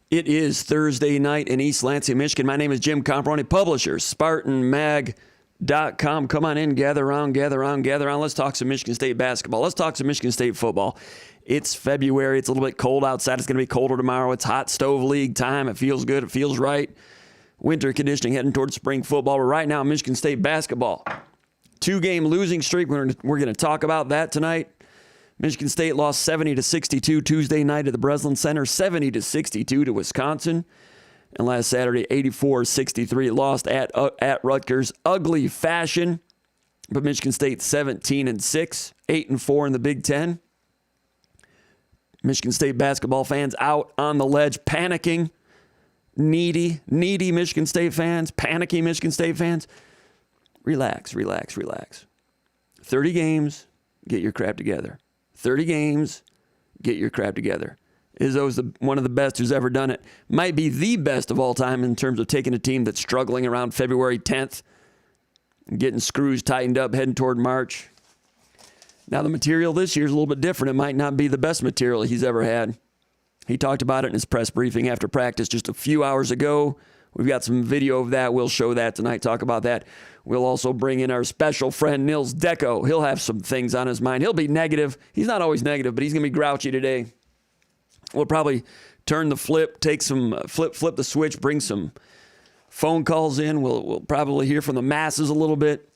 It is Thursday night in East Lansing, Michigan. My name is Jim Comparoni, publisher, SpartanMag.com. Come on in, gather around. Let's talk some Michigan State basketball. Let's talk some Michigan State football. It's February. It's a little bit cold outside. It's going to be colder tomorrow. It's hot stove league time. It feels good. It feels right. Winter conditioning heading towards spring football. But right now, Michigan State basketball. 2-game losing streak. We're going to talk about that tonight. Michigan State lost 70-62 Tuesday night at the Breslin Center, 70-62 to Wisconsin. And last Saturday, 84-63 lost at Rutgers. Ugly fashion. But Michigan State 17-6, 8-4 in the Big Ten. Michigan State basketball fans out on the ledge, panicking. Needy Michigan State fans, panicky Michigan State fans. Relax. 30 games, get your crap together. 30 games, get your crap together. Izzo's one of the best who's ever done it. Might be the best of all time in terms of taking a team that's struggling around February 10th, getting screws tightened up, heading toward March. Now, the material this year is a little bit different. It might not be the best material he's ever had. He talked about it in his press briefing after practice just a few hours ago. We've got some video of that. We'll show that tonight, talk about that. We'll also bring in our special friend, Nils Deco. He'll have some things on his mind. He'll be negative. He's not always negative, but he's going to be grouchy today. We'll probably turn the flip, take some flip the switch, bring some phone calls in. We'll probably hear from the masses a little bit,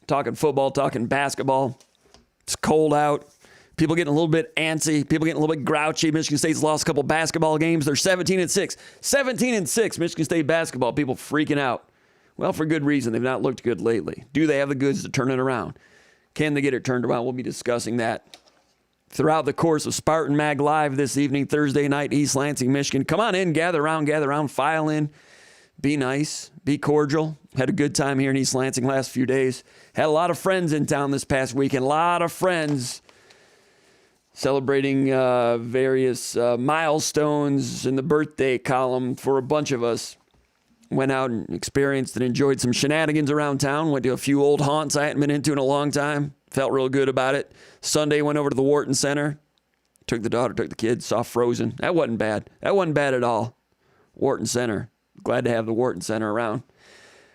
talking football, talking basketball. It's cold out. People getting a little bit antsy. People getting a little bit grouchy. Michigan State's lost a couple basketball games. They're 17-6. 17-6, Michigan State basketball. People freaking out. Well, for good reason. They've not looked good lately. Do they have the goods to turn it around? Can they get it turned around? We'll be discussing that throughout the course of Spartan Mag Live this evening, Thursday night, East Lansing, Michigan. Come on in, gather around, file in. Be nice, be cordial. Had a good time here in East Lansing last few days. Had a lot of friends in town this past weekend. A lot of friends celebrating various milestones in the birthday column for a bunch of us. Went out and experienced and enjoyed some shenanigans around town. Went to a few old haunts I hadn't been into in a long time. Felt real good about it. Sunday went over to the Wharton Center. Took the daughter, took the kids, saw Frozen. That wasn't bad. That wasn't bad at all. Wharton Center. Glad to have the Wharton Center around.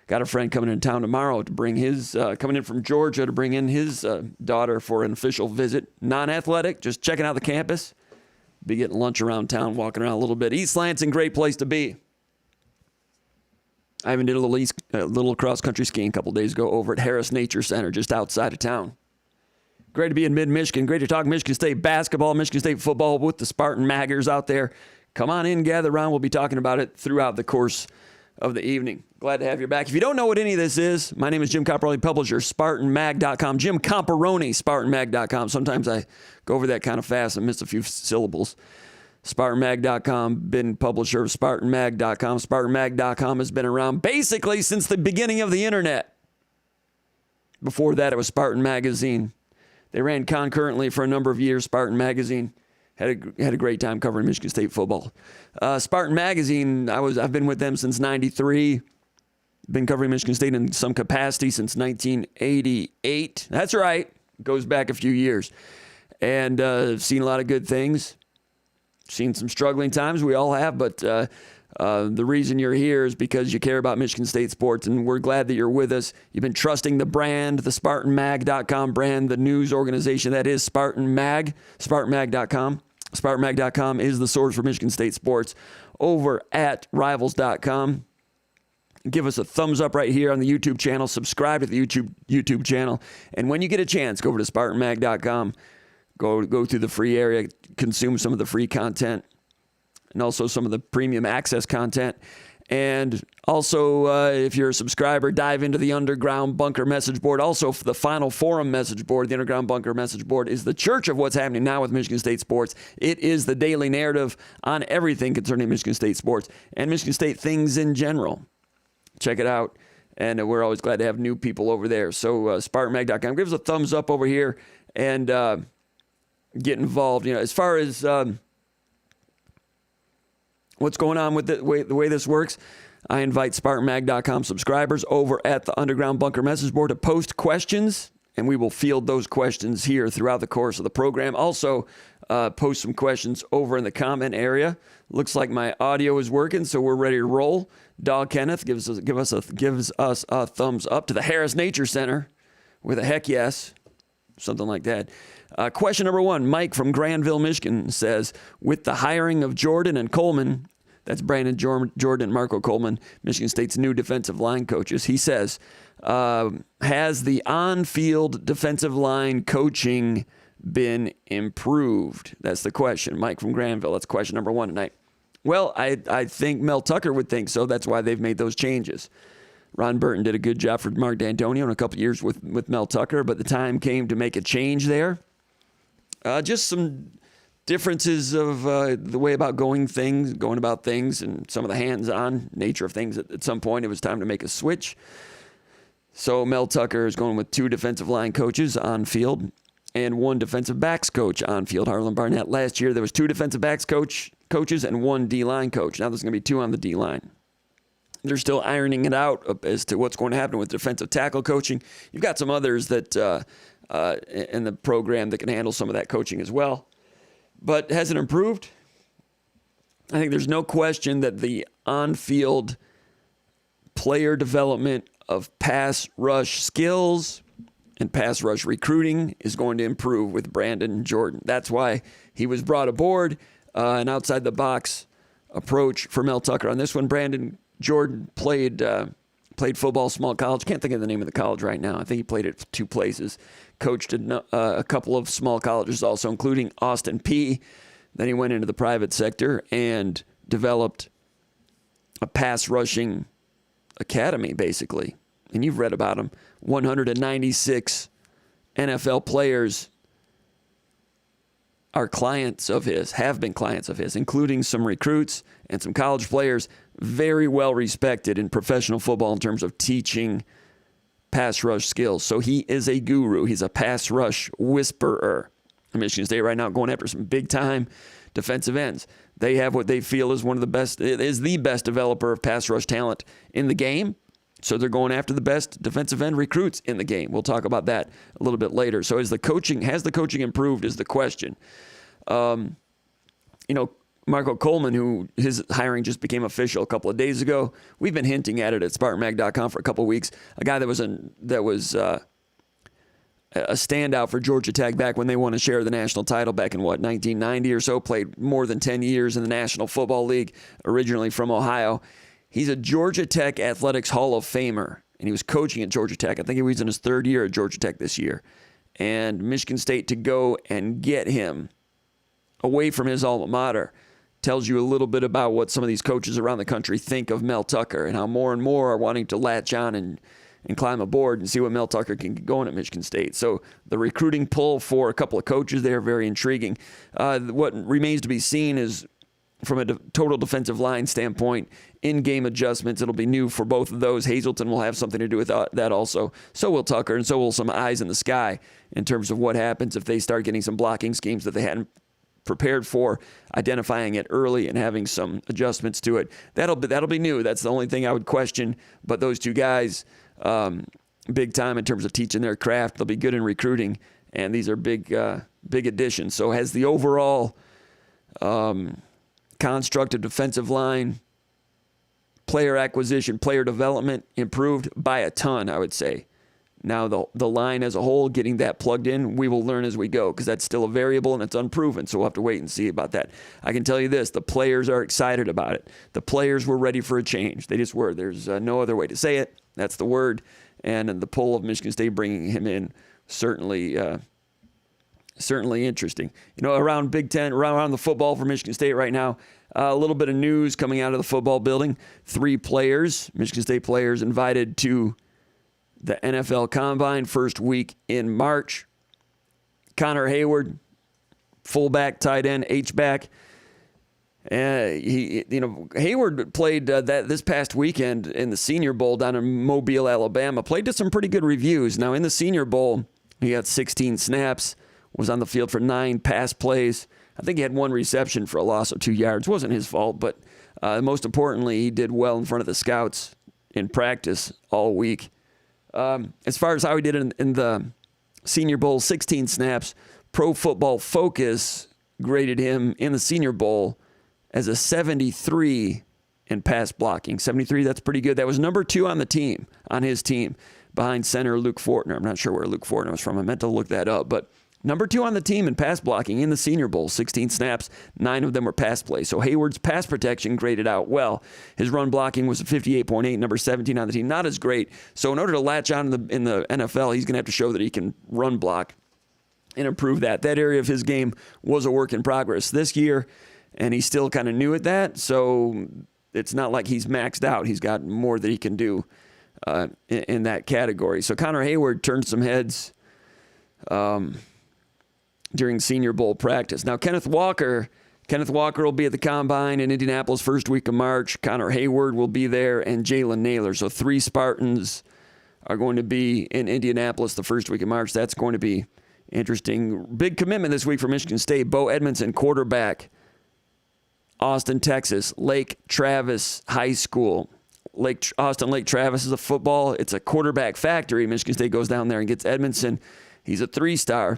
Got a friend coming in town tomorrow to bring his, coming in from Georgia to bring in his daughter for an official visit. Non-athletic, just checking out the campus. Be getting lunch around town, walking around a little bit. East Lansing, great place to be. I even did a little cross-country skiing a couple days ago over at Harris Nature Center, just outside of town. Great to be in mid-Michigan. Great to talk Michigan State basketball, Michigan State football with the Spartan Maggers out there. Come on in, gather around. We'll be talking about it throughout the course of the evening. Glad to have you back. If you don't know what any of this is, my name is Jim Comparoni, publisher, SpartanMag.com. Jim Comparoni, SpartanMag.com. Sometimes I go over that kind of fast and miss a few syllables. SpartanMag.com, been publisher of SpartanMag.com. SpartanMag.com has been around basically since the beginning of the internet. Before that, it was Spartan Magazine. They ran concurrently for a number of years, Spartan Magazine. Had a great time covering Michigan State football. Spartan Magazine, I've been with them since '93. Been covering Michigan State in some capacity since 1988. That's right. Goes back a few years. And seen a lot of good things. Seen some struggling times. We all have. But the reason you're here is because you care about Michigan State sports. And we're glad that you're with us. You've been trusting the brand, the SpartanMag.com brand, the news organization that is Spartan Mag, SpartanMag.com. SpartanMag.com is the source for Michigan State sports over at Rivals.com. Give us a thumbs up right here on the YouTube channel. Subscribe to the YouTube channel. And when you get a chance, go over to SpartanMag.com. Go through the free area, consume some of the free content, and also some of the premium access content. And also, if you're a subscriber, dive into the Underground Bunker message board. Also, the Final Forum message board, the Underground Bunker message board, is the church of what's happening now with Michigan State sports. It is the daily narrative on everything concerning Michigan State sports and Michigan State things in general. Check it out. And we're always glad to have new people over there. So, SpartanMag.com. Give us a thumbs up over here and get involved. You know, as far as what's going on with the way this works, I invite SpartanMag.com subscribers over at the Underground Bunker message board to post questions, and we will field those questions here throughout the course of the program. Also, post some questions over in the comment area. Looks like my audio is working, so we're ready to roll. Dog Kenneth gives us a thumbs up to the Harris Nature Center with a heck yes, something like that. Question number 1, Mike from Granville, Michigan says, with the hiring of Jordan and Coleman, that's Brandon Jordan and Marco Coleman, Michigan State's new defensive line coaches, he says, has the on-field defensive line coaching been improved? That's the question. Mike from Granville. That's question number 1 tonight. Well, I think Mel Tucker would think so. That's why they've made those changes. Ron Burton did a good job for Mark D'Antonio in a couple of years with Mel Tucker, but the time came to make a change there. Just some differences of the way about going about things, and some of the hands-on nature of things. At some point, it was time to make a switch. So Mel Tucker is going with 2 defensive line coaches on field and 1 defensive backs coach on field. Harlan Barnett. Last year, there was 2 defensive backs coaches and 1 D-line coach. Now there's going to be 2 on the D-line. They're still ironing it out as to what's going to happen with defensive tackle coaching. You've got some others that in the program that can handle some of that coaching as well. But has it improved? I think there's no question that the on-field player development of pass rush skills and pass rush recruiting is going to improve with Brandon Jordan. That's why he was brought aboard, an outside-the-box approach for Mel Tucker. On this one, Brandon Jordan played football, small college. Can't think of the name of the college right now. I think he played at 2 places. Coached a couple of small colleges also, including Austin Peay. Then he went into the private sector and developed a pass rushing academy, basically. And you've read about him. 196 NFL players are clients of his, have been clients of his, including some recruits and some college players. Very well respected in professional football in terms of teaching pass rush skills. So he is a guru. He's a pass rush whisperer. Michigan State right now going after some big-time defensive ends. They have what they feel is one of the best, is the best developer of pass rush talent in the game. So they're going after the best defensive end recruits in the game. We'll talk about that a little bit later. So has the coaching improved is the question. Marco Coleman, who his hiring just became official a couple of days ago. We've been hinting at it at SpartanMag.com for a couple of weeks. A guy that was a standout for Georgia Tech back when they won a share of the national title back in 1990 or so. Played more than 10 years in the National Football League, originally from Ohio. He's a Georgia Tech Athletics Hall of Famer, and he was coaching at Georgia Tech. I think he was in his 3rd year at Georgia Tech this year. And Michigan State to go and get him away from his alma mater tells you a little bit about what some of these coaches around the country think of Mel Tucker and how more and more are wanting to latch on and climb aboard and see what Mel Tucker can get going at Michigan State. So the recruiting pull for a couple of coaches there, very intriguing. What remains to be seen is, from a total defensive line standpoint, in-game adjustments. It'll be new for both of those. Hazelton will have something to do with that also. So will Tucker, and so will some eyes in the sky in terms of what happens if they start getting some blocking schemes that they hadn't prepared for, identifying it early and having some adjustments to it. That'll be new. That's the only thing I would question. But those 2 guys, big time in terms of teaching their craft. They'll be good in recruiting, and these are big additions. So has the overall construct of defensive line, player acquisition, player development improved by a ton, I would say. Now, the line as a whole, getting that plugged in, we will learn as we go, because that's still a variable and it's unproven, so we'll have to wait and see about that. I can tell you this, the players are excited about it. The players were ready for a change. They just were. There's no other way to say it. That's the word. And the pull of Michigan State bringing him in, certainly interesting. Around Big Ten, around the football for Michigan State right now, a little bit of news coming out of the football building. 3 players, Michigan State players, invited to the NFL Combine first week in March. Connor Hayward, fullback, tight end, H-back. Hayward played this past weekend in the Senior Bowl down in Mobile, Alabama. Played to some pretty good reviews. Now, in the Senior Bowl, he got 16 snaps, was on the field for 9 pass plays. I think he had 1 reception for a loss of 2 yards. Wasn't his fault, but most importantly, he did well in front of the scouts in practice all week. As far as how he did in the Senior Bowl, 16 snaps, Pro Football Focus graded him in the Senior Bowl as a 73 in pass blocking. 73, that's pretty good. That was number 2 on the team, on his team, behind center Luke Fortner. I'm not sure where Luke Fortner was from. I meant to look that up. But number 2 on the team in pass blocking in the Senior Bowl. 16 snaps, 9 of them were pass plays. So Hayward's pass protection graded out well. His run blocking was a 58.8, number 17 on the team. Not as great. So in order to latch on in the NFL, he's going to have to show that he can run block and improve that. That area of his game was a work in progress this year, and he's still kind of new at that. So it's not like he's maxed out. He's got more that he can do in that category. So Connor Hayward turned some heads during Senior Bowl practice. Now, Kenneth Walker will be at the Combine in Indianapolis first week of March. Connor Hayward will be there, and Jalen Naylor. So 3 Spartans are going to be in Indianapolis the first week of March. That's going to be interesting. Big commitment this week for Michigan State. Bo Edmondson, quarterback, Austin, Texas, Lake Travis High School. Lake Travis is a football. It's a quarterback factory. Michigan State goes down there and gets Edmondson. He's a 3-star.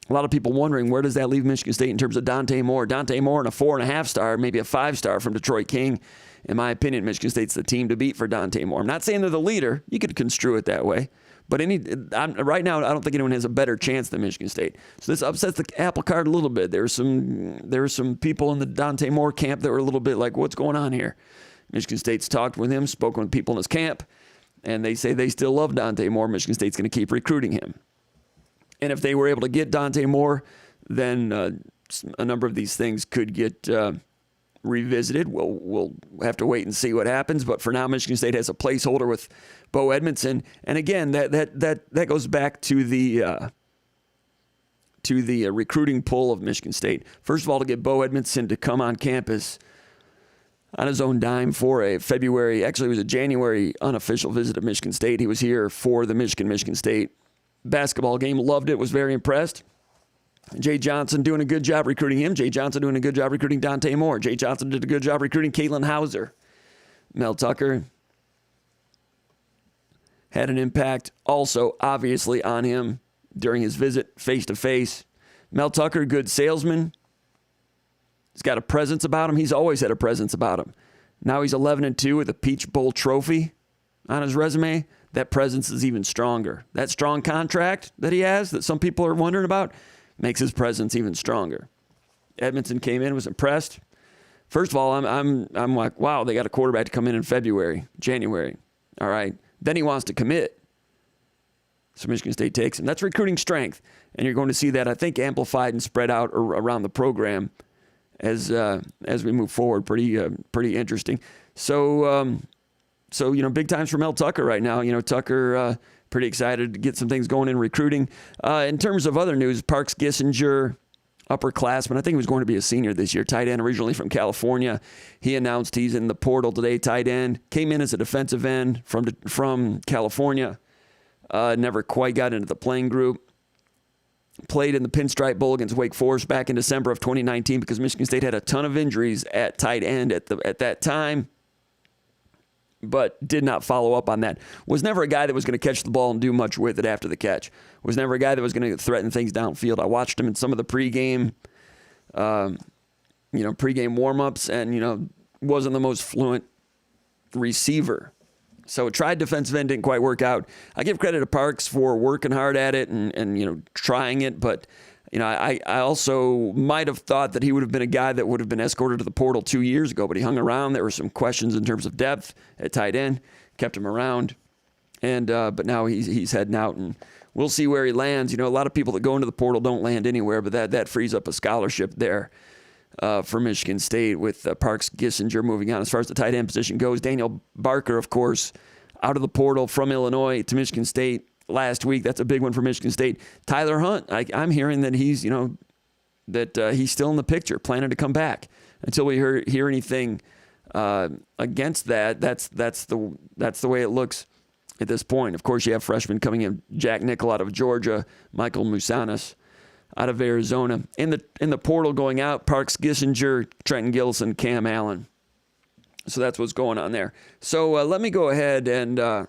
A lot of people wondering, where does that leave Michigan State in terms of Dante Moore? Dante Moore and a 4.5-star, maybe a 5-star from Detroit King. In my opinion, Michigan State's the team to beat for Dante Moore. I'm not saying they're the leader. You could construe it that way. But right now, I don't think anyone has a better chance than Michigan State. So this upsets the apple cart a little bit. There were some people in the Dante Moore camp that were a little bit like, what's going on here? Michigan State's talked with him, spoken with people in his camp, and they say they still love Dante Moore. Michigan State's going to keep recruiting him. And if they were able to get Dante Moore, then a number of these things could get revisited. We'll have to wait and see what happens. But for now, Michigan State has a placeholder with Bo Edmondson. And again, that goes back to the recruiting pull of Michigan State. First of all, to get Bo Edmondson to come on campus on his own dime for a January unofficial visit to Michigan State. He was here for the Michigan State basketball game. Loved it, was very impressed. Jay Johnson doing a good job recruiting him. Jay Johnson doing a good job recruiting Dante Moore. Jay Johnson did a good job recruiting Caitlin Hauser. Mel Tucker had an impact also, obviously, on him during his visit face-to-face. Mel Tucker, good salesman. He's got a presence about him. He's always had a presence about him. Now he's 11-2 with a Peach Bowl trophy on his resume. That presence is even stronger. That strong contract that he has, that some people are wondering about, makes his presence even stronger. Edmondson came in, was impressed. First of all, I'm like, wow, they got a quarterback to come in January. All right. Then he wants to commit. So Michigan State takes him. That's recruiting strength. And you're going to see that, I think, amplified and spread out around the program as we move forward. Pretty interesting. So big times for Mel Tucker right now. Tucker pretty excited to get some things going in recruiting. In terms of other news, Parks Gissinger, upperclassman, I think he was going to be a senior this year, tight end originally from California. He announced he's in the portal today, tight end. Came in as a defensive end from California. Never quite got into the playing group. Played in the Pinstripe Bowl against Wake Forest back in December of 2019 because Michigan State had a ton of injuries at tight end at that time, but did not follow up on that. Was never a guy that was going to catch the ball and do much with it after the catch. Was never a guy that was going to threaten things downfield. I watched him in some of the pregame warm-ups, and, wasn't the most fluent receiver. So tried defensive end, didn't quite work out. I give credit to Parks for working hard at it and trying it, but I also might have thought that he would have been a guy that would have been escorted to the portal 2 years ago, but he hung around. There were some questions in terms of depth at tight end, kept him around, and but now he's heading out, and we'll see where he lands. A lot of people that go into the portal don't land anywhere, but that frees up a scholarship there for Michigan State with Parks Gissinger moving on. As far as the tight end position goes, Daniel Barker, of course, out of the portal from Illinois to Michigan State last week. That's a big one for Michigan State. Tyler Hunt, I'm hearing that he's, he's still in the picture, planning to come back. Until we hear anything against that, that's the way it looks at this point. Of course, you have freshmen coming in: Jack Nickel out of Georgia, Michael Musanis out of Arizona. In the portal going out, Parks Gissinger, Trenton Gilson, Cam Allen. So that's what's going on there. So let me go ahead and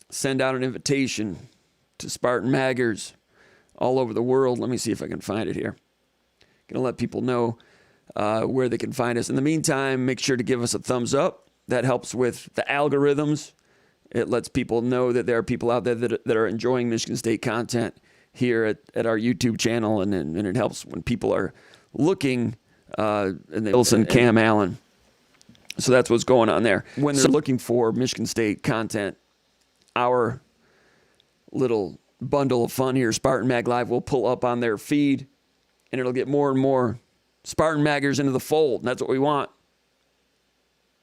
send out an invitation to Spartan Maggers all over the world. Let me see if I can find it here. Going to let people know where they can find us. In the meantime, make sure to give us a thumbs up. That helps with the algorithms. It lets people know that there are people out there that are enjoying Michigan State content here at our YouTube channel, and it helps when people are looking. And Wilson, Cam Allen. So that's what's going on there. When they're looking for Michigan State content, our little bundle of fun here, SpartanMag Live, will pull up on their feed, and it'll get more and more SpartanMaggers into the fold. And that's what we want.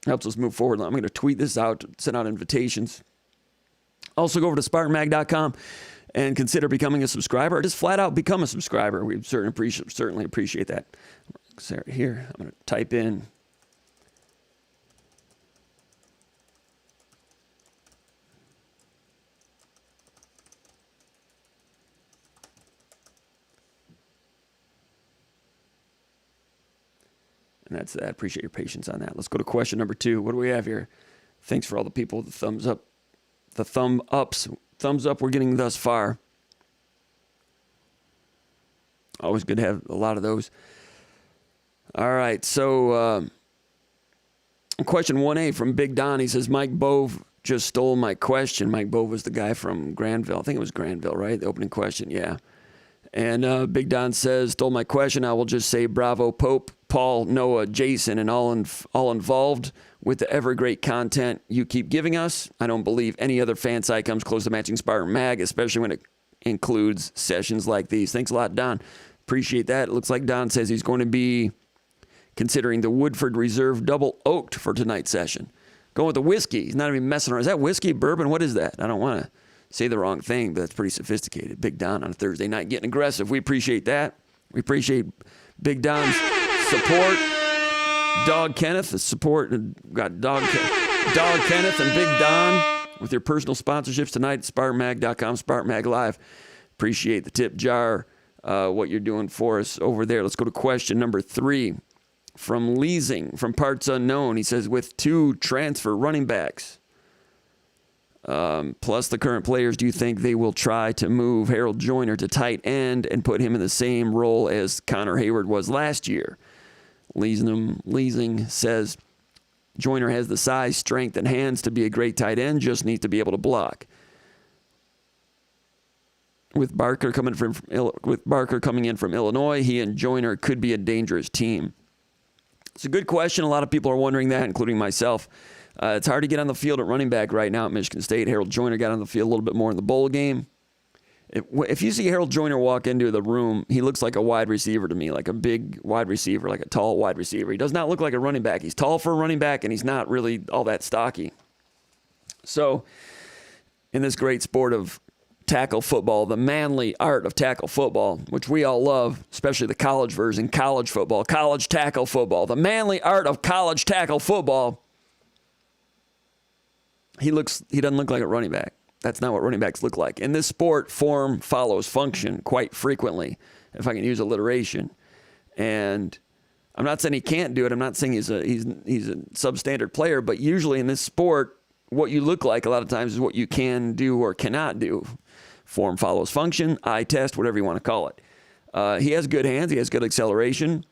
Helps us move forward. I'm going to tweet this out, send out invitations. Also, go over to SpartanMag.com and consider becoming a subscriber, or just flat out become a subscriber. We certainly appreciate that. Sarah, here, I'm going to type in and that's that. Appreciate your patience on that. Let's go to question number 2. What do we have here? Thanks for all the people with the thumbs up. The thumbs up we're getting thus far. Always good to have a lot of those. All right, so question 1A from Big Don. He says, Mike Bove just stole my question. Mike Bove was the guy from Granville. I think it was Granville, right? The opening question, yeah. And Big Don says, stole my question. I will just say bravo, Pope, Paul, Noah, Jason, and all involved with the ever great content you keep giving us. I don't believe any other fan site comes close to matching Spartan Mag, especially when it includes sessions like these. Thanks a lot, Don. Appreciate that. It looks like Don says he's going to be considering the Woodford Reserve Double Oaked for tonight's session. Going with the whiskey. He's not even messing around. Is that whiskey, bourbon? What is that? I don't want to say the wrong thing, but that's pretty sophisticated. Big Don on a Thursday night getting aggressive. We appreciate that. We appreciate Big Don's support. Dog Kenneth, the support. We've got Dog Kenneth and Big Don with your personal sponsorships tonight at SpartanMag.com, SpartanMag Live. Appreciate the tip jar, what you're doing for us over there. Let's go to question number 3 from Leasing, from Parts Unknown. He says, with 2 transfer running backs, plus the current players, do you think they will try to move Harold Joyner to tight end and put him in the same role as Connor Hayward was last year? Leasing says, Joyner has the size, strength, and hands to be a great tight end, just needs to be able to block. With Barker coming in from Illinois, he and Joyner could be a dangerous team. It's a good question. A lot of people are wondering that, including myself. It's hard to get on the field at running back right now at Michigan State. Harold Joyner got on the field a little bit more in the bowl game. If you see Harold Joyner walk into the room, he looks like a wide receiver to me, like a big wide receiver, like a tall wide receiver. He does not look like a running back. He's tall for a running back, and he's not really all that stocky. So in this great sport of tackle football, the manly art of tackle football, which we all love, especially the college version, college football, college tackle football, the manly art of college tackle football, he doesn't look like a running back. That's not what running backs look like. In this sport, form follows function quite frequently, if I can use alliteration. And I'm not saying he can't do it. I'm not saying he's a substandard player, but usually in this sport, what you look like a lot of times is what you can do or cannot do. Form follows function, eye test, whatever you want to call it. He has good hands. He has good acceleration.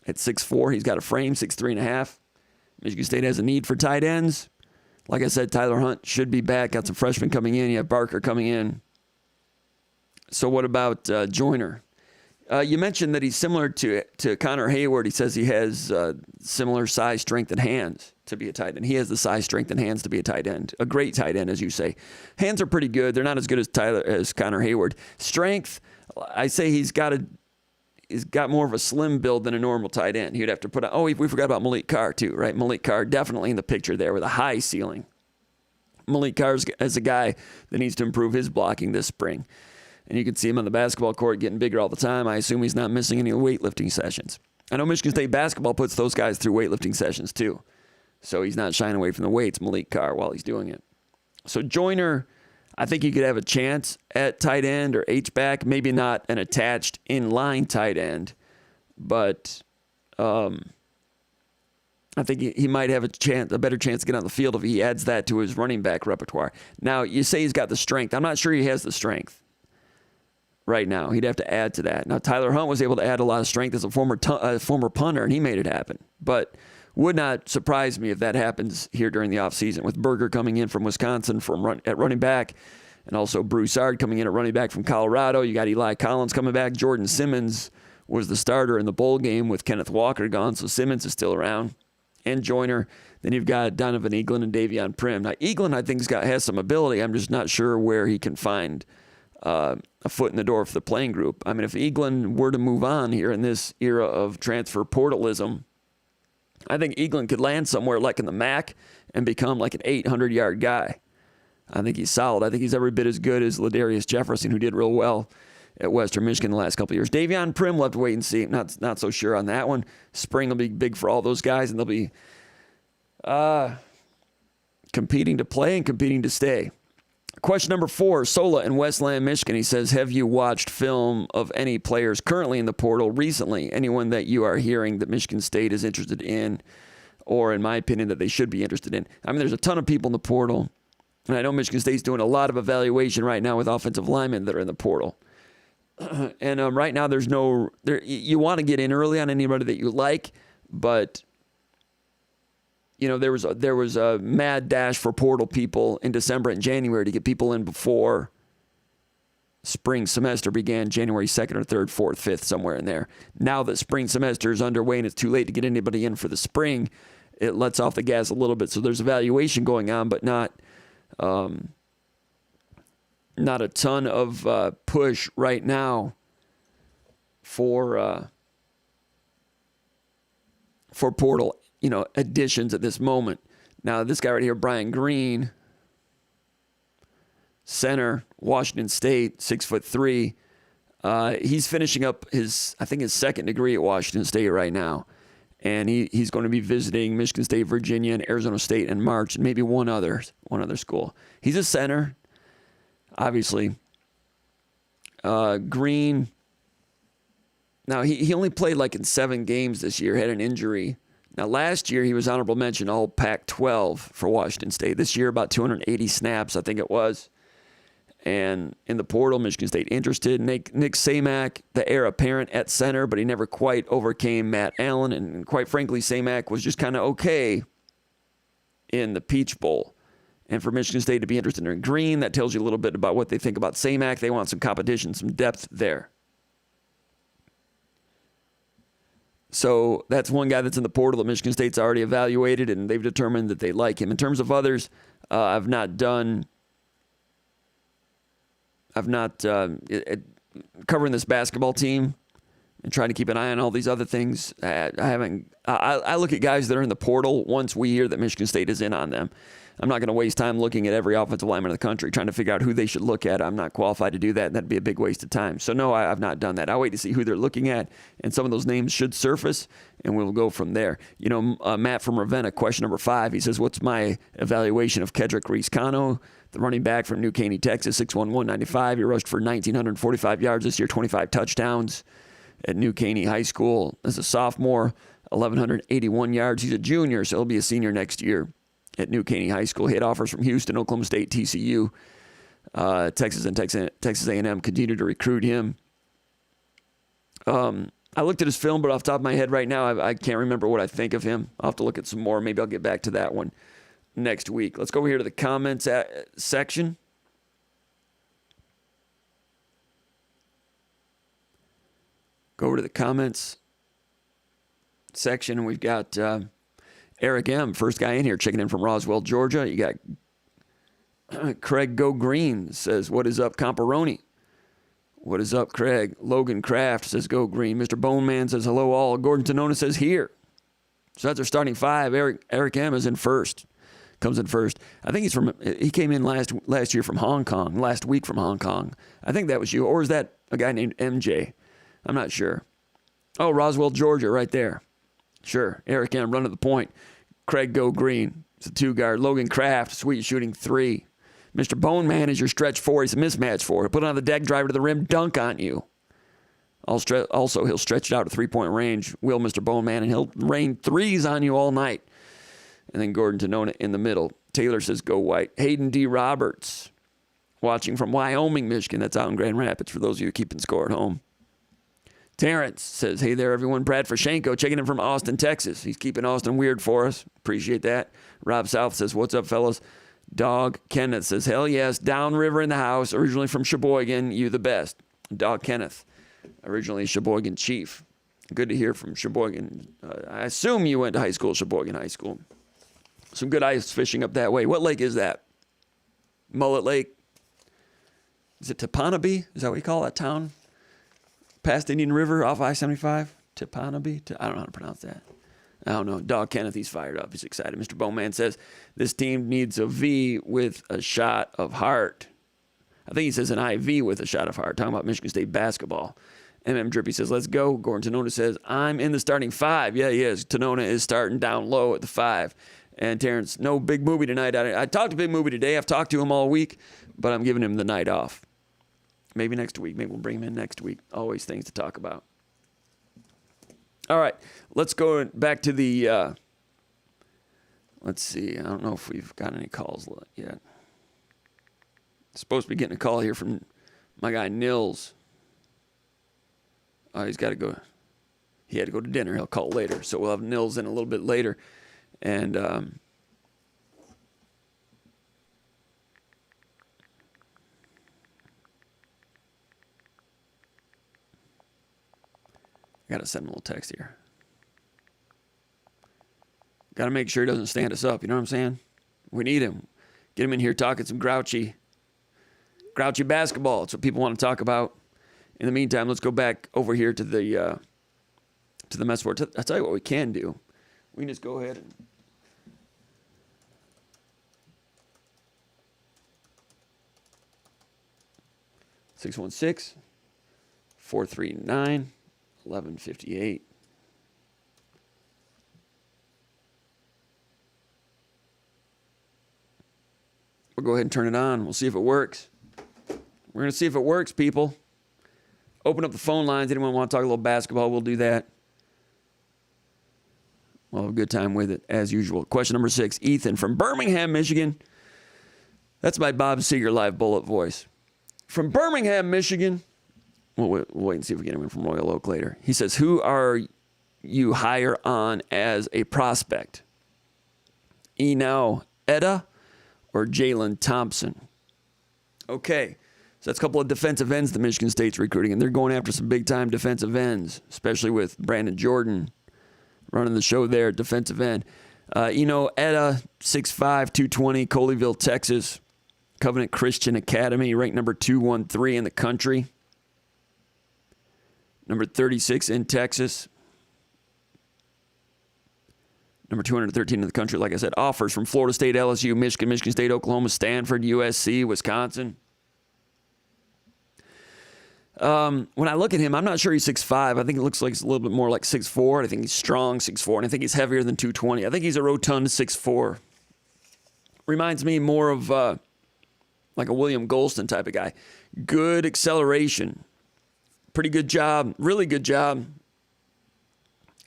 At 6'4", he's got a frame, 6'3.5". Michigan State has a need for tight ends. Like I said, Tyler Hunt should be back. Got some freshmen coming in. You have Barker coming in. So what about Joyner? You mentioned that he's similar to Connor Hayward. He says he has similar size, strength, and hands to be a tight end. He has the size, strength, and hands to be a tight end. A great tight end, as you say. Hands are pretty good. They're not as good as Connor Hayward. Strength, I say he's got more of a slim build than a normal tight end. He'd have to put on. Oh, we forgot about Malik Carr too, right? Malik Carr definitely in the picture there with a high ceiling. Malik Carr is a guy that needs to improve his blocking this spring. And you can see him on the basketball court getting bigger all the time. I assume he's not missing any weightlifting sessions. I know Michigan State basketball puts those guys through weightlifting sessions too. So he's not shying away from the weights, Malik Carr, while he's doing it. So Joyner, I think he could have a chance at tight end or H-back, maybe not an attached in-line tight end, but I think he might have a better chance to get on the field if he adds that to his running back repertoire. Now, you say he's got the strength. I'm not sure he has the strength. right now. He'd have to add to that. Now, Tyler Hunt was able to add a lot of strength as a former punter, and he made it happen. But would not surprise me if that happens here during the offseason, with Berger coming in from Wisconsin at running back, and also Broussard coming in at running back from Colorado. You got Eli Collins coming back. Jordan Simmons was the starter in the bowl game with Kenneth Walker gone, so Simmons is still around. And Joyner. Then you've got Donovan Eaglin and Davion Prim. Now, Eaglin, I think, has some ability. I'm just not sure where he can find a foot in the door for the playing group. I mean, if Eaglin were to move on here in this era of transfer portalism, I think Eaglin could land somewhere like in the MAC and become like an 800-yard guy. I think he's solid. I think he's every bit as good as Ladarius Jefferson, who did real well at Western Michigan the last couple of years. Davion Prim, we'll have to wait and see. Not so sure on that one. Spring will be big for all those guys, and they'll be competing to play and competing to stay. Question number 4, Sola in Westland, Michigan. He says, have you watched film of any players currently in the portal recently? Anyone that you are hearing that Michigan State is interested in, or in my opinion, that they should be interested in? I mean, there's a ton of people in the portal, and I know Michigan State's doing a lot of evaluation right now with offensive linemen that are in the portal. And right now you want to get in early on anybody that you like, but you know, there was a mad dash for portal people in December and January to get people in before spring semester began, January 2nd or 3rd, 4th, 5th, somewhere in there. Now that spring semester is underway and it's too late to get anybody in for the spring, it lets off the gas a little bit. So there's evaluation going on, but not a ton of push right now for portal, additions at this moment. Now, this guy right here, Brian Green, center, Washington State, 6'3". He's finishing up his second degree at Washington State right now. And he's going to be visiting Michigan State, Virginia, and Arizona State in March, and maybe one other school. He's a center, obviously. Green, now he only played like in 7 games this year, had an injury. Now, last year, he was honorable mention all Pac-12 for Washington State. This year, about 280 snaps, I think it was. And in the portal, Michigan State interested. Nick Samac, the heir apparent at center, but he never quite overcame Matt Allen. And quite frankly, Samac was just kind of okay in the Peach Bowl. And for Michigan State to be interested in Green, that tells you a little bit about what they think about Samac. They want some competition, some depth there. So that's one guy that's in the portal that Michigan State's already evaluated, and they've determined that they like him. In terms of others, I've not covering this basketball team and trying to keep an eye on all these other things. I look at guys that are in the portal once we hear that Michigan State is in on them. I'm not going to waste time looking at every offensive lineman in the country trying to figure out who they should look at. I'm not qualified to do that, and that'd be a big waste of time. So, no, I've not done that. I'll wait to see who they're looking at, and some of those names should surface, and we'll go from there. Matt from Ravenna, question number 5, he says, what's my evaluation of Kedrick Reese-Cano, the running back from New Caney, Texas, 6'1", 195. He rushed for 1,945 yards this year, 25 touchdowns at New Caney High School as a sophomore, 1,181 yards. He's a junior, so he'll be a senior next year at New Caney High School. He had offers from Houston, Oklahoma State, TCU, Texas, and Texas A&M continue to recruit him. I looked at his film, but off the top of my head right now, I can't remember what I think of him. I'll have to look at some more. Maybe I'll get back to that one next week. Let's go over here to the comments section. Go over to the comments section, and we've got Eric M., first guy in here, checking in from Roswell, Georgia. You got Craig Go Green says, what is up, Comparoni? What is up, Craig? Logan Kraft says, go Green. Mr. Boneman says, hello all. Gordon Tonona says, here. So that's our starting 5. Eric M. is in first. Comes in first. I think he came in last year from Hong Kong, last week from Hong Kong. I think that was you. Or is that a guy named MJ? I'm not sure. Oh, Roswell, Georgia, right there. Sure. Eric M. running the point. Craig Go Green. It's a 2-guard. Logan Kraft, sweet shooting 3. Mr. Boneman is your stretch 4. He's a mismatch 4. He'll put it on the deck, drive to the rim, dunk on you. Also, he'll stretch it out to 3-point range. Will Mr. Boneman, and he'll rain 3s on you all night. And then Gordon Tonona in the middle. Taylor says, go White. Hayden D. Roberts. watching from Wyoming, Michigan. That's out in Grand Rapids for those of you keeping score at home. Terrence says, hey there, everyone. Brad Frashenko checking in from Austin, Texas. He's keeping Austin weird for us. Appreciate that. Rob South says, what's up, fellas? Dog Kenneth says, hell yes, downriver in the house, originally from Sheboygan, you the best. Dog Kenneth, originally Sheboygan Chief. Good to hear from Sheboygan. I assume you went to high school, Sheboygan High School. Some good ice fishing up that way. What lake is that? Mullet Lake? Is it Teponabee? Is that what you call that town? Past Indian River off I-75? Teponabee? I don't know how to pronounce that. I don't know. Dog Kenneth, he's fired up. He's excited. Mr. Bowman says, this team needs a V with a shot of heart. I think he says an IV with a shot of heart. Talking about Michigan State basketball. MM Drippy says, let's go. Gordon Tonona says, I'm in the starting 5. Yeah, he is. Tonona is starting down low at the 5. And Terrence, no Big Movie tonight. I talked to Big Movie today. I've talked to him all week, but I'm giving him the night off. Maybe next week. Maybe we'll bring him in next week. Always things to talk about. All right, let's go back to the, let's see. I don't know if we've got any calls yet. Supposed to be getting a call here from my guy Nils. Oh, he's got to go. He had to go to dinner. He'll call later. So we'll have Nils in a little bit later. And I got to send him a little text here. Got to make sure he doesn't stand us up. You know what I'm saying? We need him. Get him in here talking some grouchy basketball. That's what people want to talk about. In the meantime, let's go back over here to the mess board. I'll tell you what we can do. We can just go ahead and (616) 439 1158. We'll go ahead and turn it on. We'll see if it works. We're going to see if it works, people. Open up the phone lines. Anyone want to talk a little basketball, we'll do that. We'll have a good time with it, as usual. Question number 6. Ethan from Birmingham, Michigan. That's my Bob Seger live bullet voice. From Birmingham, Michigan. We'll wait and see if we get him in from Royal Oak later. He says, who are you higher on as a prospect? Enow Etta or Jalen Thompson? Okay, so that's a couple of defensive ends the Michigan State's recruiting, and they're going after some big-time defensive ends, especially with Brandon Jordan running the show there at defensive end. Etta, 6'5", 220, Colleyville, Texas. Covenant Christian Academy, ranked number 213 in the country. Number 36 in Texas. Number 213 in the country, like I said. Offers from Florida State, LSU, Michigan, Michigan State, Oklahoma, Stanford, USC, Wisconsin. When I look at him, I'm not sure he's 6'5". I think it looks like he's a little bit more like 6'4". I think he's strong 6'4", and I think he's heavier than 220. I think he's a rotund 6'4". Reminds me more of like a William Golston type of guy. Good acceleration. Pretty good job. Really good job.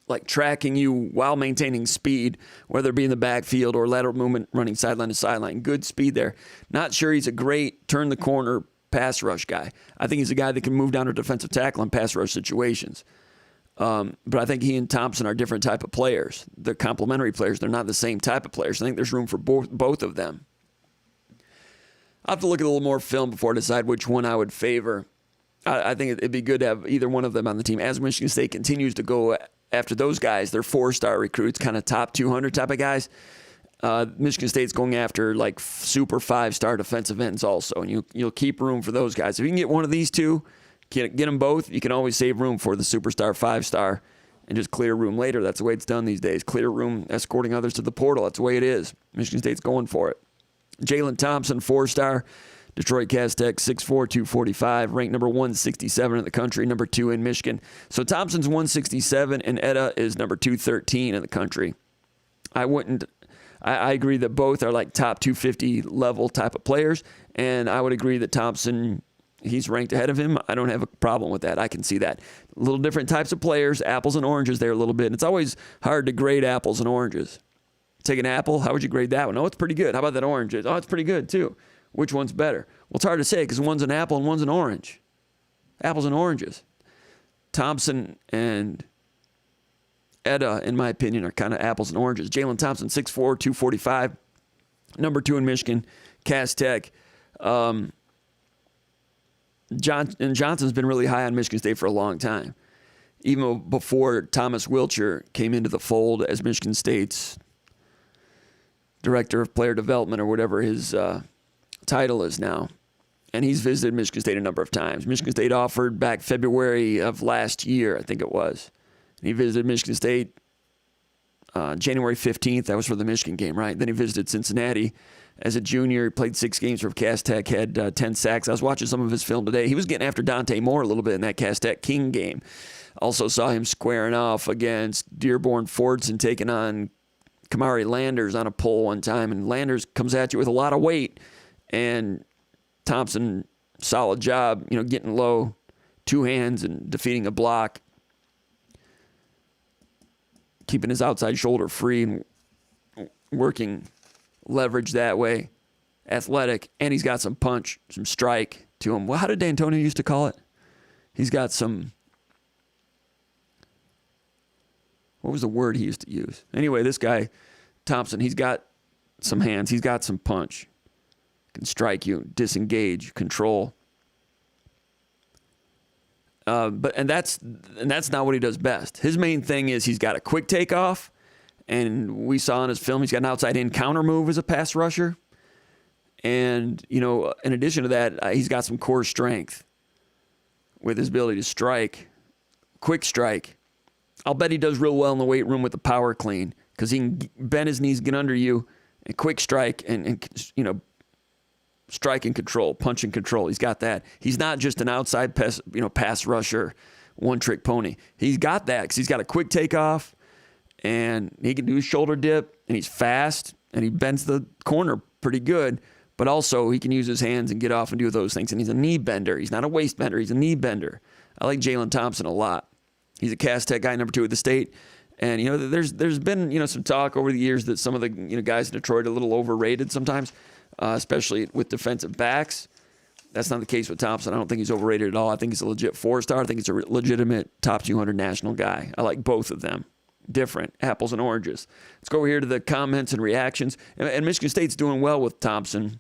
Like tracking you while maintaining speed, whether it be in the backfield or lateral movement, running sideline to sideline. Good speed there. Not sure he's a great turn the corner pass rush guy. I think he's a guy that can move down to defensive tackle in pass rush situations. But I think he and Thompson are different type of players. They're complementary players. They're not the same type of players. I think there's room for both of them. I'll have to look at a little more film before I decide which one I would favor. I think it'd be good to have either one of them on the team. As Michigan State continues to go after those guys, they're 4-star recruits, kind of top 200 type of guys. Michigan State's going after like super 5-star defensive ends also, and you'll keep room for those guys. If you can get one of these two, get them both, you can always save room for the superstar 5-star and just clear room later. That's the way it's done these days. Clear room, escorting others to the portal. That's the way it is. Michigan State's going for it. Jalen Thompson, 4-star. Detroit Cast Tech, 6'4", 245, ranked number 167 in the country, number 2 in Michigan. So Thompson's 167, and Etta is number 213 in the country. I agree that both are like top 250 level type of players, and I would agree that Thompson, he's ranked ahead of him. I don't have a problem with that. I can see that. A little different types of players, apples and oranges there a little bit. And it's always hard to grade apples and oranges. Take an apple, how would you grade that one? Oh, it's pretty good. How about that orange? Oh, it's pretty good too. Which one's better? Well, it's hard to say because one's an apple and one's an orange. Apples and oranges. Thompson and Etta, in my opinion, are kind of apples and oranges. Jalen Thompson, 6'4", 245, number 2 in Michigan, Cass Tech. Johnson's been really high on Michigan State for a long time, even before Thomas Wilcher came into the fold as Michigan State's director of player development or whatever his title is now. And he's visited Michigan State a number of times. Michigan State offered back February of last year, I think it was. And he visited Michigan State January 15th. That was for the Michigan game, right? Then he visited Cincinnati as a junior. He played 6 games for Cass Tech, had 10 sacks. I was watching some of his film today. He was getting after Dante Moore a little bit in that Cass Tech King game. Also saw him squaring off against Dearborn Fordson, taking on Kamari Landers on a pole one time. And Landers comes at you with a lot of weight. And Thompson, solid job, getting low, 2 hands and defeating a block, keeping his outside shoulder free and working leverage that way. Athletic, and he's got some punch, some strike to him. Well, how did D'Antonio used to call it? He's got some, what was the word he used to use? Anyway, this guy, Thompson, he's got some hands. He's got some punch. Can strike you, disengage, control. But that's not what he does best. His main thing is he's got a quick takeoff, and we saw in his film he's got an outside-in counter move as a pass rusher. And, in addition to that, he's got some core strength with his ability to strike, quick strike. I'll bet he does real well in the weight room with the power clean because he can bend his knees, get under you, and quick strike and strike and control, punch and control. He's got that. He's not just an outside pass rusher, one-trick pony. He's got that because he's got a quick takeoff, and he can do a shoulder dip, and he's fast, and he bends the corner pretty good, but also he can use his hands and get off and do those things, and he's a knee bender. He's not a waist bender. He's a knee bender. I like Jalen Thompson a lot. He's a Cass Tech guy, number 2 at the state. And, there's been, some talk over the years that some of the, guys in Detroit are a little overrated sometimes. Especially with defensive backs. That's not the case with Thompson. I don't think he's overrated at all. I think he's a legit 4-star. I think he's a legitimate top 200 national guy. I like both of them. Different. Apples and oranges. Let's go over here to the comments and reactions. And Michigan State's doing well with Thompson.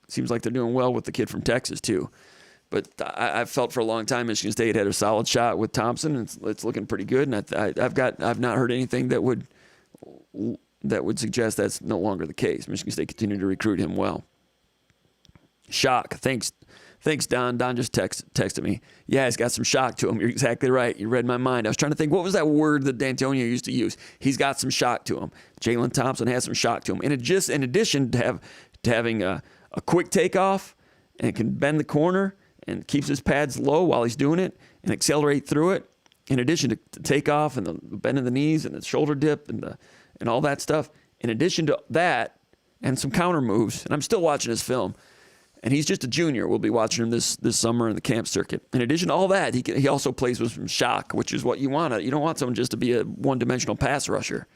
Seems like they're doing well with the kid from Texas, too. But I felt for a long time Michigan State had a solid shot with Thompson. It's looking pretty good. And I've not heard anything that would suggest that's no longer the case. Michigan State continued to recruit him well. Shock. Thanks, Don. Don just texted me. Yeah, he's got some shock to him. You're exactly right. You read my mind. I was trying to think, what was that word that D'Antonio used to use? He's got some shock to him. Jalen Thompson has some shock to him. In addition to having a quick takeoff and can bend the corner and keeps his pads low while he's doing it and accelerate through it, in addition to takeoff and the bend of the knees and the shoulder dip and all that stuff. In addition to that, and some counter moves, and I'm still watching his film, and he's just a junior. We'll be watching him this summer in the camp circuit. In addition to all that, he also plays with some shock, which is what you want. You don't want someone just to be a one-dimensional pass rusher.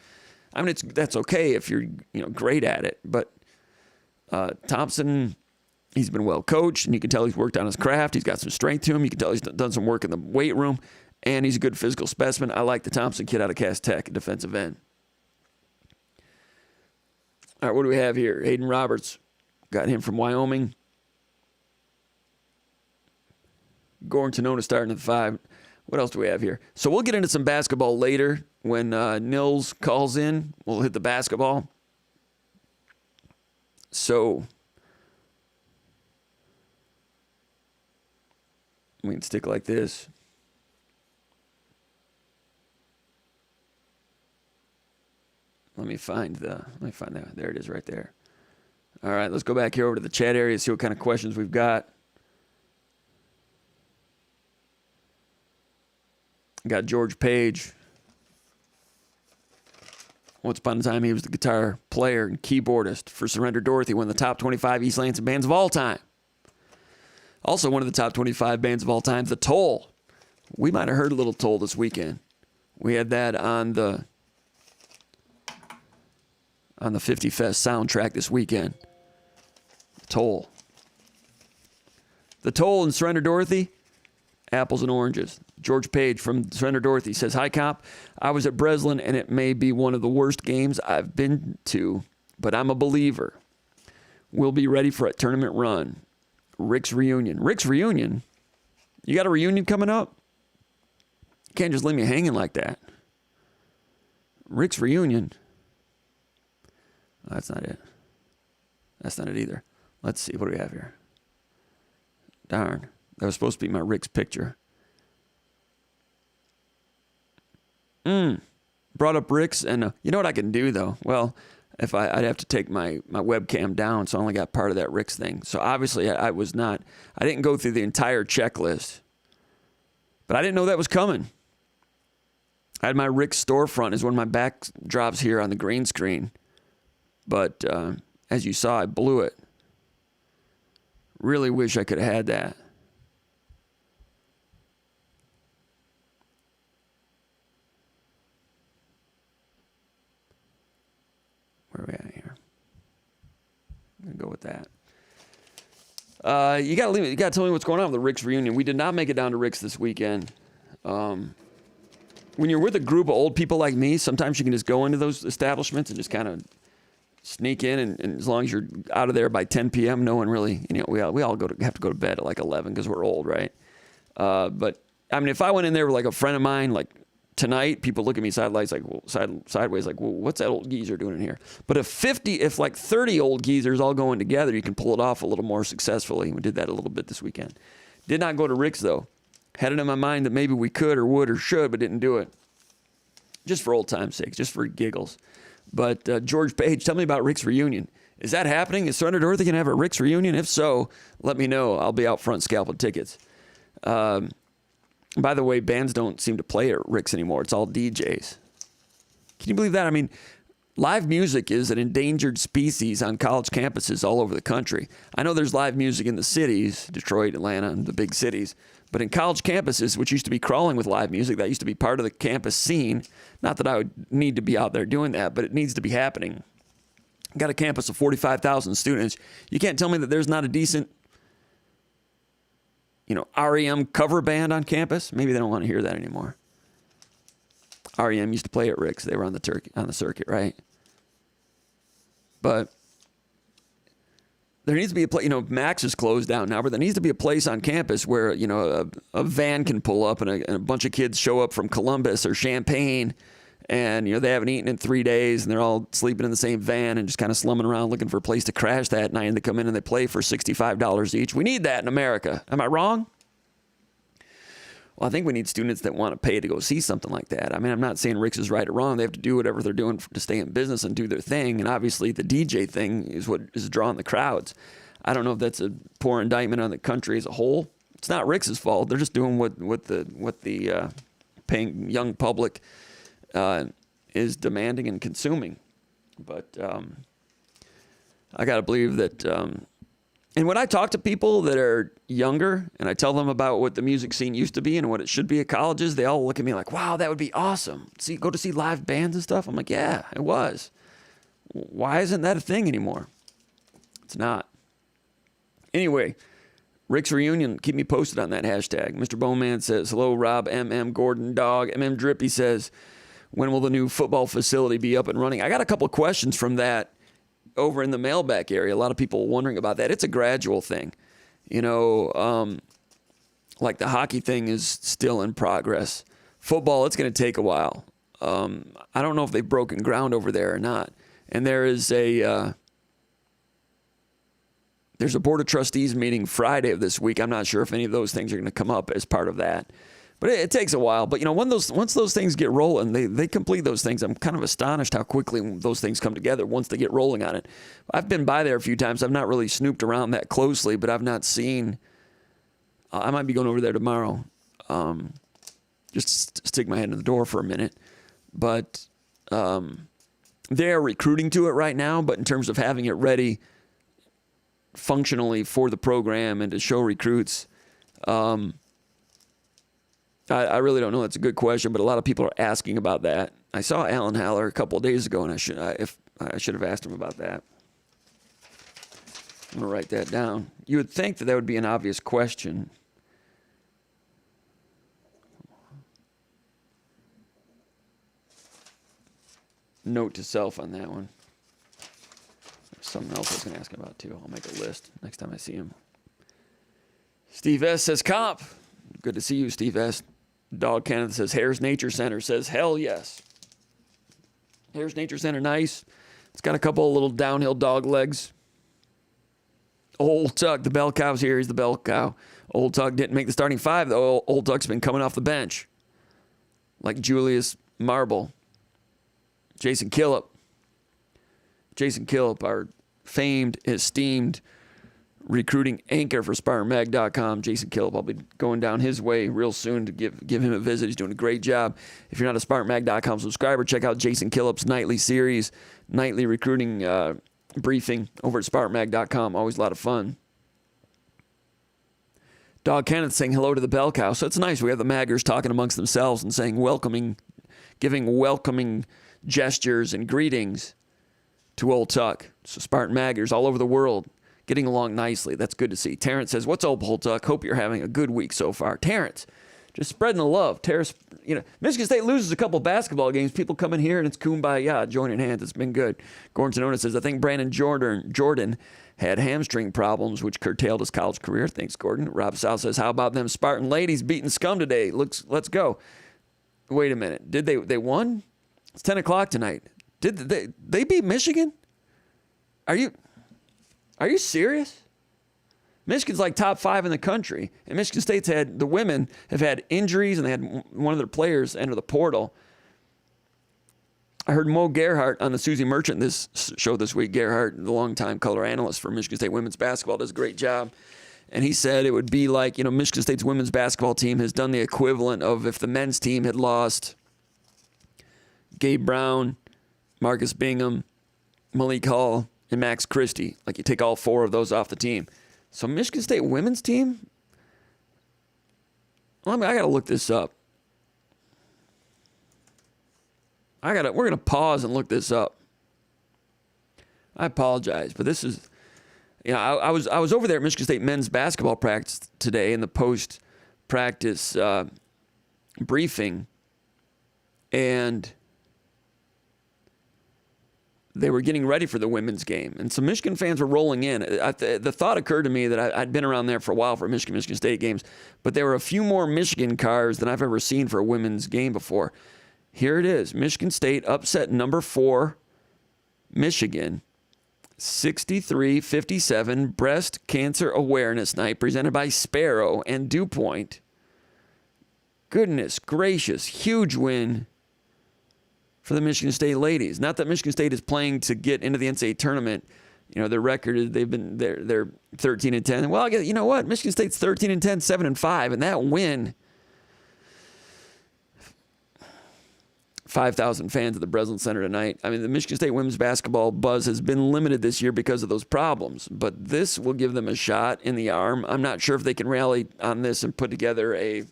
I mean, that's okay if you're great at it, but Thompson, he's been well coached, and you can tell he's worked on his craft. He's got some strength to him. You can tell he's done some work in the weight room, and he's a good physical specimen. I like the Thompson kid out of Cass Tech, defensive end. All right, what do we have here? Aidan Roberts, got him from Wyoming. Gordon Tonona starting at 5. What else do we have here? So we'll get into some basketball later when Nils calls in. We'll hit the basketball. So we can stick like this. Let me find that. There it is right there. All right, let's go back here over to the chat area, see what kind of questions we've got. Got George Page. Once upon a time, he was the guitar player and keyboardist for Surrender Dorothy, one of the top 25 East Lansing bands of all time. Also one of the top 25 bands of all time, The Toll. We might have heard a little Toll this weekend. We had that on the 50 Fest soundtrack this weekend. Toll. The Toll and Surrender Dorothy, apples and oranges. George Page from Surrender Dorothy says, hi, Cop. I was at Breslin, and it may be one of the worst games I've been to, but I'm a believer. We'll be ready for a tournament run. Rick's reunion. Rick's reunion? You got a reunion coming up? You can't just leave me hanging like that. Rick's reunion. Oh, that's not it. That's not it either. Let's see. What do we have here? Darn. That was supposed to be my Rick's picture. Brought up Rick's, and you know what I can do, though? Well, I'd have to take my webcam down, so I only got part of that Rick's thing. So obviously I didn't go through the entire checklist. But I didn't know that was coming. I had my Rick's storefront as one of my backdrops here on the green screen. But as you saw, I blew it. Really wish I could have had that. Where are we at here? I'm gonna go with that. You gotta tell me what's going on with the Rick's reunion. We did not make it down to Rick's this weekend. When you're with a group of old people like me, sometimes you can just go into those establishments and just kind of sneak in, and as long as you're out of there by 10 p.m., no one really, we all have to go to bed at like 11 because we're old, right? But I mean, if I went in there with like a friend of mine, like tonight, people look at me sideways like, well, what's that old geezer doing in here? But if like 30 old geezers all going together, you can pull it off a little more successfully. We did that a little bit this weekend. Did not go to Rick's though. Had it in my mind that maybe we could or would or should, but didn't do it. Just for old time's sake, just for giggles. But George Page, tell me about Rick's reunion. Is that happening? Is Surrender Dorothy going to have a Rick's reunion? If so, let me know. I'll be out front scalping tickets. By the way, bands don't seem to play at Rick's anymore. It's all DJs. Can you believe that? I mean, live music is an endangered species on college campuses all over the country. I know there's live music in the cities, Detroit, Atlanta, and the big cities. But in college campuses, which used to be crawling with live music, that used to be part of the campus scene. Not that I would need to be out there doing that, but it needs to be happening. Got a campus of 45,000 students. You can't tell me that there's not a decent, REM cover band on campus. Maybe they don't want to hear that anymore. REM used to play at Rick's. They were on the circuit, right? But there needs to be a place, Max is closed down now, but there needs to be a place on campus where, a van can pull up and a bunch of kids show up from Columbus or Champaign and, they haven't eaten in 3 days and they're all sleeping in the same van and just kind of slumming around looking for a place to crash that night, and they come in and they play for $65 each. We need that in America. Am I wrong? Well, I think we need students that want to pay to go see something like that. I mean, I'm not saying Rick's is right or wrong. They have to do whatever they're doing to stay in business and do their thing. And obviously the DJ thing is what is drawing the crowds. I don't know if that's a poor indictment on the country as a whole. It's not Rick's fault. They're just doing what the paying young public is demanding and consuming. But I got to believe that... And when I talk to people that are younger and I tell them about what the music scene used to be and what it should be at colleges, they all look at me like, wow, that would be awesome. Go to see live bands and stuff? I'm like, yeah, it was. Why isn't that a thing anymore? It's not. Anyway, Rick's reunion, keep me posted on that hashtag. Mr. Bowman says, hello, Rob, MM, Gordon, Dog. MM Drippy says, when will the new football facility be up and running? I got a couple of questions from that over in the mailback area. A lot of people wondering about that. It's a gradual thing. Like the hockey thing is still in progress. Football, it's going to take a while. I don't know if they've broken ground over there or not. And there's a board of trustees meeting Friday of this week. I'm not sure if any of those things are going to come up as part of that. But it takes a while. But, once those things get rolling, they complete those things. I'm kind of astonished how quickly those things come together once they get rolling on it. I've been by there a few times. I've not really snooped around that closely, but I've not seen... I might be going over there tomorrow. Just stick my head in the door for a minute. But they're recruiting to it right now. But in terms of having it ready functionally for the program and to show recruits... I really don't know. That's a good question, but a lot of people are asking about that. I saw Alan Haller a couple of days ago, and I should have asked him about that. I'm going to write that down. You would think that would be an obvious question. Note to self on that one. There's something else I was going to ask about, too. I'll make a list next time I see him. Steve S. says, Comp. Good to see you, Steve S. Dog Kenneth says, Harris Nature Center says, hell yes. Harris Nature Center, nice. It's got a couple of little downhill dog legs. Old Tuck, the bell cow's here. He's the bell cow. Old Tuck didn't make the starting five, though. Old Tuck's been coming off the bench. Like Julius Marble. Jason Killip. Jason Killip, our famed, esteemed recruiting anchor for SpartanMag.com. Jason Killip, I'll be going down his way real soon to give him a visit. He's doing a great job. If you're not a SpartanMag.com subscriber, check out Jason Killip's nightly series, nightly recruiting briefing over at SpartanMag.com. Always a lot of fun. Dog Kenneth saying hello to the bell cow. So it's nice. We have the Maggers talking amongst themselves and saying giving welcoming gestures and greetings to Old Tuck. So Spartan Maggers all over the world getting along nicely. That's good to see. Terrence says, what's up, Old Tuck? Hope you're having a good week so far. Terrence, just spreading the love. Terrence, Michigan State loses a couple basketball games. People come in here and it's kumbaya, joining hands. It's been good. Gordon Sonona says, I think Brandon Jordan had hamstring problems, which curtailed his college career. Thanks, Gordon. Rob South says, how about them Spartan ladies beating scum today? Let's go. Wait a minute. Did they won? It's 10 o'clock tonight. Did they beat Michigan? Are you serious? Michigan's like top 5 in the country. And Michigan State's the women have had injuries, and they had one of their players enter the portal. I heard Mo Gerhart on the Susie Merchant this show this week. Gerhart, the longtime color analyst for Michigan State women's basketball, does a great job. And he said it would be like, Michigan State's women's basketball team has done the equivalent of if the men's team had lost Gabe Brown, Marcus Bingham, Malik Hall, and Max Christie. Like, you take all 4 of those off the team. So Michigan State women's team? Well, I got to look this up. We're going to pause and look this up. I apologize, but this is, I was over there at Michigan State men's basketball practice today in the post-practice briefing, and they were getting ready for the women's game. And some Michigan fans were rolling in. The thought occurred to me that I'd been around there for a while for Michigan State games, but there were a few more Michigan cars than I've ever seen for a women's game before. Here it is. Michigan State upset number 4, Michigan, 63-57, Breast Cancer Awareness Night, presented by Sparrow and DuPont. Goodness gracious, huge win for the Michigan State ladies. Not that Michigan State is playing to get into the NCAA tournament. Their record is they're 13-10. Well, I guess, you know what? Michigan State's 13-10, 7-5, and that win, 5,000 fans at the Breslin Center tonight. I mean, the Michigan State women's basketball buzz has been limited this year because of those problems, but this will give them a shot in the arm. I'm not sure if they can rally on this and put together a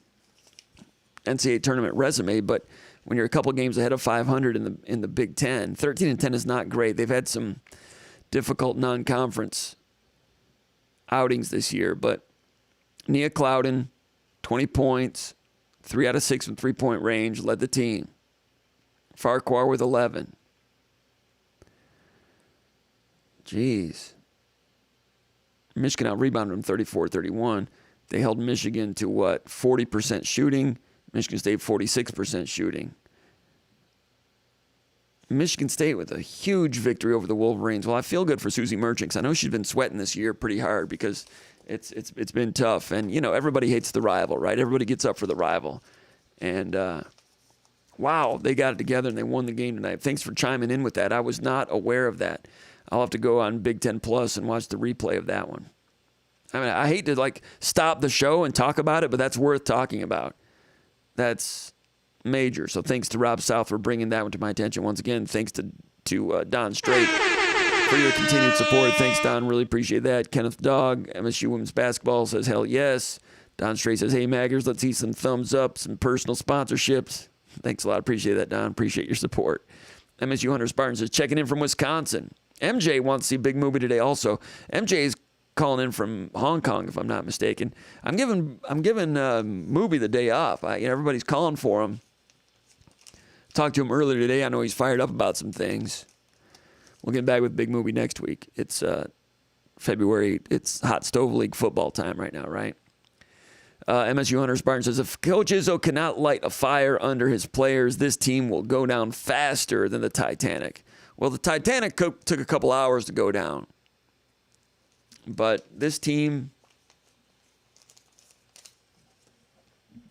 NCAA tournament resume, but when you're a couple games ahead of 500 in the Big Ten, 13-10 is not great. They've had some difficult non-conference outings this year, but Nia Clouden, 20 points, 3 out of 6 from three-point range, led the team. Farquhar with 11. Jeez. Michigan out-rebounded them 34-31. They held Michigan to what? 40% shooting. Michigan State 46% shooting. Michigan State with a huge victory over the Wolverines. Well, I feel good for Susie Merchant because I know she's been sweating this year pretty hard because it's been tough. And, everybody hates the rival, right? Everybody gets up for the rival. And, wow, they got it together and they won the game tonight. Thanks for chiming in with that. I was not aware of that. I'll have to go on Big Ten Plus and watch the replay of that one. I mean, I hate to stop the show and talk about it, but that's worth talking about. That's major. So thanks to Rob South for bringing that one to my attention. Once again, thanks to Don Strait for your continued support. Thanks, Don. Really appreciate that. Kenneth Dog, MSU Women's Basketball, says, hell yes. Don Strait says, hey, Maggers, let's see some thumbs up, some personal sponsorships. Thanks a lot. Appreciate that, Don. Appreciate your support. MSU Hunter Spartan says, checking in from Wisconsin. MJ wants to see Big Movie today also. MJ is calling in from Hong Kong, if I'm not mistaken. I'm giving Mooby the day off. Everybody's calling for him. Talked to him earlier today. I know he's fired up about some things. We'll get back with Big Mooby next week. It's February. It's Hot Stove League football time right now, right? MSU Hunter Spartan says, if Coach Izzo cannot light a fire under his players, this team will go down faster than the Titanic. Well, the Titanic took a couple hours to go down. But this team,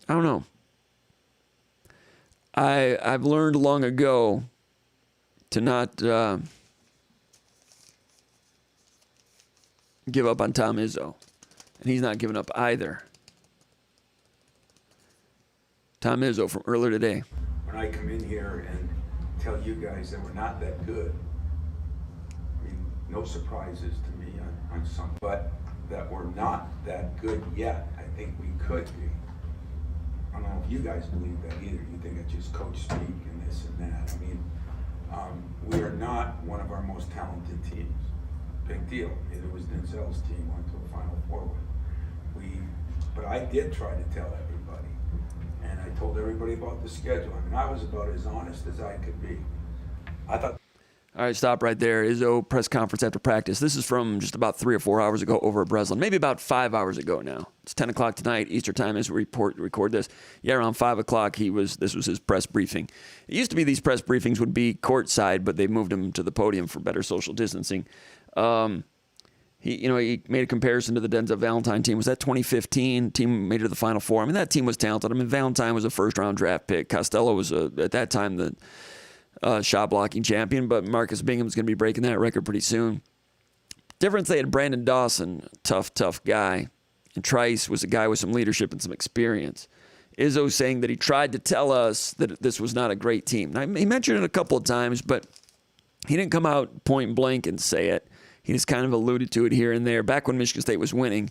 I don't know. I've learned long ago to not give up on Tom Izzo. And he's not giving up either. Tom Izzo from earlier today. When I come in here and tell you guys that we're not that good, I mean, no surprises to me on some, but that we're not that good yet. I think we could be. I don't know if you guys believe that either. You think it's just coach speak and this and that. I mean, we are not one of our most talented teams. Big deal. Neither was Denzel's team, went to a Final Four with. But I did try to tell everybody. And I told everybody about the schedule. I mean, I was about as honest as I could be. I thought. All right, stop right there. Izzo press conference after practice. This is from just about 3 or 4 hours ago over at Breslin. Maybe about 5 hours ago now. It's 10 o'clock tonight, Eastern time as we record this. Yeah, around 5 o'clock, this was his press briefing. It used to be these press briefings would be courtside, but they moved him to the podium for better social distancing. He made a comparison to the Denzel Valentine team. Was that 2015 team made it to the Final Four? I mean, that team was talented. I mean, Valentine was a first-round draft pick. Costello was, at that time, the shot blocking champion, but Marcus Bingham's going to be breaking that record pretty soon. Difference, they had Brandon Dawson, tough guy, and Trice was a guy with some leadership and some experience. Izzo saying that he tried to tell us that this was not a great team. Now, he mentioned it a couple of times, but he didn't come out point blank and say it. He just kind of alluded to it here and there. Back when Michigan State was winning,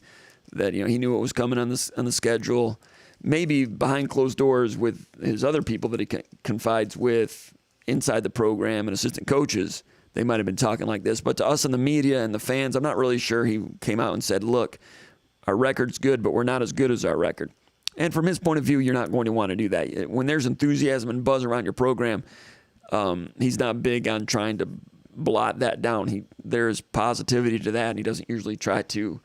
that he knew what was coming on the schedule. Maybe behind closed doors with his other people that he confides with inside the program and assistant coaches, they might have been talking like this. But to us in the media and the fans, I'm not really sure he came out and said, look, our record's good, but we're not as good as our record. And from his point of view, you're not going to want to do that. When there's enthusiasm and buzz around your program, he's not big on trying to blot that down. There's positivity to that, and he doesn't usually try to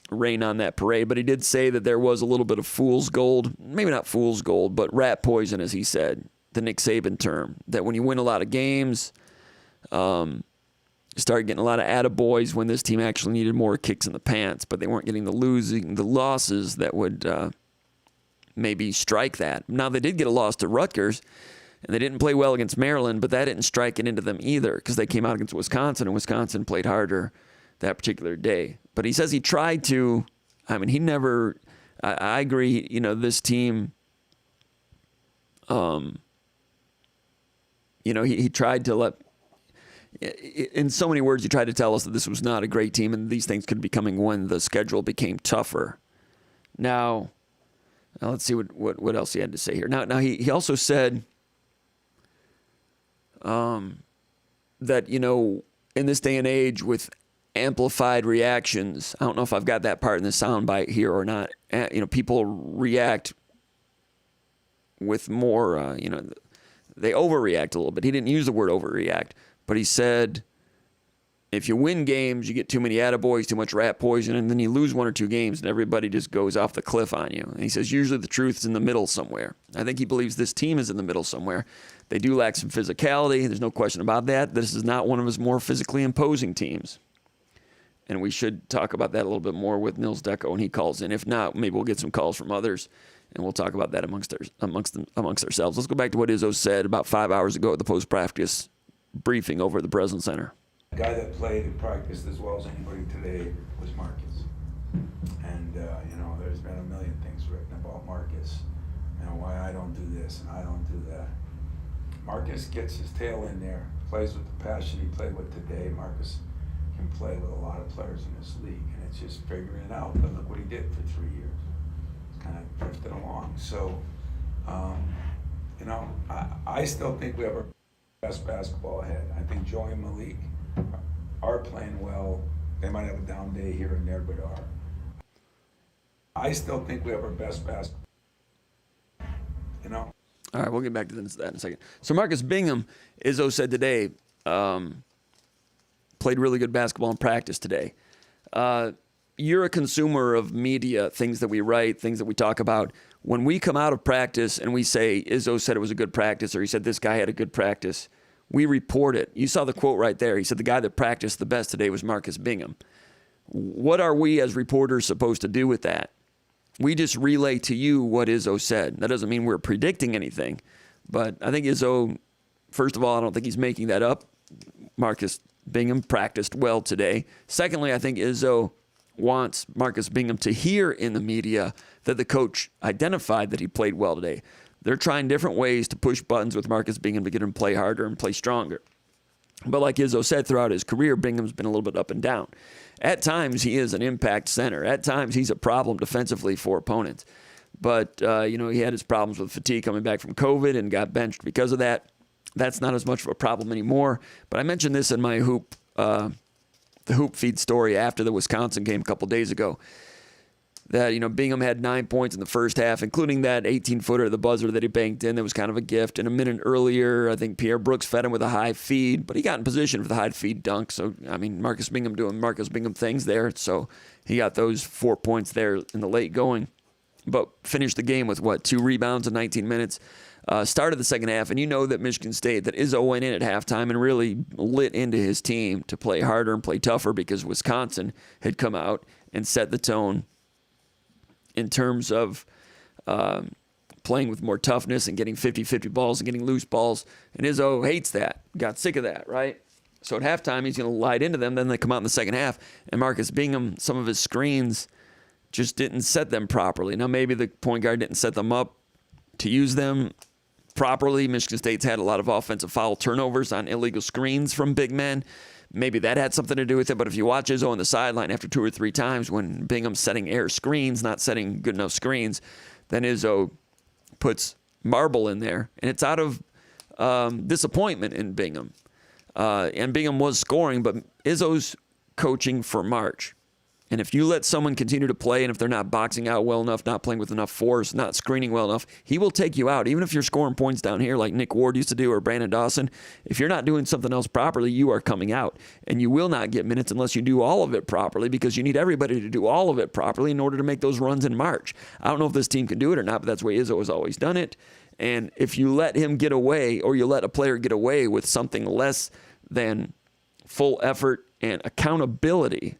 rain on that parade. But he did say that there was a little bit of fool's gold, maybe not fool's gold, but rat poison, as he said, the Nick Saban term, that when you win a lot of games, you start getting a lot of attaboys when this team actually needed more kicks in the pants, but they weren't getting the losses that would maybe strike that. Now, they did get a loss to Rutgers, and they didn't play well against Maryland, but that didn't strike it into them either because they came out against Wisconsin, and Wisconsin played harder that particular day. But he says he tried to. I mean, he never. I agree. This team. He tried to let. In so many words, he tried to tell us that this was not a great team, and these things could be coming when the schedule became tougher. Now let's see what else he had to say here. Now he also said. That in this day and age with amplified reactions, I don't know if I've got that part in the soundbite here or not. People react with more. They overreact a little bit. He didn't use the word overreact, but he said, if you win games, you get too many attaboys, too much rat poison, and then you lose 1 or 2 games, and everybody just goes off the cliff on you. And he says, usually the truth is in the middle somewhere. I think he believes this team is in the middle somewhere. They do lack some physicality. There's no question about that. This is not one of his more physically imposing teams. And we should talk about that a little bit more with Nils Deco when he calls in. If not, maybe we'll get some calls from others, and we'll talk about that amongst ourselves. Let's go back to what Izzo said about 5 hours ago at the post-practice briefing over at the Breslin Center. The guy that played and practiced as well as anybody today was Marcus. And, there's been a million things written about Marcus. Why I don't do this and I don't do that. Marcus gets his tail in there, plays with the passion he played with today. Marcus can play with a lot of players in this league, and it's just figuring it out. But look what he did for 3 years. It's kind of drifted along. So, I still think we have our best basketball ahead. I think Joey and Malik are playing well They might have a down day here and there, but I still think we have our best basketball. You know? All right, we'll get back to that in a second. So Marcus Bingham, Izzo said today, played really good basketball in practice today. You're a consumer of media, things that we write, things that we talk about. When we come out of practice and we say, Izzo said it was a good practice, or he said this guy had a good practice, we report it. You saw the quote right there. He said the guy that practiced the best today was Marcus Bingham. What are we as reporters supposed to do with that? We just relay to you what Izzo said. That doesn't mean we're predicting anything. But I think Izzo, first of all, I don't think he's making that up. Marcus Bingham practiced well today. Secondly, I think Izzo wants Marcus Bingham to hear in the media that the coach identified that he played well today. They're trying different ways to push buttons with Marcus Bingham to get him to play harder and play stronger. But like Izzo said, throughout his career, Bingham's been a little bit up and down. At times, he is an impact center. At times, he's a problem defensively for opponents. But, he had his problems with fatigue coming back from COVID and got benched because of that. That's not as much of a problem anymore. But I mentioned this in my the Hoop Feed story after the Wisconsin game a couple days ago, that, Bingham had 9 points in the first half, including that 18-footer, the buzzer that he banked in. That was kind of a gift. And a minute earlier, I think Pierre Brooks fed him with a high feed, but he got in position for the high feed dunk. So, Marcus Bingham doing Marcus Bingham things there. So he got those 4 points there in the late going. But finished the game with, 2 rebounds in 19 minutes. Started the second half, and you know that Michigan State, that Izzo went in at halftime and really lit into his team to play harder and play tougher because Wisconsin had come out and set the tone in terms of playing with more toughness and getting 50-50 balls and getting loose balls. And Izzo hates that, got sick of that, right? So at halftime, he's going to light into them. Then they come out in the second half, and Marcus Bingham, some of his screens just didn't set them properly. Now, maybe the point guard didn't set them up to use them properly. Michigan State's had a lot of offensive foul turnovers on illegal screens from big men. Maybe that had something to do with it, but if you watch Izzo on the sideline after 2 or 3 times when Bingham's setting air screens, not setting good enough screens, then Izzo puts marble in there, and it's out of disappointment in Bingham. And Bingham was scoring, but Izzo's coaching for March. And if you let someone continue to play, and if they're not boxing out well enough, not playing with enough force, not screening well enough, he will take you out. Even if you're scoring points down here like Nick Ward used to do or Brandon Dawson, if you're not doing something else properly, you are coming out. And you will not get minutes unless you do all of it properly, because you need everybody to do all of it properly in order to make those runs in March. I don't know if this team can do it or not, but that's the way Izzo has always done it. And if you let him get away, or you let a player get away with something less than full effort and accountability,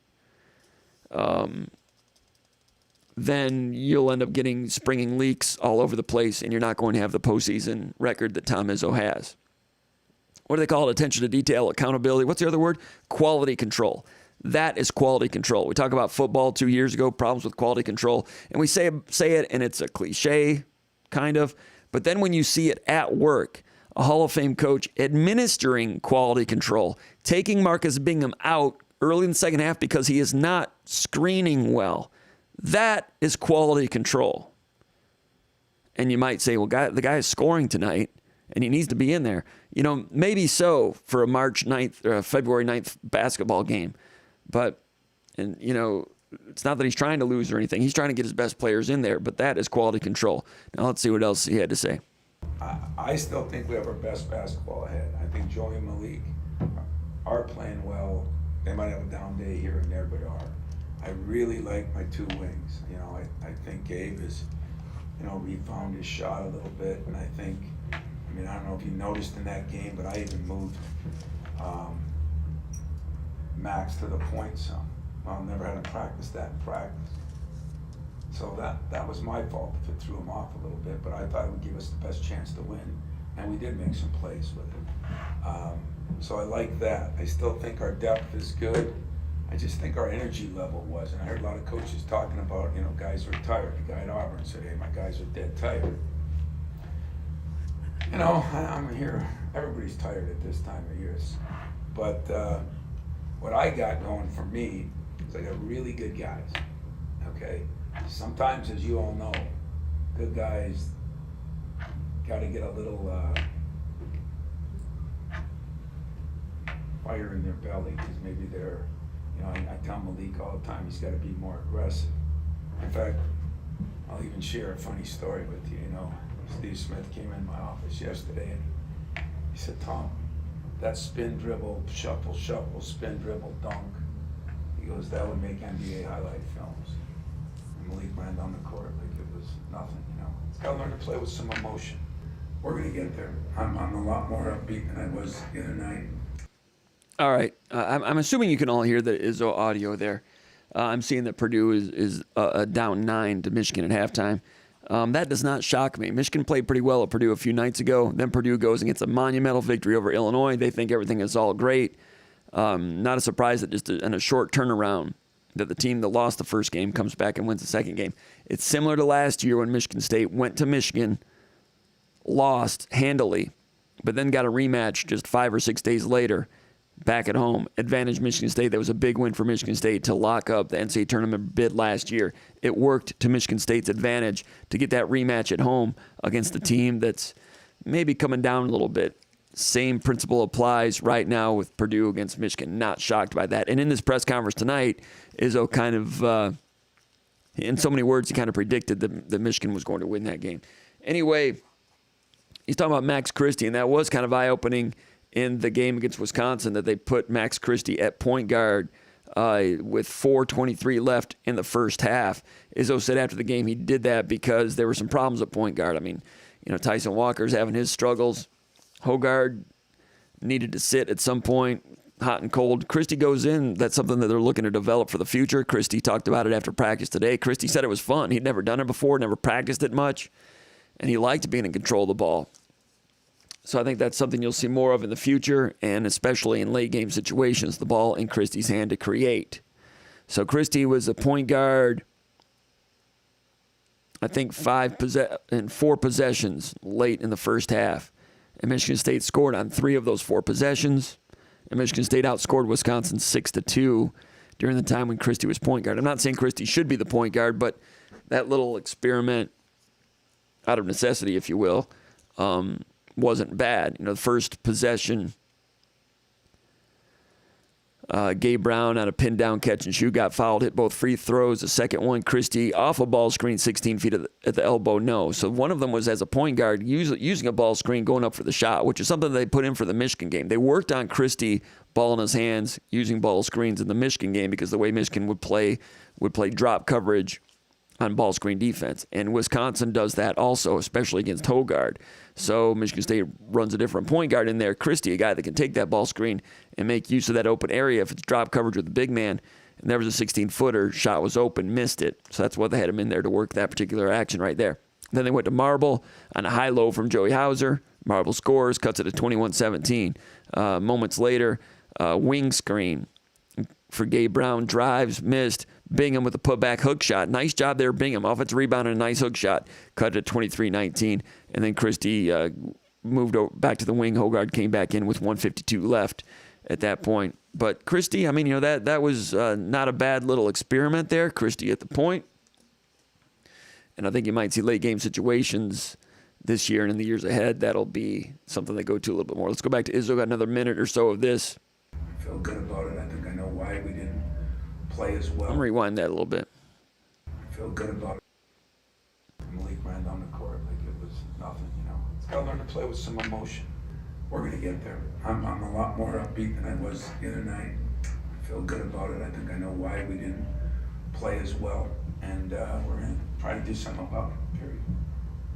then you'll end up getting springing leaks all over the place, and you're not going to have the postseason record that Tom Izzo has. What do they call it? Attention to detail, accountability. What's the other word? Quality control. That is quality control. We talked about football 2 years ago, problems with quality control, and we say it, and it's a cliche, kind of. But then when you see it at work, a Hall of Fame coach administering quality control, taking Marcus Bingham out early in the second half because he is not screening well. That is quality control. And you might say, well, the guy is scoring tonight, and he needs to be in there. Maybe so for a March 9th or a February 9th basketball game. But, it's not that he's trying to lose or anything. He's trying to get his best players in there, but that is quality control. Now let's see what else he had to say. I still think we have our best basketball ahead. I think Joey and Malik are playing well. They might have a down day here and there, but I really like my 2 wings. I think Gabe is, he found his shot a little bit, and I think, I don't know if you noticed in that game, but I even moved Max to the point some. Well, never had him practice that in practice. So that was my fault if it threw him off a little bit, but I thought it would give us the best chance to win, and we did make some plays with it. So I like that. I still think our depth is good. I just think our energy level wasn't. I heard a lot of coaches talking about, guys are tired. The guy at Auburn said, hey, my guys are dead tired. I'm here. Everybody's tired at this time of year. But what I got going for me is I got really good guys, okay? Sometimes, as you all know, good guys got to get a little fire in their belly because maybe they're, You know, I tell Malik all the time he's got to be more aggressive. In fact, I'll even share a funny story with you. You know, Steve Smith came in my office yesterday and he said, "Tom, that spin dribble, shuffle, spin dribble, dunk." He goes, "That would make NBA highlight films." And Malik ran down the court like it was nothing, you know. He's got to learn to play with some emotion. We're going to get there. I'm a lot more upbeat than I was the other night. All right. I'm assuming you can all hear the Izzo audio there. I'm seeing that Purdue is down 9 to Michigan at halftime. That does not shock me. Michigan played pretty well at Purdue a few nights ago. Then Purdue goes and gets a monumental victory over Illinois. They think everything is all great. Not a surprise that just in a short turnaround that the team that lost the first game comes back and wins the second game. It's similar to last year when Michigan State went to Michigan, lost handily, but then got a rematch just 5 or 6 days later back at home. Advantage Michigan State. That was a big win for Michigan State to lock up the NCAA tournament bid last year. It worked to Michigan State's advantage to get that rematch at home against a team that's maybe coming down a little bit. Same principle applies right now with Purdue against Michigan. Not shocked by that. And in this press conference tonight, Izzo kind of, in so many words, he kind of predicted that Michigan was going to win that game. Anyway, he's talking about Max Christie, and that was kind of eye-opening in the game against Wisconsin that they put Max Christie at point guard with 4:23 left in the first half. Izzo said after the game he did that because there were some problems at point guard. I mean, you know, Tyson Walker's having his struggles. Hogard needed to sit at some point, hot and cold. Christie goes in. That's something that they're looking to develop for the future. Christie talked about it after practice today. Christie said it was fun. He'd never done it before, never practiced it much, and he liked being in control of the ball. So I think that's something you'll see more of in the future, and especially in late game situations, the ball in Christie's hand to create. So Christie was a point guard, I think 4 possessions late in the first half. And Michigan State scored on 3 of those 4 possessions. And Michigan State outscored Wisconsin 6-2 during the time when Christie was point guard. I'm not saying Christie should be the point guard, but that little experiment, out of necessity, if you will, wasn't bad. You know, the first possession, Gabe Brown on a pin down catch and shoot got fouled, hit both free throws. The second one, Christie off a ball screen 16 feet at the elbow, no. So one of them was as a point guard using a ball screen going up for the shot, which is something they put in for the Michigan game. They worked on Christie ball in his hands using ball screens in the Michigan game because the way Michigan would play drop coverage on ball screen defense. And Wisconsin does that also, especially against Hogard. So Michigan State runs a different point guard in there. Christie, a guy that can take that ball screen and make use of that open area if it's drop coverage with the big man. And there was a 16-footer, shot was open, missed it. So that's why they had him in there to work that particular action right there. Then they went to Marble on a high-low from Joey Hauser. Marble scores, cuts it to 21-17. Moments later, wing screen for Gabe Brown, drives, missed. Bingham with a putback hook shot. Nice job there, Bingham. Offensive rebound and a nice hook shot. Cut it to 23-19. And then Christie moved back to the wing. Hogard came back in with 1:52 left at that point. But Christie, I mean, you know, that was not a bad little experiment there. Christie at the point. And I think you might see late game situations this year and in the years ahead. That'll be something they go to a little bit more. Let's go back to Izzo. Got another minute or so of this. I feel good about it. I think I know why we didn't play as well. I'm going to rewind that a little bit. I feel good about it. Malik ran down the court like it was nothing, you know. He's got to learn to play with some emotion. We're going to get there. I'm a lot more upbeat than I was the other night. I feel good about it. I think I know why we didn't play as well. And we're going to try to do something about it, period.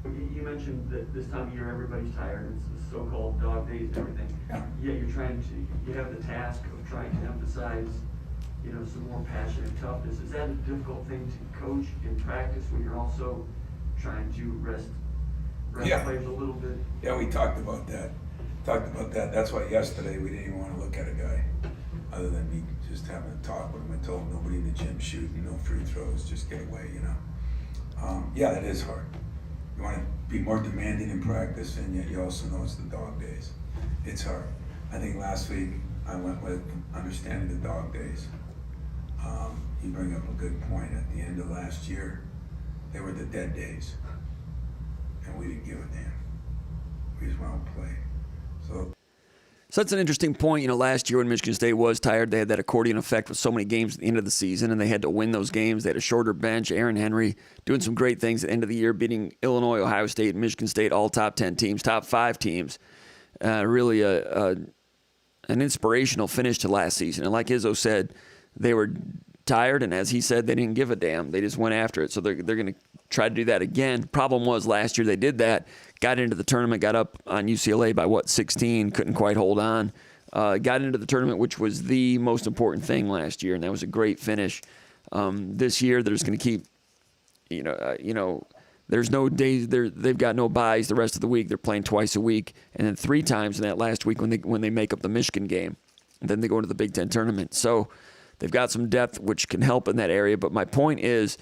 You mentioned that this time of year everybody's tired. It's the so-called dog days and everything. Yeah. Yet you have the task of trying to emphasize, you know, some more passion and toughness. Is that a difficult thing to coach in practice when you're also trying to rest Yeah. players a little bit? Yeah, we talked about that. That's why yesterday we didn't even want to look at a guy other than me just having a talk with him. I told him nobody in the gym shooting, no free throws, just get away, you know. Yeah, that is hard. You want to be more demanding in practice, and yet you also know it's the dog days. It's hard. I think last week I went with understanding the dog days. You bring up a good point. At the end of last year, they were the dead days, and we didn't give a damn. We just went out and played. So that's an interesting point. Last year when Michigan State was tired, they had that accordion effect with so many games at the end of the season, and they had to win those games. They had a shorter bench. Aaron Henry doing some great things at the end of the year, beating Illinois, Ohio State, Michigan State, all top 10 teams, top 5 teams. Really an inspirational finish to last season. And like Izzo said, they were tired, and as he said, they didn't give a damn. They just went after it. So they're going to try to do that again. Problem was last year they did that, got into the tournament, got up on UCLA by 16, couldn't quite hold on. Got into the tournament, which was the most important thing last year, and that was a great finish. This year they're just going to keep, there's no days, they've got no buys the rest of the week. They're playing twice a week, and then 3 times in that last week when they make up the Michigan game, and then they go into the Big Ten tournament. So they've got some depth which can help in that area. But my point is,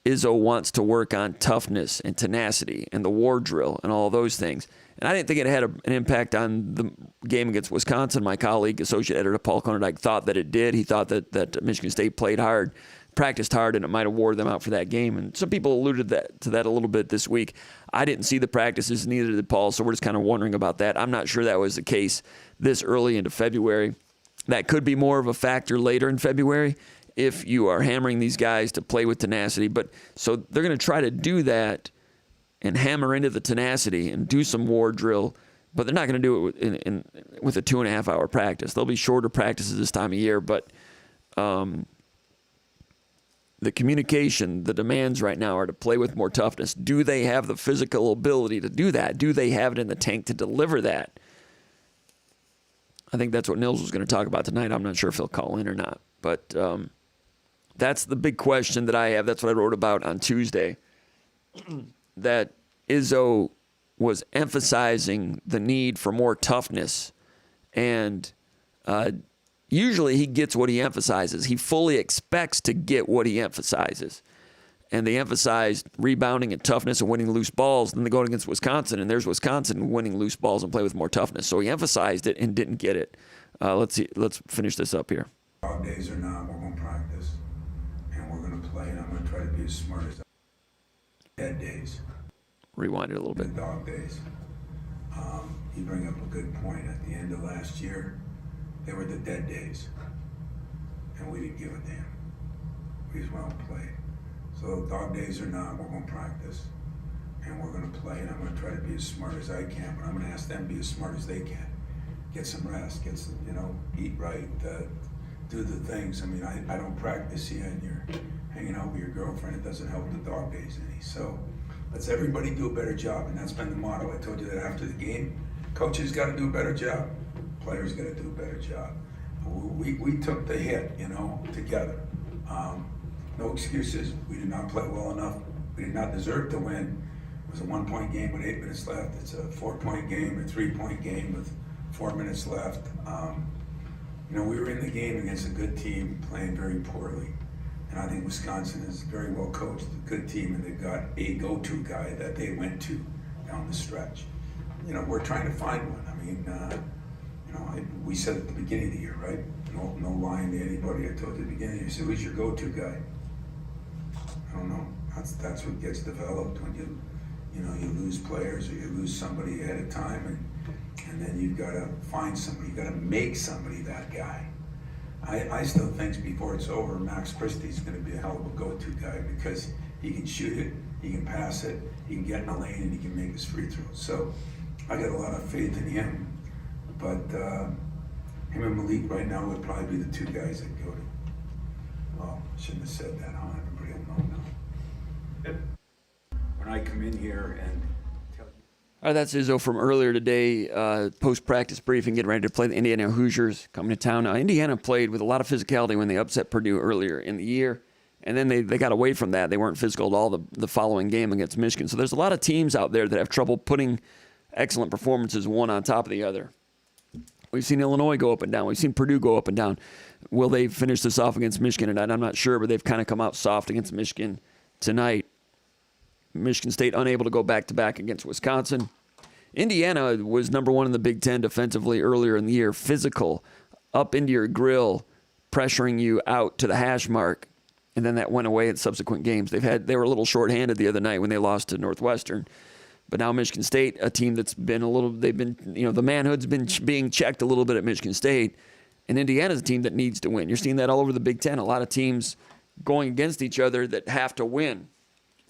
Izzo wants to work on toughness and tenacity and the war drill and all those things. And I didn't think it had an impact on the game against Wisconsin. My colleague, associate editor Paul Konradijk, thought that it did. He thought that Michigan State played hard, practiced hard, and it might have wore them out for that game. And some people alluded to that a little bit this week. I didn't see the practices, neither did Paul, so we're just kind of wondering about that. I'm not sure that was the case this early into February. That could be more of a factor later in February if you are hammering these guys to play with tenacity. But so they're going to try to do that and hammer into the tenacity and do some war drill, but they're not going to do it with a 2.5-hour practice. There'll be shorter practices this time of year, but the communication, the demands right now are to play with more toughness. Do they have the physical ability to do that? Do they have it in the tank to deliver that? I think that's what Nils was going to talk about tonight. I'm not sure if he'll call in or not, but that's the big question that I have. That's what I wrote about on Tuesday, that Izzo was emphasizing the need for more toughness, and usually he gets what he emphasizes. He fully expects to get what he emphasizes. And they emphasized rebounding and toughness and winning loose balls. Then they go against Wisconsin, and there's Wisconsin winning loose balls and play with more toughness. So he emphasized it and didn't get it. Let's finish this up here. Dog days or not, we're going to practice, and we're going to play, and I'm going to try to be as smart as I can. Dead days. Rewind it a little bit. The dog days. You bring up a good point. At the end of last year, they were the dead days, and we didn't give a damn. We just went out and played. So dog days or not, we're going to practice, and we're going to play, and I'm going to try to be as smart as I can, but I'm going to ask them to be as smart as they can. Get some rest, get some, eat right, do the things. I mean, I don't practice yet, and you're hanging out with your girlfriend. It doesn't help the dog days any. So let's everybody do a better job, and that's been the motto. I told you that after the game. Coaches got to do a better job. Players got to do a better job. We took the hit, together. No excuses. We did not play well enough. We did not deserve to win. It was a 1-point game with 8 minutes left. It's a 4-point game, a 3-point game with 4 minutes left. We were in the game against a good team playing very poorly. And I think Wisconsin is very well coached, a good team, and they've got a go-to guy that they went to down the stretch. We're trying to find one. I mean, we said at the beginning of the year, right? No lying to anybody. I told you at the beginning, I said, who's your go-to guy? I don't know. That's what gets developed when you lose players or you lose somebody ahead of time, and then you've got to find somebody. You've got to make somebody that guy. I still think before it's over, Max Christie's going to be a hell of a go-to guy because he can shoot it, he can pass it, he can get in the lane, and he can make his free throws. So I got a lot of faith in him. But him and Malik right now would probably be the 2 guys I'd go to. Well, I shouldn't have said that, huh? Everybody will know now. When I come in here and tell you. All right, that's Izzo from earlier today, post-practice briefing, getting ready to play the Indiana Hoosiers coming to town. Now, Indiana played with a lot of physicality when they upset Purdue earlier in the year, and then they got away from that. They weren't physical at all the following game against Michigan. So there's a lot of teams out there that have trouble putting excellent performances one on top of the other. We've seen Illinois go up and down. We've seen Purdue go up and down. Will they finish this off against Michigan tonight? I'm not sure, but they've kind of come out soft against Michigan tonight. Michigan State unable to go back-to-back against Wisconsin. Indiana was number 1 in the Big Ten defensively earlier in the year. Physical, up into your grill, pressuring you out to the hash mark. And then that went away in subsequent games. They were a little shorthanded the other night when they lost to Northwestern. But now Michigan State, a team that's been the manhood's been being checked a little bit at Michigan State. And Indiana's a team that needs to win. You're seeing that all over the Big Ten. A lot of teams going against each other that have to win.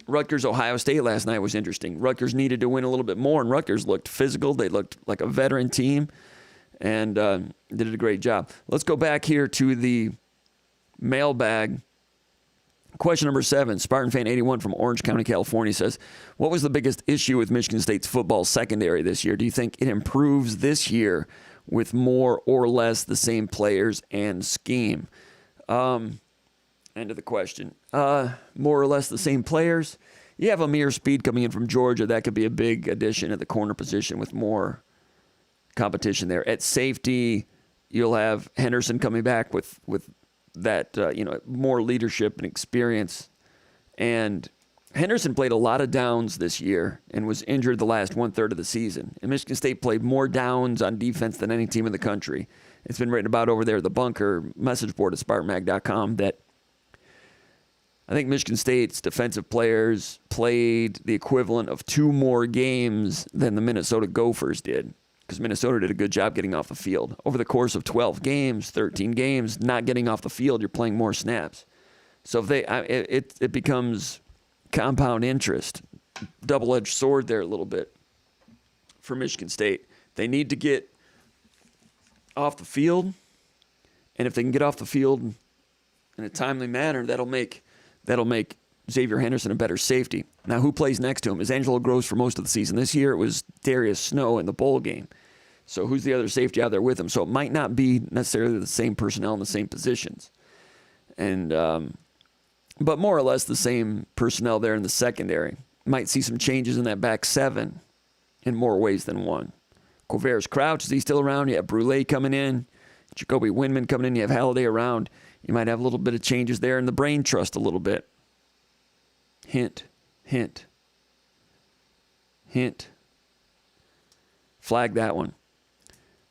Rutgers, Ohio State last night was interesting. Rutgers needed to win a little bit more, and Rutgers looked physical. They looked like a veteran team and did a great job. Let's go back here to the mailbag. Question number 7, Spartan Fan 81 from Orange County, California says, what was the biggest issue with Michigan State's football secondary this year? Do you think it improves this year with more or less the same players and scheme? End of the question. More or less the same players. You have Amir Speed coming in from Georgia. That could be a big addition at the corner position with more competition there. At safety, you'll have Henderson coming back with that, more leadership and experience. And Henderson played a lot of downs this year and was injured the last 1/3 of the season. And Michigan State played more downs on defense than any team in the country. It's been written about over there at the Bunker message board at SpartanMag.com that I think Michigan State's defensive players played the equivalent of 2 more games than the Minnesota Gophers did, because Minnesota did a good job getting off the field. Over the course of 12 games, 13 games, not getting off the field, you're playing more snaps. So if it becomes compound interest, double-edged sword there a little bit for Michigan State. They need to get off the field, and if they can get off the field in a timely manner, that'll make Xavier Henderson a better safety. Now, who plays next to him? Is Angelo Gross for most of the season? This year it was Darius Snow in the bowl game. So who's the other safety out there with him? So it might not be necessarily the same personnel in the same positions. And but more or less the same personnel there in the secondary. Might see some changes in that back 7 in more ways than one. Quavaris Crouch, is he still around? You have Brule coming in. Jacoby Windman coming in. You have Halliday around. You might have a little bit of changes there in the brain trust a little bit. Hint, hint, hint. Flag that one.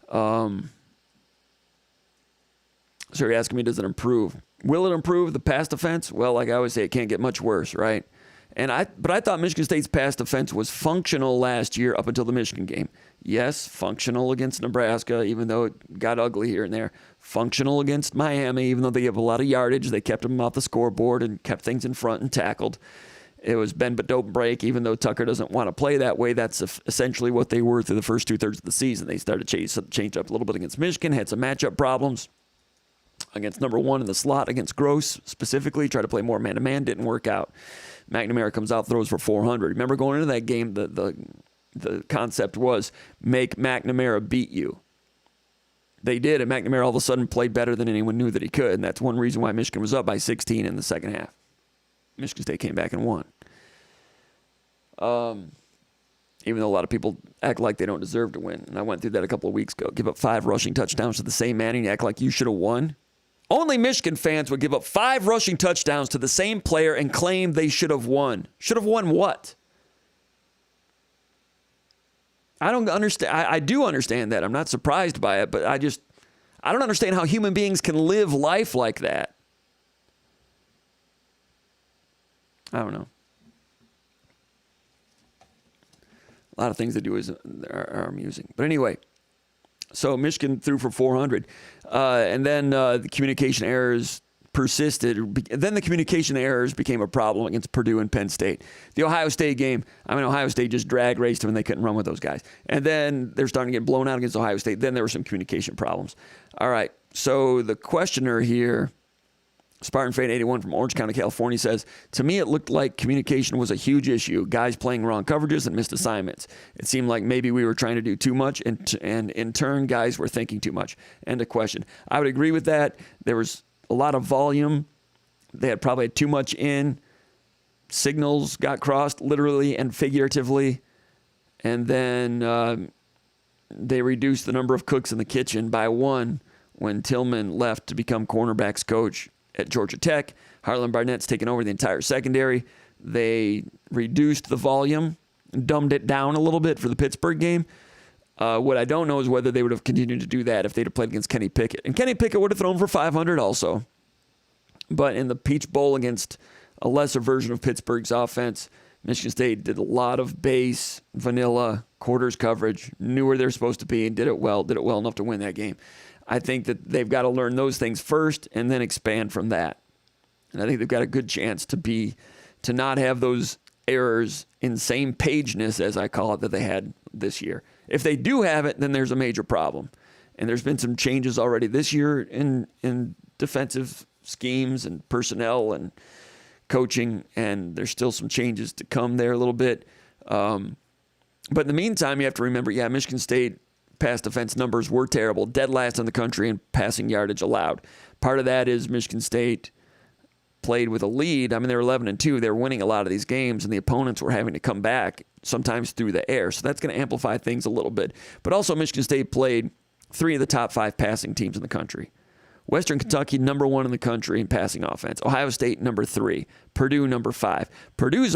So you're asking me, does it improve? Will it improve the pass defense? Well, like I always say, it can't get much worse, right? But I thought Michigan State's pass defense was functional last year up until the Michigan game. Yes, functional against Nebraska, even though it got ugly here and there. Functional against Miami, even though they have a lot of yardage. They kept them off the scoreboard and kept things in front and tackled. It was bend but don't break, even though Tucker doesn't want to play that way. That's essentially what they were through the first 2/3 of the season. They started to change up a little bit against Michigan, had some matchup problems against number 1 in the slot against Gross specifically. Tried to play more man-to-man, didn't work out. McNamara comes out, throws for 400. Remember going into that game, the concept was make McNamara beat you. They did, and McNamara all of a sudden played better than anyone knew that he could, and that's one reason why Michigan was up by 16 in the second half. Michigan State came back and won. Even though a lot of people act like they don't deserve to win, and I went through that a couple of weeks ago. Give up 5 rushing touchdowns to the same man, and you act like you should have won. Only Michigan fans would give up 5 rushing touchdowns to the same player and claim they should have won. Should have won what? I don't understand. I do understand that. I'm not surprised by it, but I don't understand how human beings can live life like that. I don't know. A lot of things they do are amusing. But anyway, so Michigan threw for 400. And then the communication errors persisted. Then the communication errors became a problem against Purdue and Penn State. The Ohio State game, Ohio State just drag raced them and they couldn't run with those guys. And then they're starting to get blown out against Ohio State. Then there were some communication problems. All right, so the questioner here, Spartan Fan 81 from Orange County, California says, to me, it looked like communication was a huge issue. Guys playing wrong coverages and missed assignments. It seemed like maybe we were trying to do too much, and in turn, guys were thinking too much. End of question. I would agree with that. There was a lot of volume. They had probably too much in. Signals got crossed literally and figuratively. And then they reduced the number of cooks in the kitchen by 1 when Tillman left to become cornerbacks coach at Georgia Tech. Harlan Barnett's taken over the entire secondary. They reduced the volume, dumbed it down a little bit for the Pittsburgh game. What I don't know is whether they would have continued to do that if they'd have played against Kenny Pickett. And Kenny Pickett would have thrown for 500 also. But in the Peach Bowl against a lesser version of Pittsburgh's offense, Michigan State did a lot of base, vanilla, quarters coverage, knew where they're supposed to be, and did it well enough to win that game. I think that they've got to learn those things first and then expand from that. And I think they've got a good chance to not have those errors in same pageness, as I call it, that they had this year. If they do have it, then there's a major problem. And there's been some changes already this year in defensive schemes and personnel and coaching, and there's still some changes to come there a little bit. But in the meantime, you have to remember, Michigan State pass defense numbers were terrible, dead last in the country in passing yardage allowed. Part of that is Michigan State played with a lead. I mean, they were 11-2. They were winning a lot of these games, and the opponents were having to come back sometimes through the air. So that's going to amplify things a little bit. But also, Michigan State played 3 of the top 5 passing teams in the country. Western Kentucky, number 1 in the country in passing offense. Ohio State, number 3. Purdue, number 5. Purdue's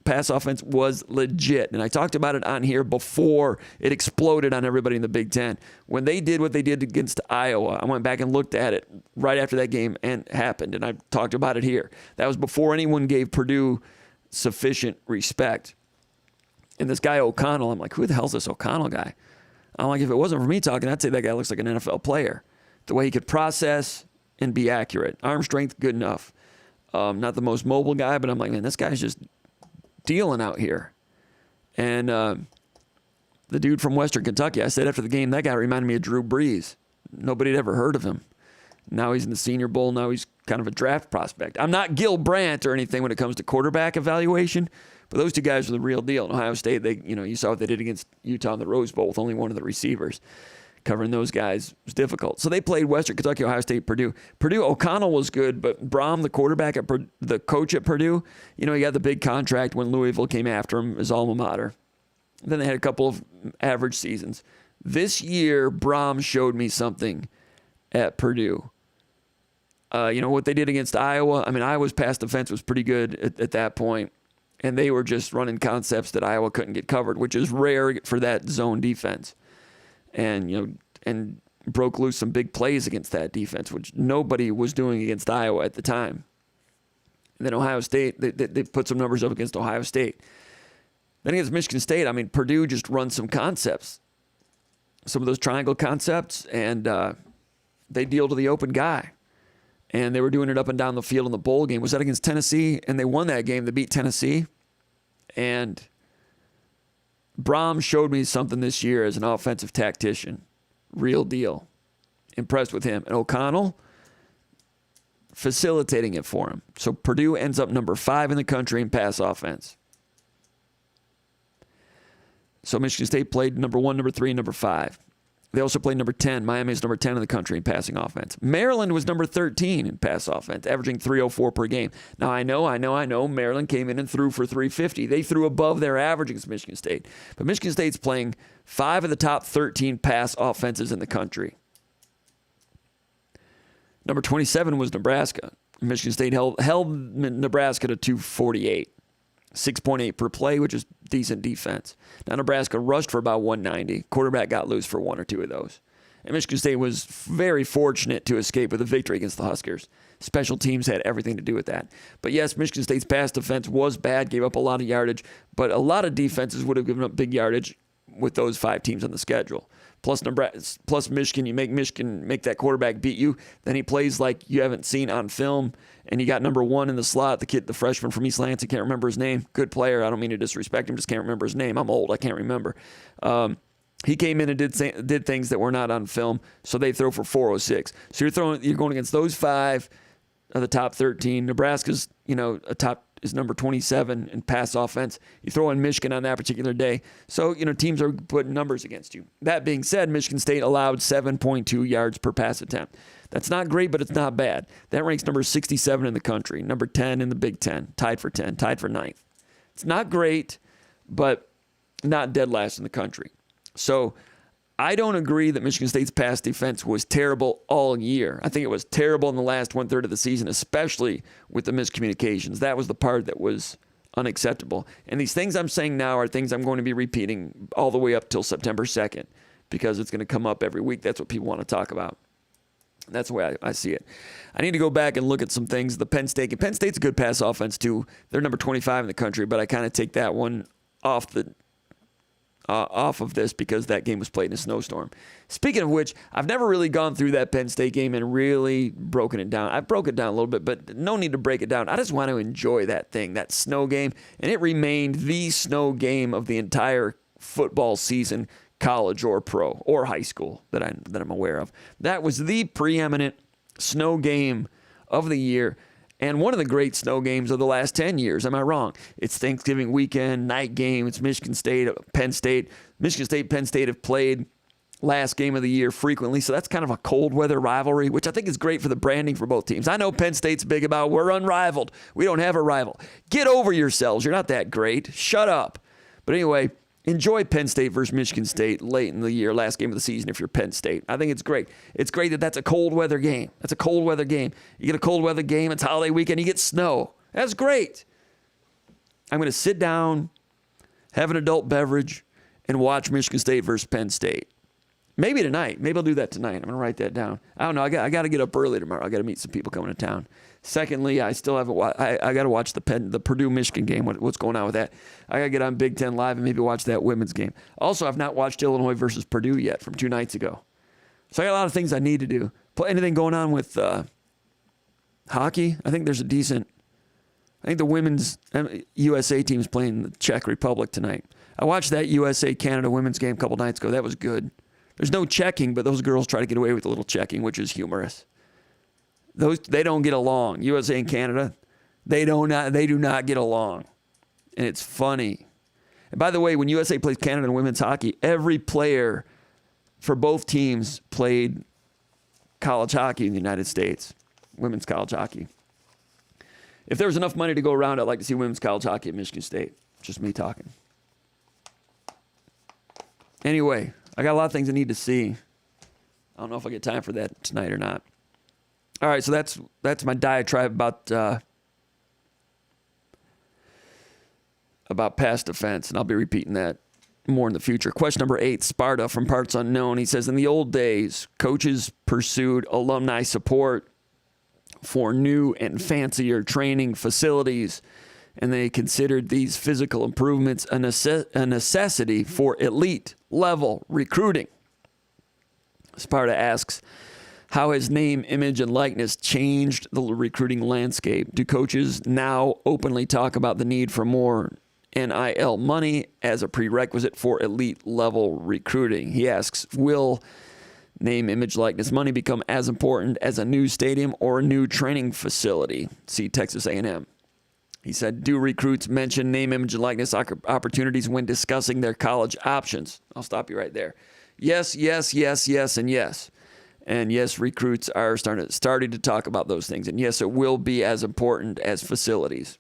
pass offense was legit. And I talked about it on here before it exploded on everybody in the Big Ten. When they did what they did against Iowa, I went back and looked at it right after that game happened, and I talked about it here. That was before anyone gave Purdue sufficient respect. And this guy O'Connell, I'm like, who the hell's this O'Connell guy? I'm like, if it wasn't for me talking, I'd say that guy looks like an NFL player. The way he could process and be accurate. Arm strength, good enough. Not the most mobile guy, but I'm like, man, this guy's just dealing out here. And the dude from Western Kentucky, I said after the game, that guy reminded me of Drew Brees. Nobody had ever heard of him. Now he's in the Senior Bowl. Now he's kind of a draft prospect. I'm not Gil Brandt or anything when it comes to quarterback evaluation, but those two guys are the real deal. In Ohio State, you saw what they did against Utah in the Rose Bowl with only one of the receivers. Covering those guys was difficult. So they played Western Kentucky, Ohio State, Purdue. O'Connell was good, but Brom, the quarterback, the coach at Purdue, he got the big contract when Louisville came after him, his alma mater. Then they had a couple of average seasons. This year, Brom showed me something at Purdue. What they did against Iowa. I mean, Iowa's pass defense was pretty good at that point, and they were just running concepts that Iowa couldn't get covered, which is rare for that zone defense. And broke loose some big plays against that defense, which nobody was doing against Iowa at the time. And then Ohio State, they put some numbers up against Ohio State. Then against Michigan State, I mean, Purdue just runs some concepts, some of those triangle concepts, and they deal to the open guy. And they were doing it up and down the field in the bowl game. Was that against Tennessee? And they won that game. They beat Tennessee. And Brom showed me something this year as an offensive tactician. Real deal. Impressed with him. And O'Connell facilitating it for him. So Purdue ends up number 5 in the country in pass offense. So Michigan State played number 1, number 3, and number 5. They also played number 10. Miami's number 10 in the country in passing offense. Maryland was number 13 in pass offense, averaging 304 per game. Now, I know. Maryland came in and threw for 350. They threw above their average against Michigan State. But Michigan State's playing 5 of the top 13 pass offenses in the country. Number 27 was Nebraska. Michigan State held Nebraska to 248. 6.8 per play, which is decent defense. Now, Nebraska rushed for about 190. Quarterback got loose for 1 or 2 of those. And Michigan State was very fortunate to escape with a victory against the Huskers. Special teams had everything to do with that. But yes, Michigan State's pass defense was bad, gave up a lot of yardage, but a lot of defenses would have given up big yardage with those 5 teams on the schedule. Plus Michigan, you make that quarterback beat you, then he plays like you haven't seen on film, and you got number 1 in the slot, the freshman from East Lansing, can't remember his name. Good player. I don't mean to disrespect him, just can't remember his name. I'm old. I can't remember. He came in and did things that were not on film, so they throw for 406. So you're going against those 5 of the top 13. Nebraska's is number 27 in pass offense. You throw in Michigan on that particular day. So, teams are putting numbers against you. That being said, Michigan State allowed 7.2 yards per pass attempt. That's not great, but it's not bad. That ranks number 67 in the country, number 10 in the Big Ten, tied for 10, tied for 9th. It's not great, but not dead last in the country. So I don't agree that Michigan State's pass defense was terrible all year. I think it was terrible in the last 1/3 of the season, especially with the miscommunications. That was the part that was unacceptable. And these things I'm saying now are things I'm going to be repeating all the way up till September 2nd because it's going to come up every week. That's what people want to talk about. That's the way I see it. I need to go back and look at some things. The Penn State's a good pass offense too. They're number 25 in the country, but I kind of take that one off of this because that game was played in a snowstorm. Speaking of which, I've never really gone through that Penn State game and really broken it down. I broke it down a little bit, but no need to break it down. I just want to enjoy that thing, that snow game, and it remained the snow game of the entire football season, college or pro or high school that I'm aware of. That was the preeminent snow game of the year and one of the great snow games of the last 10 years. Am I wrong? It's Thanksgiving weekend, night game. It's Michigan State, Penn State. Michigan State, Penn State have played last game of the year frequently, so that's kind of a cold weather rivalry, which I think is great for the branding for both teams. I know Penn State's big about we're unrivaled. We don't have a rival. Get over yourselves. You're not that great. Shut up. But anyway, enjoy Penn State versus Michigan State late in the year, last game of the season if you're Penn State. I think it's great. It's great that that's a cold weather game. That's a cold weather game. You get a cold weather game, it's holiday weekend, you get snow. That's great. I'm going to sit down, have an adult beverage, and watch Michigan State versus Penn State. Maybe tonight. Maybe I'll do that tonight. I'm going to write that down. I don't know. I got to get up early tomorrow. I got to meet some people coming to town. Secondly, I still haven't watched. I got to watch the Purdue-Michigan game. What's going on with that? I got to get on Big Ten Live and maybe watch that women's game. Also, I've not watched Illinois versus Purdue yet from 2 nights ago. So I got a lot of things I need to do. Anything going on with hockey? I think there's a decent. I think the women's USA team's playing the Czech Republic tonight. I watched that USA-Canada women's game a couple nights ago. That was good. There's no checking, but those girls try to get away with a little checking, which is humorous. They don't get along. USA and Canada, they do not get along. And it's funny. And by the way, when USA plays Canada in women's hockey, every player for both teams played college hockey in the United States, women's college hockey. If there was enough money to go around, I'd like to see women's college hockey at Michigan State. Just me talking. Anyway, I got a lot of things I need to see. I don't know if I get time for that tonight or not. All right, so that's my diatribe about past offense, and I'll be repeating that more in the future. Question number 8, Sparta from Parts Unknown. He says, in the old days, coaches pursued alumni support for new and fancier training facilities, and they considered these physical improvements a necessity for elite level recruiting. Sparta asks, how has name, image, and likeness changed the recruiting landscape? Do coaches now openly talk about the need for more NIL money as a prerequisite for elite level recruiting? He asks, will name, image, likeness money become as important as a new stadium or a new training facility? See Texas A&M. He said, do recruits mention name, image, and likeness opportunities when discussing their college options? I'll stop you right there. Yes, yes, yes, yes, and yes. And yes, recruits are starting to talk about those things. And yes, it will be as important as facilities.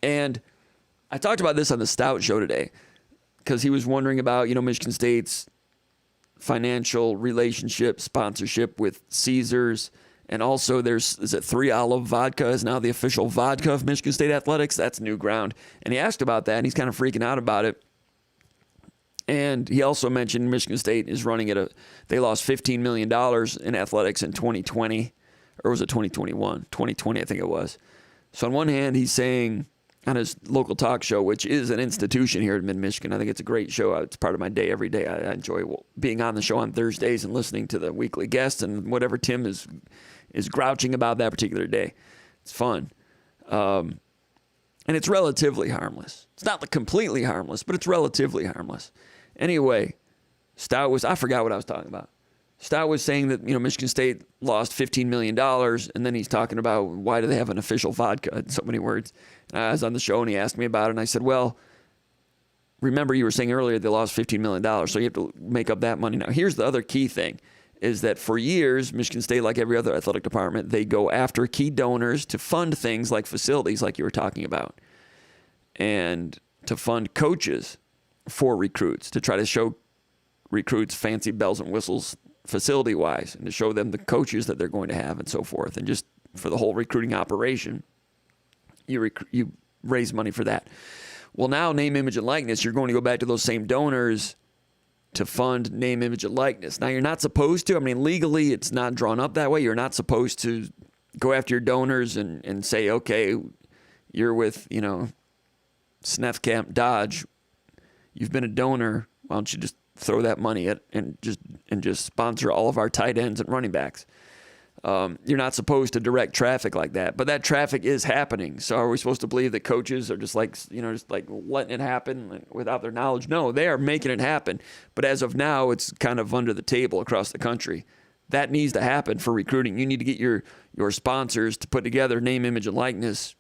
And I talked about this on the Stout show today because he was wondering about, Michigan State's financial relationship, sponsorship with Caesars. And also is it 3 Olive Vodka is now the official vodka of Michigan State Athletics? That's new ground. And he asked about that, and he's kind of freaking out about it. And he also mentioned Michigan State is running they lost $15 million in athletics in 2020, or was it 2021? 2020, I think it was. So on one hand, he's saying on his local talk show, which is an institution here in Mid-Michigan, I think it's a great show. It's part of my day every day. I enjoy being on the show on Thursdays and listening to the weekly guests and whatever Tim is grouching about that particular day. It's fun. And it's relatively harmless. It's not completely harmless, but it's relatively harmless. Anyway, I forgot what I was talking about. Stout was saying that, Michigan State lost $15 million, and then he's talking about why do they have an official vodka in so many words. I was on the show, and he asked me about it, and I said, well, remember you were saying earlier they lost $15 million, so you have to make up that money now. Here's the other key thing, is that for years, Michigan State, like every other athletic department, they go after key donors to fund things like facilities like you were talking about, and to fund coaches for recruits, to try to show recruits fancy bells and whistles facility-wise, and to show them the coaches that they're going to have and so forth. And just for the whole recruiting operation, you raise money for that. Well, now name, image, and likeness, you're going to go back to those same donors to fund name, image, and likeness. Now, you're not supposed to. I mean, legally, it's not drawn up that way. You're not supposed to go after your donors and say, okay, you're with, Snef Camp Dodge. You've been a donor. Why don't you just throw that money at and just sponsor all of our tight ends and running backs? You're not supposed to direct traffic like that, but that traffic is happening. So are we supposed to believe that coaches are just like letting it happen without their knowledge? No, they are making it happen. But as of now, it's kind of under the table across the country. That needs to happen for recruiting. You need to get your sponsors to put together name, image, and likeness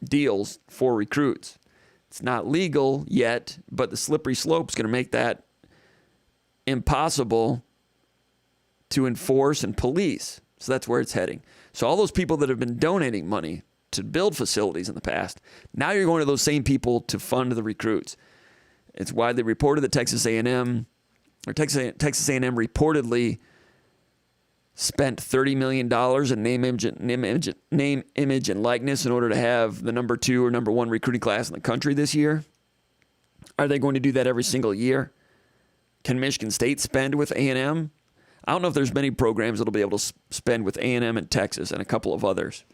deals for recruits. It's not legal yet, but the slippery slope is going to make that impossible to enforce and police. So that's where it's heading. So all those people that have been donating money to build facilities in the past, now you're going to those same people to fund the recruits. It's widely reported that Texas A&M reportedly spent $30 million in name, image, and likeness in order to have the number 2 or number 1 recruiting class in the country this year. Are they going to do that every single year? Can Michigan State spend with A&M? I don't know if there's many programs that'll be able to spend with A&M and Texas and a couple of others.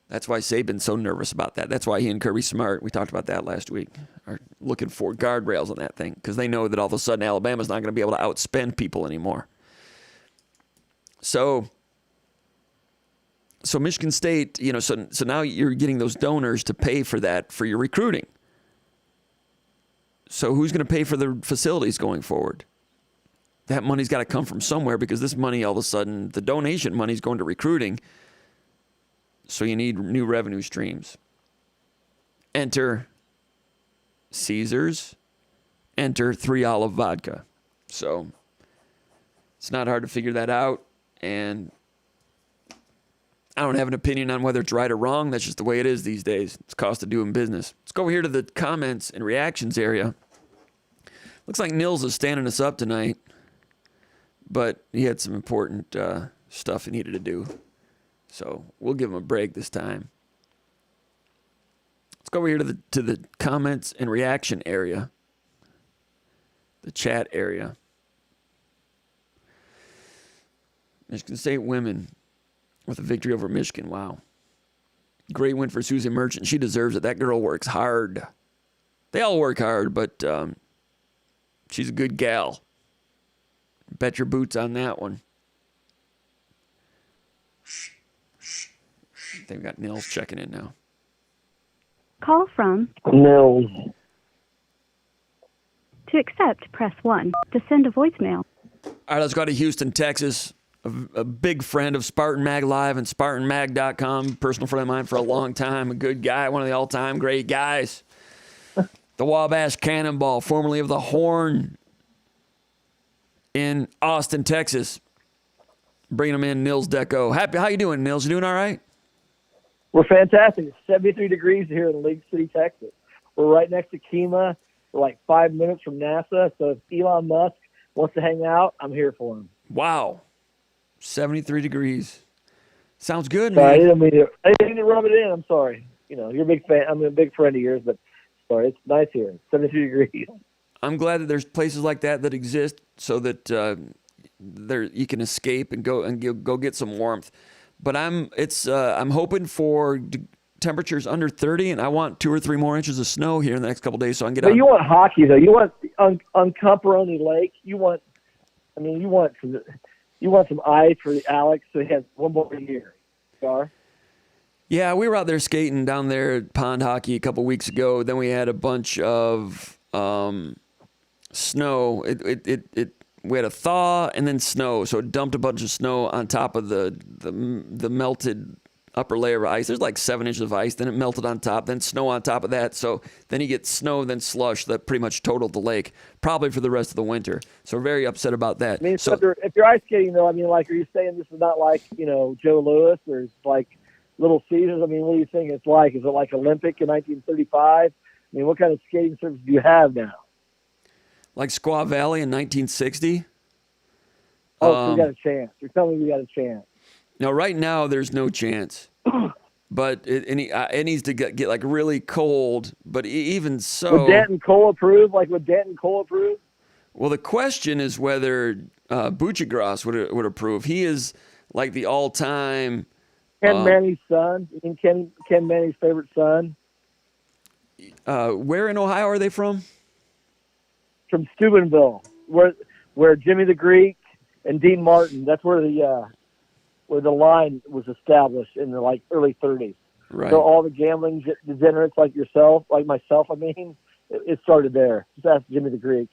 That's why Saban's so nervous about that. That's why he and Kirby Smart, we talked about that last week, are looking for guardrails on that thing because they know that all of a sudden Alabama's not going to be able to outspend people anymore. So Michigan State, so now you're getting those donors to pay for that for your recruiting. So who's going to pay for the facilities going forward? That money's got to come from somewhere because this money, all of a sudden, the donation money is going to recruiting. So you need new revenue streams. Enter Caesars. Enter 3 Olive Vodka. So it's not hard to figure that out. And I don't have an opinion on whether it's right or wrong. That's just the way it is these days. It's cost of doing business. Let's go over here to the comments and reactions area. Looks like Nils is standing us up tonight, but he had some important stuff he needed to do. So we'll give him a break this time. Let's go over here to the comments and reaction area, the chat area. Michigan State women with a victory over Michigan. Wow. Great win for Susie Merchant. She deserves it. That girl works hard. They all work hard, but she's a good gal. Bet your boots on that one. I think we got Nils checking in now. Call from Nils. To accept, press 1. To send a voicemail. All right, let's go to Houston, Texas. A big friend of SpartanMag Live and SpartanMag.com. Personal friend of mine for a long time. A good guy, one of the all-time great guys. The Wabash Cannonball, formerly of the Horn in Austin, Texas. Bringing him in, Nils Deco. How you doing, Nils? You doing all right? We're fantastic. It's 73 degrees here in Lake City, Texas. We're right next to Kima. We're like 5 minutes from NASA. So if Elon Musk wants to hang out, I'm here for him. Wow. 73 degrees. Sounds good, Sorry, man. I didn't mean to rub it in. I'm sorry. You're a big fan. I'm a big friend of yours, but sorry, it's nice here. It's 73 degrees. I'm glad that there's places like that exist so that you can escape and go get some warmth. But I'm hoping for temperatures under 30, and I want 2 or 3 more inches of snow here in the next couple of days so I can get out. You want hockey though. You want on Cumperoni Lake. You want some ice for Alex so he has one more year. Scar? Yeah, we were out there skating down there at pond hockey a couple weeks ago. Then we had a bunch of snow. We had a thaw and then snow, so it dumped a bunch of snow on top of the melted upper layer of ice. There's like 7 inches of ice. Then it melted on top. Then snow on top of that. So then you get snow, then slush that pretty much totaled the lake, probably for the rest of the winter. So we're very upset about that. I mean, so if you're ice skating though, are you saying this is not like Joe Louis or it's like Little Caesars? I mean, what do you think it's like? Is it like Olympic in 1935? I mean, what kind of skating surface do you have now? Like Squaw Valley in 1960? So we got a chance. You're telling me we got a chance. No, right now there's no chance. But it needs to get like really cold. But even so, Would Danton Cole approve? Well, the question is whether Buchagras would approve. He is like the all-time. Ken Manny's son. You mean Ken Manny's favorite son? Where in Ohio are they from? From Steubenville, where Jimmy the Greek and Dean Martin. That's where the line was established in the early 30s. Right. So all the gambling degenerates like yourself, like myself, I mean, it started there. Just ask Jimmy the Greek.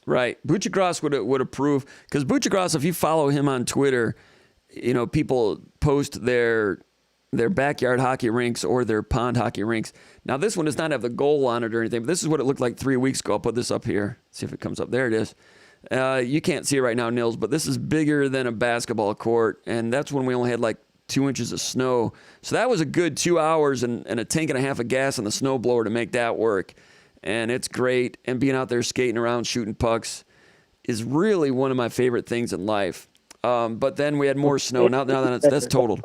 Right. Buchagras would approve, because Buchagras, if you follow him on Twitter, people post their backyard hockey rinks or their pond hockey rinks. Now, this one does not have the goal on it or anything, but this is what it looked like 3 weeks ago. I'll put this up here. See if it comes up. There it is. You can't see it right now, Nils, but this is bigger than a basketball court, and that's when we only had 2 inches of snow. So that was a good 2 hours and a tank and a half of gas on the snowblower to make that work. And it's great. And being out there skating around, shooting pucks is really one of my favorite things in life. But then we had more snow. Now that's totaled.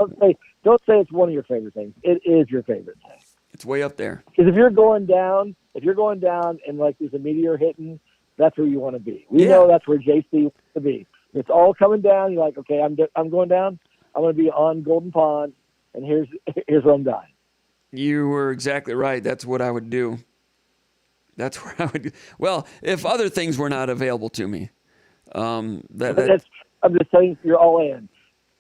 Don't say it's one of your favorite things. It is your favorite thing. It's way up there. Because if you're going down and there's a meteor hitting, that's where you want to be. We know that's where JC wants to be. It's all coming down. You're like, okay, I'm going down. I'm going to be on Golden Pond, and here's where I'm dying. You were exactly right. That's what I would do. That's where I would. Well, if other things were not available to me, I'm just saying you're all in.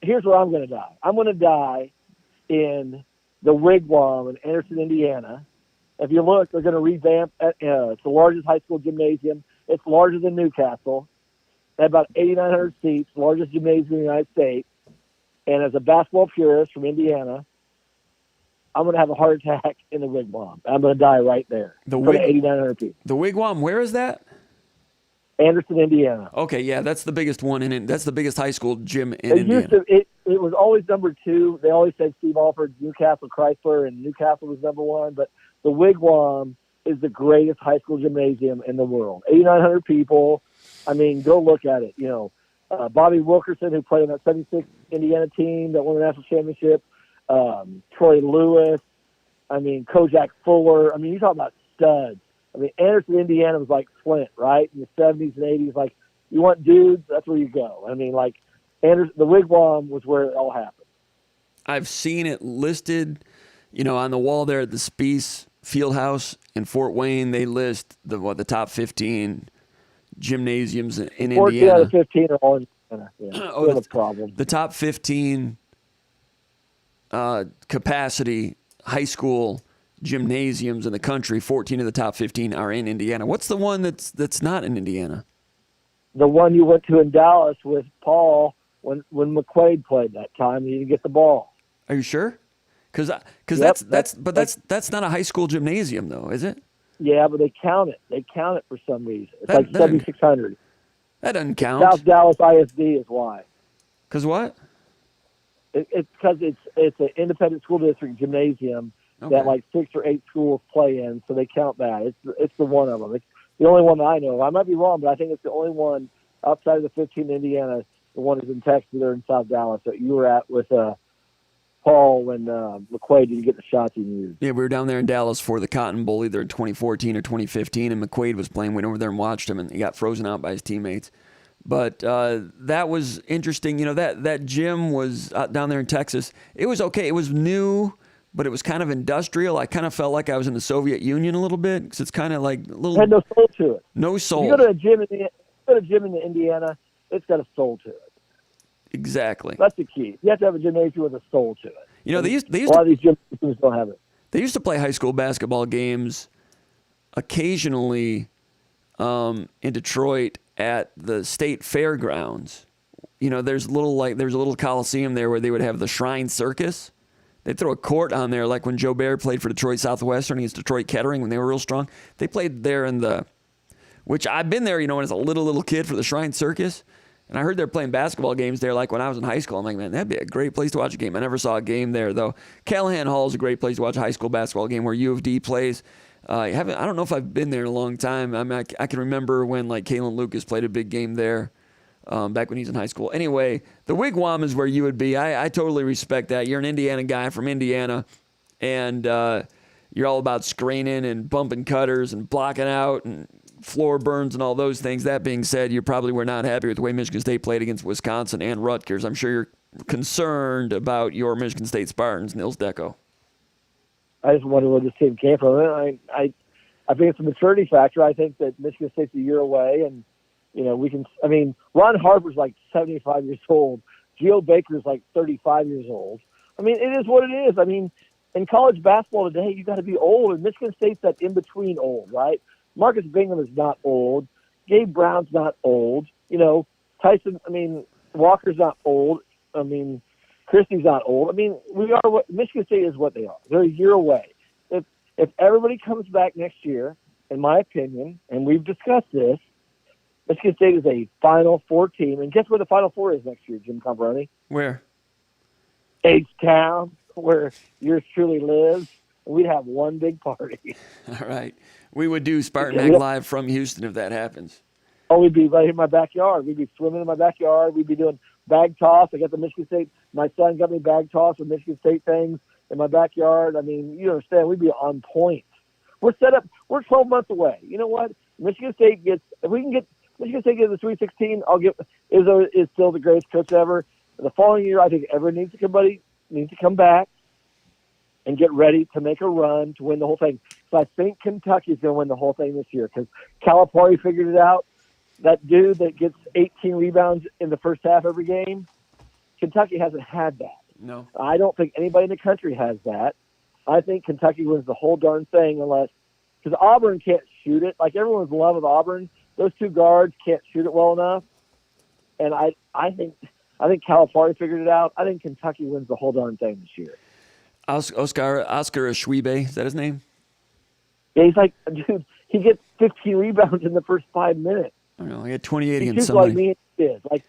Here's where I'm going to die. I'm going to die in the Wigwam in Anderson, Indiana. If you look, they're going to revamp. It's the largest high school gymnasium. It's larger than Newcastle. They have about 8,900 seats, largest gymnasium in the United States. And as a basketball purist from Indiana, I'm going to have a heart attack in the Wigwam. I'm going to die right there. The 8,900 people. The Wigwam, where is that? Anderson, Indiana. Okay, yeah, that's the biggest one that's the biggest high school gym in Indiana. It was always number 2. They always said Steve Alford, Newcastle Chrysler, and Newcastle was number 1. But the Wigwam is the greatest high school gymnasium in the world. 8,900 people. I mean, go look at it. Bobby Wilkerson, who played on that 76 Indiana team that won the national championship. Troy Lewis. I mean, Kojak Fuller. I mean, you talk about studs. I mean, Anderson, Indiana was like Flint, right? In the 70s and 80s, like, you want dudes, that's where you go. I mean, Anderson, the Wigwam was where it all happened. I've seen it listed, on the wall there at the Spies Fieldhouse in Fort Wayne. They list the top 15 gymnasiums in Indiana. 14 out of 15 are all in Indiana. Yeah, that's a problem. The top 15 capacity high school gymnasiums in the country, 14 of the top 15 are in Indiana. What's the one that's not in Indiana? The one you went to in Dallas with Paul when McQuaid played that time. He didn't get the ball. Are you sure? Because that's not a high school gymnasium though, is it? Yeah, but they count it. They count it for some reason. It's 7,600. That doesn't count. South Dallas ISD is why. Because what? It's because it's an independent school district gymnasium that 6 or 8 schools play in, so they count that. It's the one of them. It's the only one that I know of. I might be wrong, but I think it's the only one outside of the 15 in Indiana. The one is in Texas or in South Dallas that you were at with Paul when McQuaid didn't get the shots he needed. Yeah, we were down there in Dallas for the Cotton Bowl either in 2014 or 2015, and McQuaid was playing. We went over there and watched him, and he got frozen out by his teammates. But that was interesting. That gym was down there in Texas. It was okay. It was new, but it was kind of industrial. I kind of felt like I was in the Soviet Union a little bit because it's kind of like a little. It had no soul to it. No soul. You go to a gym in Indiana, it's got a soul to it. Exactly. That's the key. You have to have a gymnasium with a soul to it. They used a lot of these gymnasiums don't have it. They used to play high school basketball games occasionally in Detroit at the state fairgrounds. There's a little coliseum there where they would have the Shrine Circus. They'd throw a court on there, like when Joe Bear played for Detroit Southwestern against Detroit Kettering when they were real strong. They played there which I've been there, when I was a little kid for the Shrine Circus. And I heard they're playing basketball games there like when I was in high school. I'm like, man, that'd be a great place to watch a game. I never saw a game there, though. Callahan Hall is a great place to watch a high school basketball game where U of D plays. I don't know if I've been there in a long time. I mean, I can remember when Kalen Lucas played a big game there back when he was in high school. Anyway, the Wigwam is where you would be. I totally respect that. You're an Indiana guy from Indiana, and you're all about screening and bumping cutters and blocking out and floor burns and all those things. That being said, you probably were not happy with the way Michigan State played against Wisconsin and Rutgers. I'm sure you're concerned about your Michigan State Spartans, Nils Deco. I just wonder where this team came from. I think it's a maturity factor. I think that Michigan State's a year away, and Ron Harper's like 75 years old. Geo Baker's like 35 years old. I mean, it is what it is. I mean, in college basketball today, you got to be old, and Michigan State's that in between old, right? Marcus Bingham is not old. Gabe Brown's not old. Walker's not old. Christie's not old. Michigan State is what they are. They're a year away. If everybody comes back next year, in my opinion, and we've discussed this, Michigan State is a Final Four team. And guess where the Final Four is next year, Jim Comparoni? Where? H-Town, where yours truly lives. And we'd have one big party. All right. We would do SpartanMag Live from Houston if that happens. Oh, we'd be right in my backyard. We'd be swimming in my backyard. We'd be doing bag toss. I got the Michigan State. My son got me bag toss with Michigan State things in my backyard. I mean, you understand, we'd be on point. We're set up. We're 12 months away. You know what? Michigan State gets, if we can get Michigan State gets the Sweet 16, I'll get, Izzo is still the greatest coach ever. The following year, I think everyone needs to come back and get ready to make a run to win the whole thing. So I think Kentucky's going to win the whole thing this year because Calipari figured it out. That dude that gets 18 rebounds in the first half every game, Kentucky hasn't had that. No. I don't think anybody in the country has that. I think Kentucky wins the whole darn thing because Auburn can't shoot it. Like everyone's in love with Auburn. Those two guards can't shoot it well enough. And I think Calipari figured it out. I think Kentucky wins the whole darn thing this year. Oscar Ashwibe, is that his name? Yeah, he's like, dude, he gets 15 rebounds in the first 5 minutes. I don't know. He had 28 He against shoots somebody. like me is, like,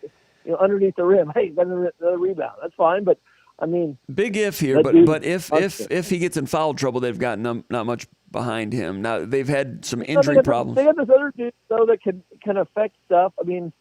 underneath the rim. Hey, got another rebound. That's fine, but I mean, big if here, but if he gets in foul trouble, they've got not much behind him. Now they've had some injury problems. They got this other dude though that can affect stuff. I mean,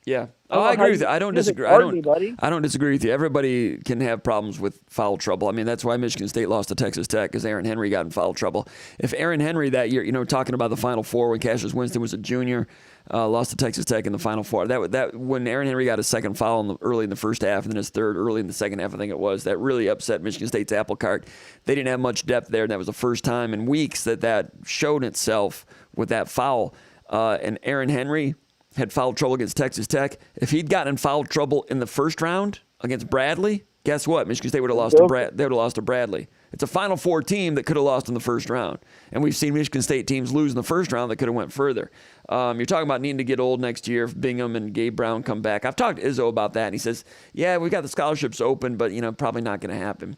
yeah. I agree with you. I don't disagree. I don't disagree with you. Everybody can have problems with foul trouble. I mean, that's why Michigan State lost to Texas Tech because Aaron Henry got in foul trouble. If Aaron Henry that year, talking about the Final Four when Cassius Winston was a junior, lost to Texas Tech in the Final Four. That when Aaron Henry got his second foul early in the first half and then his third early in the second half, I think it was, that really upset Michigan State's apple cart. They didn't have much depth there, and that was the first time in weeks that showed itself with that foul. And Aaron Henry had foul trouble against Texas Tech. If he'd gotten in foul trouble in the first round against Bradley, guess what? Michigan State would have lost they would have lost to Bradley. It's a Final Four team that could have lost in the first round. And we've seen Michigan State teams lose in the first round that could have went further. You're talking about needing to get old next year if Bingham and Gabe Brown come back. I've talked to Izzo about that, and he says, yeah, we've got the scholarships open, but, probably not going to happen.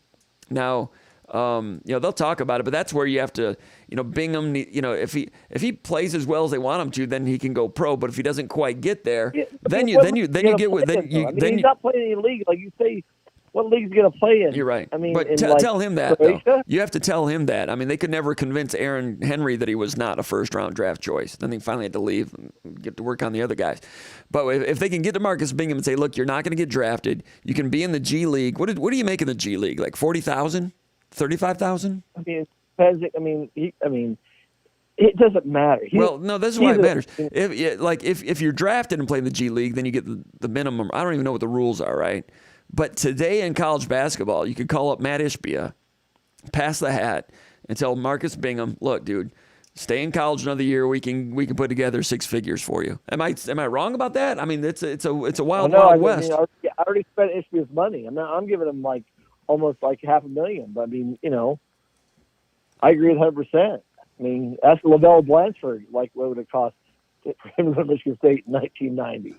Now, they'll talk about it, but that's where you have to, Bingham, if he plays as well as they want him to, then he can go pro. But if he doesn't quite get there, then you get with he's not playing any league like you say. What league is he going to play in? You're right. I mean, but tell him that though. You have to tell him that. I mean, they could never convince Aaron Henry that he was not a first-round draft choice. Then he finally had to leave and get to work on the other guys. But if they can get to Marcus Bingham and say, look, you're not going to get drafted. You can be in the G League. What do you make in the G League? Like 40,000, 35,000? I mean, it doesn't matter. No, this is why it matters. If you're drafted and play in the G League, then you get the minimum. I don't even know what the rules are, right? But today in college basketball, you could call up Matt Ishbia, pass the hat, and tell Marcus Bingham, look, dude, stay in college another year. We can put together six figures for you. Am I wrong about that? I mean, it's a wild west. I already spent Ishbia's money. I'm giving him almost $500,000. But I mean, I agree with 100%. I mean, ask LaVelle Blanchard, what would it cost for him to go to Michigan State in 1990?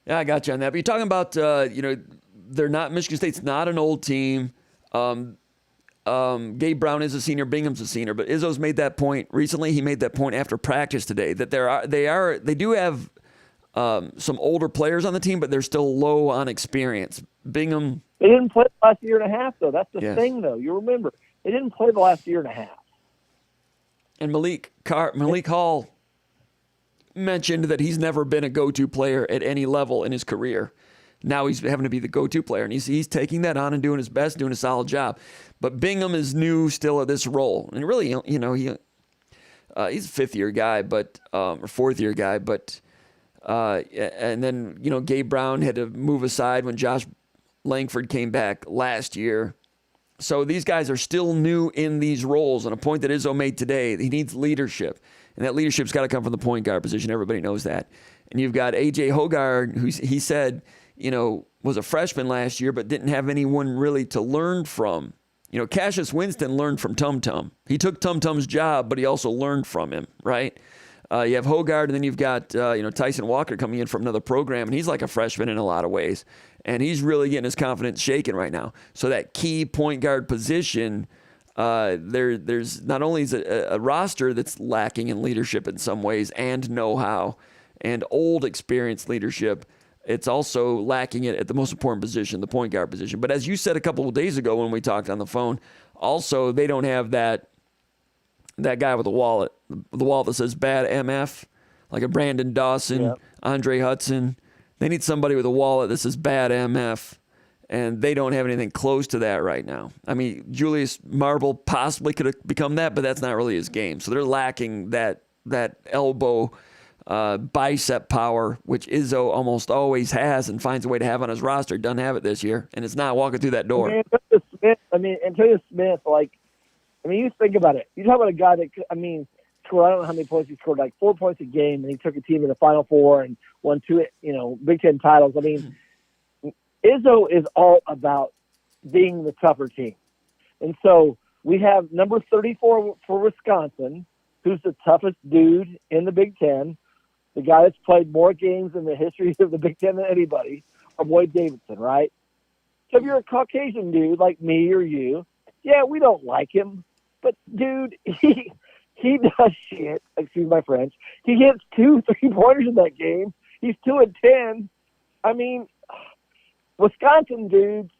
Yeah, I got you on that. But you're talking about, they're not, Michigan State's not an old team. Gabe Brown is a senior, Bingham's a senior, but Izzo's made that point recently. He made that point after practice today that they do have some older players on the team, but they're still low on experience. Bingham. They didn't play the last year and a half, though. That's the thing, though. You remember, they didn't play the last year and a half. And Malik Hall mentioned that he's never been a go-to player at any level in his career. Now he's having to be the go-to player, and he's taking that on and doing his best, doing a solid job. But Bingham is new still at this role, and really, He's a fifth-year guy, but or fourth-year guy, but and then Gabe Brown had to move aside when Josh Langford came back last year. So these guys are still new in these roles. And a point that Izzo made today, he needs leadership, and that leadership's got to come from the point guard position. Everybody knows that. And you've got A.J. Hoggard, who he said, was a freshman last year, but didn't have anyone really to learn from. Cassius Winston learned from Tum Tum. He took Tum Tum's job, but he also learned from him, right? You have Hoggard, and then you've got Tyson Walker coming in from another program, and he's like a freshman in a lot of ways. And he's really getting his confidence shaken right now. So that key point guard position, there's not only is a roster that's lacking in leadership in some ways and know-how and old experienced leadership, it's also lacking it at the most important position, the point guard position. But as you said a couple of days ago when we talked on the phone, also they don't have that guy with the wallet that says bad MF, like a Brandon Dawson, Andre Hudson. They need somebody with a wallet that says bad MF, and they don't have anything close to that right now. I mean, Julius Marble possibly could have become that, but that's not really his game. So they're lacking that elbow bicep power, which Izzo almost always has and finds a way to have on his roster. Doesn't have it this year, and it's not walking through that door. Antonio Smith, you think about it. You talk about a guy that, scored, I don't know how many points he scored, like 4 points a game, and he took a team to the Final Four and won 2, Big Ten titles. Izzo is all about being the tougher team. And so we have number 34 for Wisconsin, who's the toughest dude in the Big Ten, the guy that's played more games in the history of the Big Ten than anybody, our boy Davidson, right? So if you're a Caucasian dude like me or you, yeah, we don't like him. But, dude, he does shit. Excuse my French. He hits 2 3-pointers in that game. He's 2 and 10. Wisconsin dudes,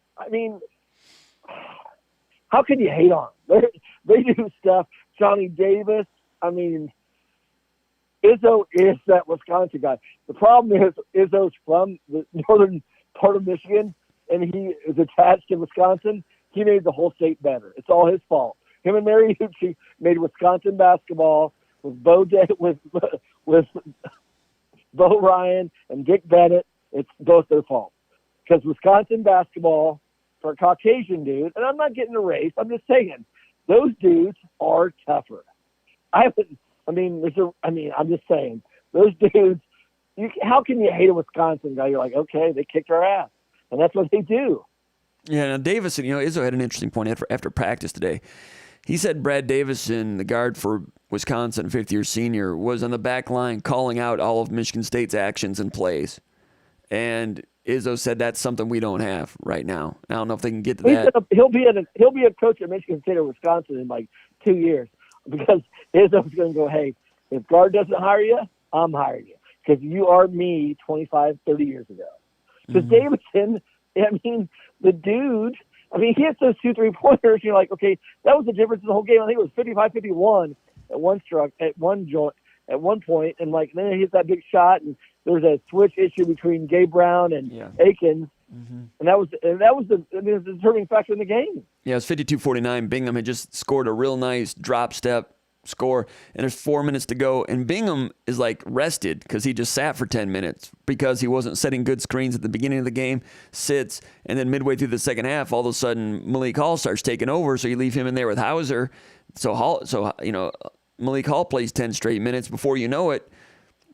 how can you hate on them? They do stuff. Johnny Davis, Izzo is that Wisconsin guy. The problem is Izzo's from the northern part of Michigan, and he is attached to Wisconsin. He made the whole state better. It's all his fault. Him and Mariucci made Wisconsin basketball with Bo Ryan and Dick Bennett. It's both their fault. Because Wisconsin basketball for a Caucasian dude, and I'm not getting a race, I'm just saying, those dudes are tougher. I'm just saying, those dudes, how can you hate a Wisconsin guy? You're like, okay, they kicked our ass. And that's what they do. Yeah, now Davison, Izzo had an interesting point after practice today. He said Brad Davison, the guard for Wisconsin, fifth-year senior, was on the back line calling out all of Michigan State's actions and plays. And Izzo said that's something we don't have right now. I don't know if they can get to that. He'll be a coach at Michigan State or Wisconsin in like 2 years, because Izzo's going to go, hey, if guard doesn't hire you, I'm hiring you, because you are me 25, 30 years ago. Because Davidson, the dude, he hits those 2 3-pointers. You're like, okay, that was the difference in the whole game. I think it was 55-51 at one point, and then he hit that big shot, and there was a switch issue between Gabe Brown and Aikens, and that was the determining factor in the game. Yeah, it was 52-49. Bingham had just scored a real nice drop step score, and there's 4 minutes to go, and Bingham is rested because he just sat for 10 minutes because he wasn't setting good screens at the beginning of the game, sits, and then midway through the second half, all of a sudden Malik Hall starts taking over, so you leave him in there with Hauser. So Malik Hall plays 10 straight minutes. Before you know it,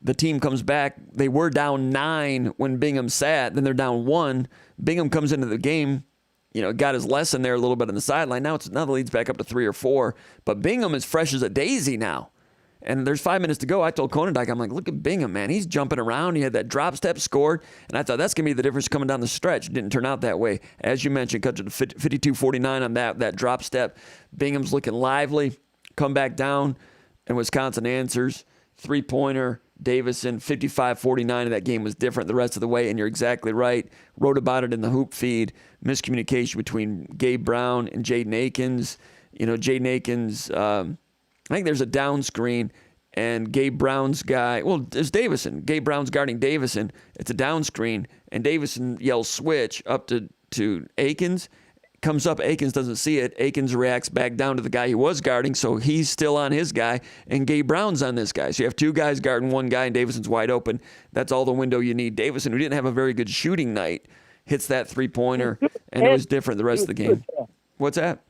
the team comes back. They were down 9 when Bingham sat. Then they're down 1. Bingham comes into the game, got his lesson there a little bit on the sideline. Now the lead's back up to 3 or 4. But Bingham is fresh as a daisy now. And there's 5 minutes to go. I told Konendyke, I'm like, look at Bingham, man. He's jumping around. He had that drop step scored. And I thought that's going to be the difference coming down the stretch. It didn't turn out that way. As you mentioned, cut to 52-49 on that drop step. Bingham's looking lively. Come back down, and Wisconsin answers. 3-pointer. Davison, 55-49, and that game was different the rest of the way, and you're exactly right. Wrote about it in the Hoop feed. Miscommunication between Gabe Brown and Jaden Akins. Jaden Akins, I think there's a down screen, and Gabe Brown's guy, there's Davison. Gabe Brown's guarding Davison. It's a down screen, and Davison yells switch up to Akins. comes up, Akins doesn't see it. Akins reacts back down to the guy he was guarding, so he's still on his guy, and Gabe Brown's on this guy. So you have two guys guarding one guy, and Davison's wide open. That's all the window you need. Davison, who didn't have a very good shooting night, hits that three-pointer, and it was different the rest of the game. What's that?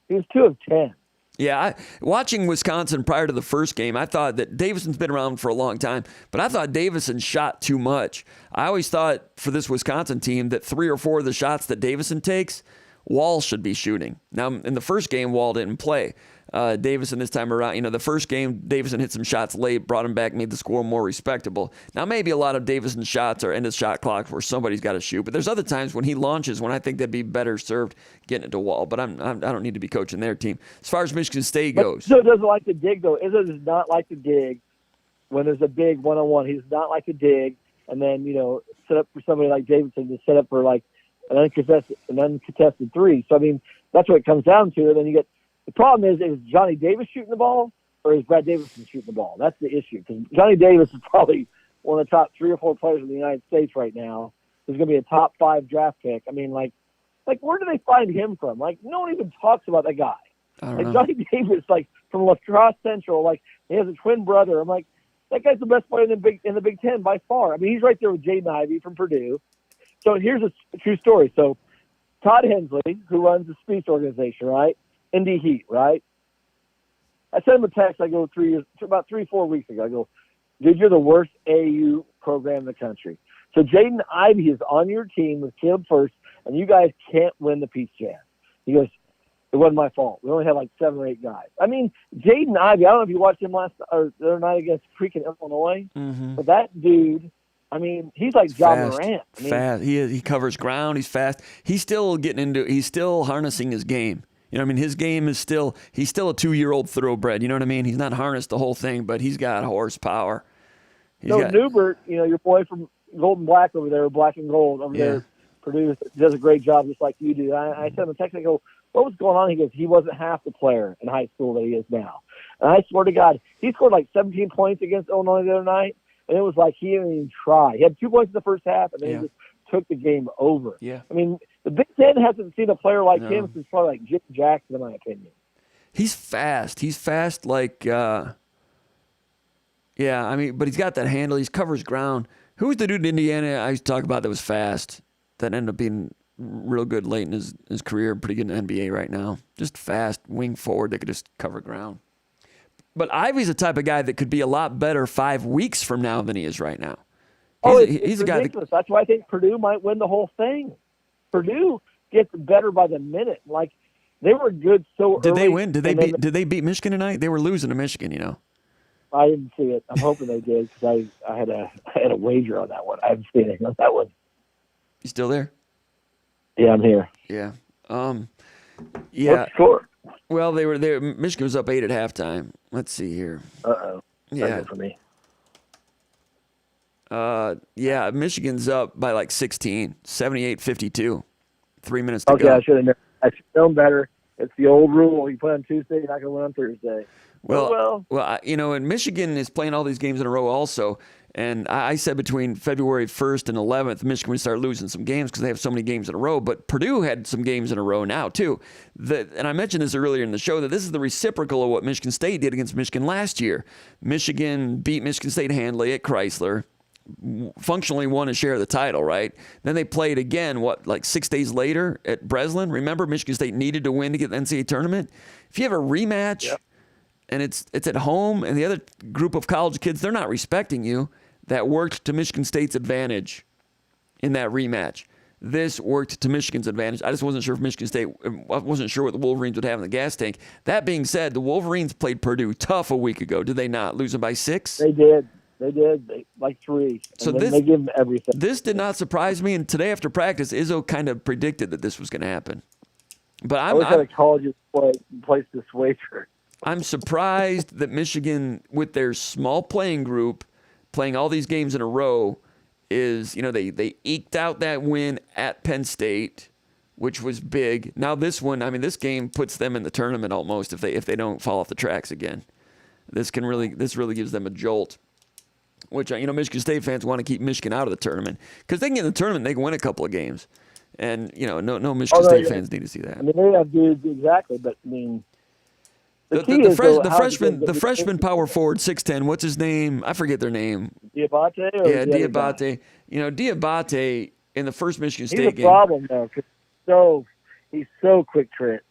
He was 2 of 10. Yeah, watching Wisconsin prior to the first game, I thought that Davison's been around for a long time, but I thought Davison shot too much. I always thought for this Wisconsin team that 3 or 4 of the shots that Davison takes, Wall should be shooting. Now, in the first game, Wall didn't play. Davison this time around, the first game, Davison hit some shots late, brought him back, made the score more respectable. Now, maybe a lot of Davison's shots are end of shot clocks where somebody's got to shoot, but there's other times when he launches when I think they'd be better served getting it to Wall. But I don't need to be coaching their team. As far as Michigan State goes. Izzo doesn't like to dig, though. Izzo does not like to dig when there's a big one-on-one. He does not like to dig and then, set up for somebody like Davison to set up for, like, an uncontested three. So, I mean, that's what it comes down to. And then you get the problem is Johnny Davis shooting the ball or is Brad Davison shooting the ball? That's the issue. Because Johnny Davis is probably one of the top 3 or 4 players in the United States right now. He's going to be a top 5 draft pick. I mean, like where do they find him from? Like, no one even talks about that guy. I don't like know. Johnny Davis, like from La Crosse Central, like he has a twin brother. I'm like, that guy's the best player in the Big Ten by far. I mean, he's right there with Jaden Ivey from Purdue. So here's a true story. So Todd Hensley, who runs the Speech organization, right? Indy Heat, right? I sent him a text. I go about 3-4 weeks ago. I go, dude, you're the worst AAU program in the country. So Jaden Ivey is on your team with Caleb First, and you guys can't win the Peach Jam. He goes, it wasn't my fault. We only had like 7 or 8 guys. I mean, Jaden Ivey, I don't know if you watched him the other night against freaking Illinois, but that dude, I mean, he's like John Morant. I mean, fast. He covers ground. He's fast. He's still he's still harnessing his game. His game is he's still a 2-year-old thoroughbred. You know what I mean? He's not harnessed the whole thing, but he's got horsepower. Newbert, your boy from Gold and Black over there, Black and Gold over there, Purdue, does a great job just like you do. I sent him a text. I go, what was going on? He goes, he wasn't half the player in high school that he is now. And I swear to God, he scored like 17 points against Illinois the other night, and it was like he didn't even try. He had 2 points in the first half, and then he just took the game over. Yeah. I mean, the Big Ten hasn't seen a player like him since probably like Jim Jackson, in my opinion. He's fast. He's fast like, but he's got that handle. He covers ground. Who was the dude in Indiana I used to talk about that was fast that ended up being real good late in his career, pretty good in the NBA right now? Just fast, wing forward that could just cover ground. But Ivey's the type of guy that could be a lot better 5 weeks from now than he is right now. He's a guy ridiculous. That's why I think Purdue might win the whole thing. Purdue gets better by the minute. Like, they were good so early. Did they win? Did they beat Michigan tonight? They were losing to Michigan, I didn't see it. I'm hoping they did because I had a wager on that one. I haven't seen it on that one. You still there? Yeah, I'm here. Yeah. What's the score? Well, they were there. Michigan was up 8 at halftime. Let's see here. Uh-oh. Yeah. That's good for me. Michigan's up by like 16, 78-52. 3 minutes to Okay, go. I should have known better. It's the old rule. You play on Tuesday, you're not going to win on Thursday. Well, and Michigan is playing all these games in a row also. And I said between February 1st and 11th, Michigan would start losing some games because they have so many games in a row. But Purdue had some games in a row now, too. And I mentioned this earlier in the show, that this is the reciprocal of what Michigan State did against Michigan last year. Michigan beat Michigan State handily at Chrysler, functionally won a share of the title, right? Then they played again, 6 days later at Breslin? Remember, Michigan State needed to win to get the NCAA tournament? If you have a rematch and it's at home and the other group of college kids, they're not respecting you, that worked to Michigan State's advantage in that rematch. This worked to Michigan's advantage. I just wasn't sure if Michigan State, I wasn't sure what the Wolverines would have in the gas tank. That being said, the Wolverines played Purdue tough a week ago. Did they not? Losing by 6? They did. Like 3. So they give them everything. This did not surprise me. And today after practice, Izzo kind of predicted that this was going to happen. But I wish I had colleges place this wager. I'm surprised that Michigan, with their small playing group, playing all these games in a row, is, they eked out that win at Penn State, which was big. Now this one, this game puts them in the tournament almost if they don't fall off the tracks again. This really gives them a jolt, which, Michigan State fans want to keep Michigan out of the tournament because they can get in the tournament, they can win a couple of games. And, no Michigan State fans need to see that. I mean, they have dudes, exactly, but, I mean, the freshman power forward, 6'10", what's his name? I forget their name. Diabate? Yeah, Diabate. Diabate in the first Michigan State game. He's a problem, though, because he's so quick twitch.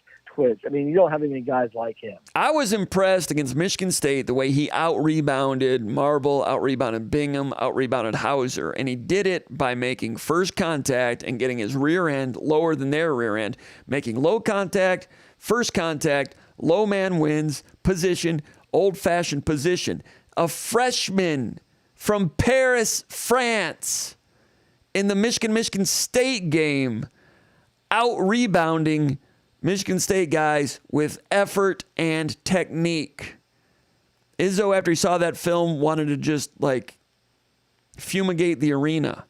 I mean, you don't have any guys like him. I was impressed against Michigan State the way he out-rebounded Marble, out-rebounded Bingham, out-rebounded Hauser, and he did it by making first contact and getting his rear end lower than their rear end, making low contact, first contact, low man wins, position, old-fashioned position. A freshman from Paris, France, in the Michigan State game, out-rebounding Michigan State guys with effort and technique. Izzo, after he saw that film, wanted to just, fumigate the arena.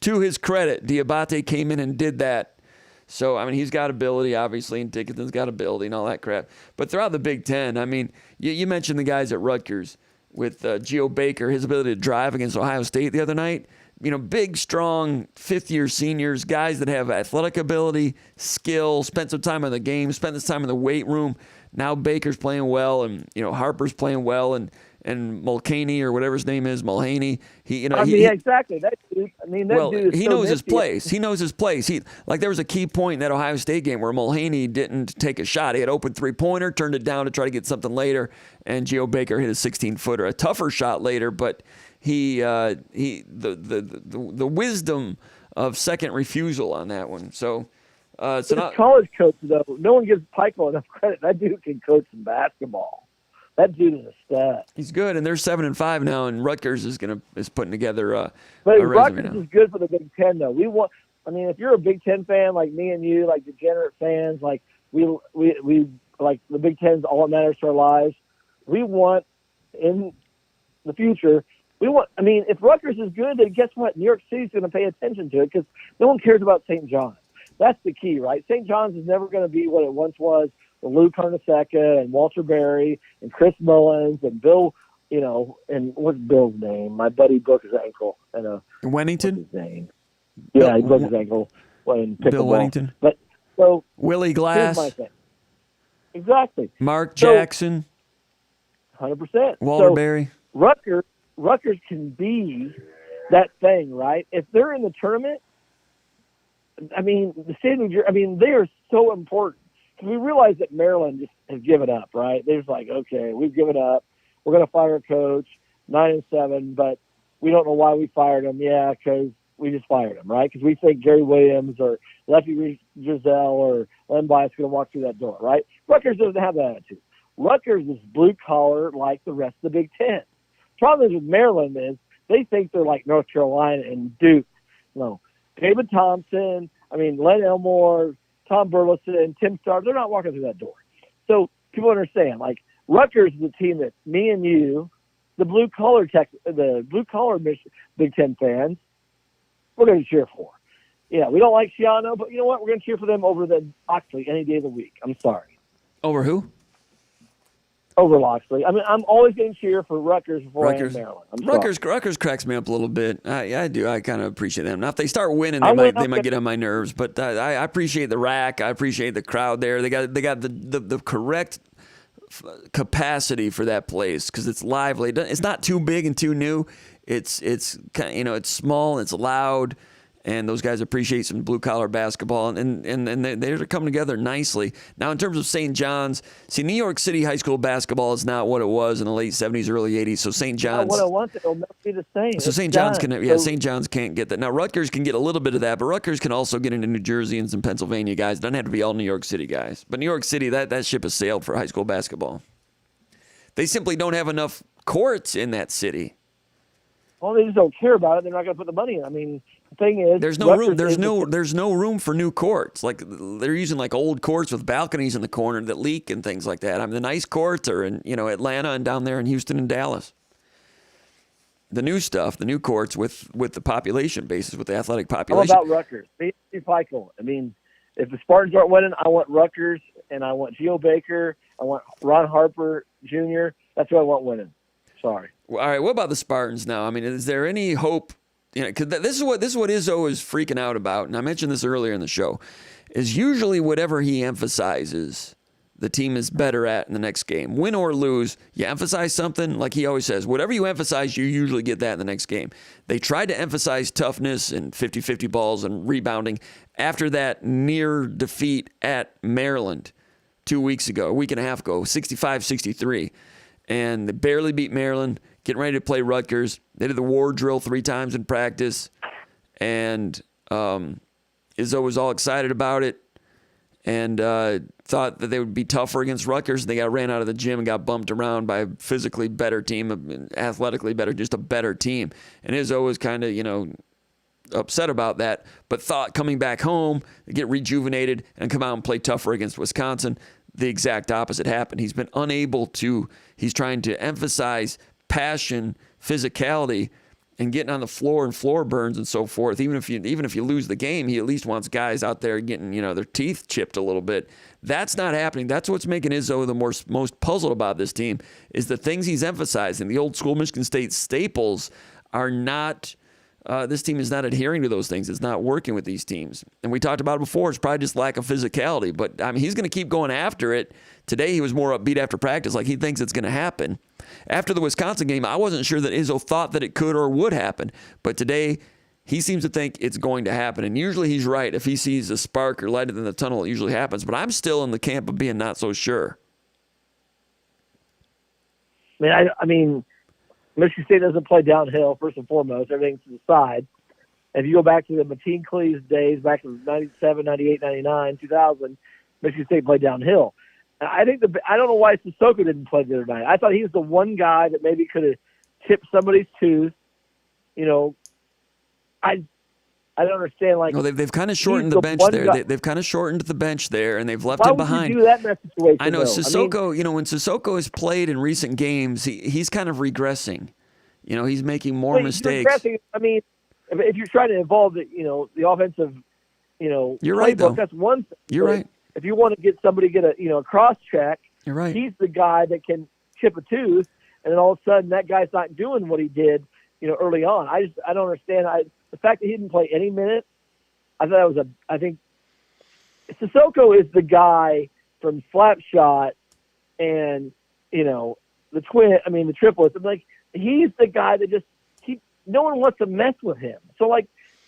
To his credit, Diabate came in and did that. So, I mean, he's got ability, obviously, and Dickinson's got ability and all that crap. But throughout the Big Ten, I mean, you mentioned the guys at Rutgers with Geo Baker, his ability to drive against Ohio State the other night. Big, strong, fifth-year seniors, guys that have athletic ability, skill, spent some time in the game, spent this time in the weight room. Now Baker's playing well, and, Harper's playing well, and Mulcahy, or whatever his name is, Mulhaney. Exactly. That dude, dude is he so knows his nifty. place. He knows his place. There was a key point in that Ohio State game where Mulhaney didn't take a shot. He had open three-pointer, turned it down to try to get something later, and Geo Baker hit a 16-footer. A tougher shot later, but the wisdom of second refusal on that one. So, His college coach, though, no one gives Pico enough credit. That dude can coach some basketball. That dude is a stud. He's good, and they're 7-5 now, and Rutgers is putting together But a Rutgers resume now. is good for the Big Ten, though. If you're a Big Ten fan like me and you, like degenerate fans, like we like the Big Ten's all that matters to our lives. We want in the future. If Rutgers is good, then guess what? New York City's going to pay attention to it because no one cares about St. John's. That's the key, right? St. John's is never going to be what it once was with Lou Carnesecca and Walter Berry and Chris Mullins and Bill, and what's Bill's name? My buddy broke his ankle. Wennington? What's his name? Yeah, he broke his ankle playing pickleball. Bill Wennington? But, so, Willie Glass? here's my thing. Exactly. Mark Jackson? 100%. Walter Berry? Rutgers can be that thing, right? If they're in the tournament, the state of New Jersey, they are so important. We realize that Maryland just has given up, right? They're just like, okay, we've given up. We're going to fire a coach, 9-7, but we don't know why we fired him. Yeah, because we just fired him, right? Because we think Gary Williams or Lefty Giselle or Len Bias going to walk through that door, right? Rutgers doesn't have that attitude. Rutgers is blue collar like the rest of the Big Ten. Problem is with Maryland is they think they're like North Carolina and Duke. No, David Thompson, Len Elmore, Tom Burleson, Tim Starr, they're not walking through that door. So people understand, Rutgers is a team that me and you, the blue collar Big Ten fans, we're going to cheer for. Yeah, we don't like Shiano, but you know what? We're going to cheer for them over the Oxley any day of the week. I'm sorry. Over who? Over Loxley. I'm always going to cheer for Rutgers before I am Maryland. Rutgers cracks me up a little bit. I do. I kind of appreciate them. Now, if they start winning, they might get on my nerves. But I appreciate the rack. I appreciate the crowd there. They got the correct capacity for that place because it's lively. It's not too big and too new. It's kind of, it's small. It's loud. And those guys appreciate some blue-collar basketball, and they're coming together nicely. Now, in terms of St. John's, New York City high school basketball is not what it was in the late 70s, early 80s, so St. John's... What I want, it'll never be the same. So St. John's St. John's can't get that. Now, Rutgers can get a little bit of that, but Rutgers can also get into New Jersey and some Pennsylvania guys. It doesn't have to be all New York City guys. But New York City, that ship has sailed for high school basketball. They simply don't have enough courts in that city. Well, they just don't care about it. They're not going to put the money in. The thing is, there's no room. There's no room for new courts. Like they're using old courts with balconies in the corner that leak and things like that. The nice courts are in Atlanta and down there in Houston and Dallas. The new stuff, the new courts with the population basis, with the athletic population. How about Rutgers? Pico. If the Spartans aren't winning, I want Rutgers and I want Geo Baker. I want Ron Harper Jr. That's who I want winning. Sorry. All right. What about the Spartans now? Is there any hope 'cause this is what Izzo is freaking out about, and I mentioned this earlier in the show, is usually whatever he emphasizes, the team is better at in the next game. Win or lose, you emphasize something, like he always says, whatever you emphasize, you usually get that in the next game. They tried to emphasize toughness and 50-50 balls and rebounding after that near defeat at Maryland 2 weeks ago, a week and a half ago, 65-63. And they barely beat Maryland, getting ready to play Rutgers. They did the war drill 3 times in practice, and Izzo was all excited about it and thought that they would be tougher against Rutgers. They got ran out of the gym and got bumped around by a physically better team, athletically better, just a better team. And Izzo was kind of, upset about that, but thought coming back home, they get rejuvenated and come out and play tougher against Wisconsin. The exact opposite happened. He's been unable to, he's trying to emphasize passion, physicality, and getting on the floor and floor burns and so forth. Even if you lose the game, he at least wants guys out there getting, their teeth chipped a little bit. That's not happening. That's what's making Izzo the most puzzled about this team, is the things he's emphasizing. The old school Michigan State staples are not, this team is not adhering to those things. It's not working with these teams. And we talked about it before. It's probably just lack of physicality. But, he's going to keep going after it. Today he was more upbeat after practice, like he thinks it's going to happen. After the Wisconsin game, I wasn't sure that Izzo thought that it could or would happen. But today, he seems to think it's going to happen. And usually he's right. If he sees a spark or light in the tunnel, it usually happens. But I'm still in the camp of being not so sure. I mean, Michigan State doesn't play downhill, first and foremost. Everything's to the side. If you go back to the Mateen Cleaves days, back in 97, 98, 99, 2000, Michigan State played downhill. I don't know why Sissoko didn't play the other night. I thought he was the one guy that maybe could have chipped somebody's tooth. I don't understand. They've kind of shortened the bench there. They've kind of shortened the bench there, and they've left him behind. Why would you do that in that situation? I know Sissoko. When Sissoko has played in recent games, he's kind of regressing. He's making more mistakes. Regressing. If you're trying to evolve the offensive, you're playbook, right though. That's one thing. You're right. If you want to get somebody to get a cross check, you're right. He's the guy that can chip a tooth, and then all of a sudden that guy's not doing what he did, early on. I don't understand. The fact that he didn't play any minutes, I think Sissoko is the guy from Slapshot and the triplets. He's the guy that no one wants to mess with him. So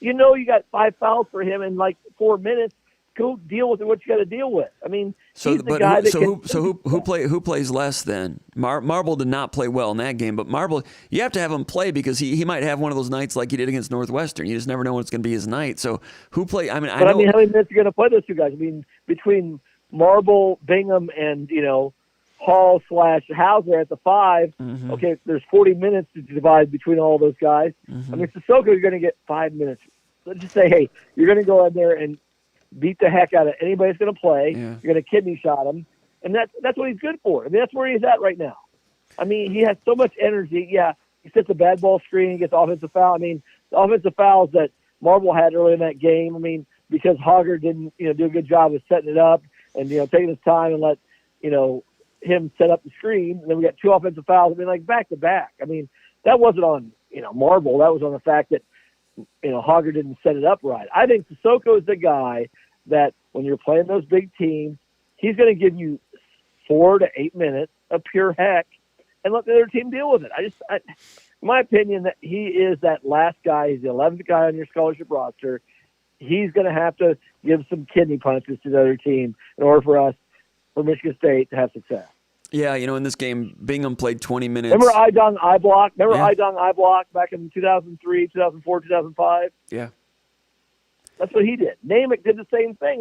you got 5 fouls for him in 4 minutes. Go deal with what you got to deal with. Who plays less then? Marble did not play well in that game, but Marble, you have to have him play because he might have one of those nights like he did against Northwestern. You just never know when it's going to be his night. So who play? I know. How many minutes are going to play those two guys? Between Marble, Bingham, and Hall/Hauser at the 5. Mm-hmm. Okay, there's 40 minutes to divide between all those guys. Mm-hmm. Sissoko, you're going to get 5 minutes. Let's just say, hey, you're going to go in there and beat the heck out of anybody that's going to play. Yeah. You're going to kidney shot him. And that's what he's good for. That's where he's at right now. He has so much energy. Yeah, he sets a bad ball screen, he gets offensive foul. The offensive fouls that Marble had early in that game, because Hogger didn't, do a good job of setting it up and, taking his time and let, him set up the screen. And then we got 2 offensive fouls, back to back. That wasn't on, Marble. That was on the fact that, Hogger didn't set it up right. I think Sissoko is the guy that when you're playing those big teams, he's going to give you 4 to 8 minutes of pure heck and let the other team deal with it. In my opinion, that he is that last guy. He's the 11th guy on your scholarship roster. He's going to have to give some kidney punches to the other team in order for Michigan State to have success. Yeah, in this game, Bingham played 20 minutes. Remember Idong Iblock? Idong Iblock back in 2003, 2004, 2005? Yeah. That's what he did. Namick did the same thing.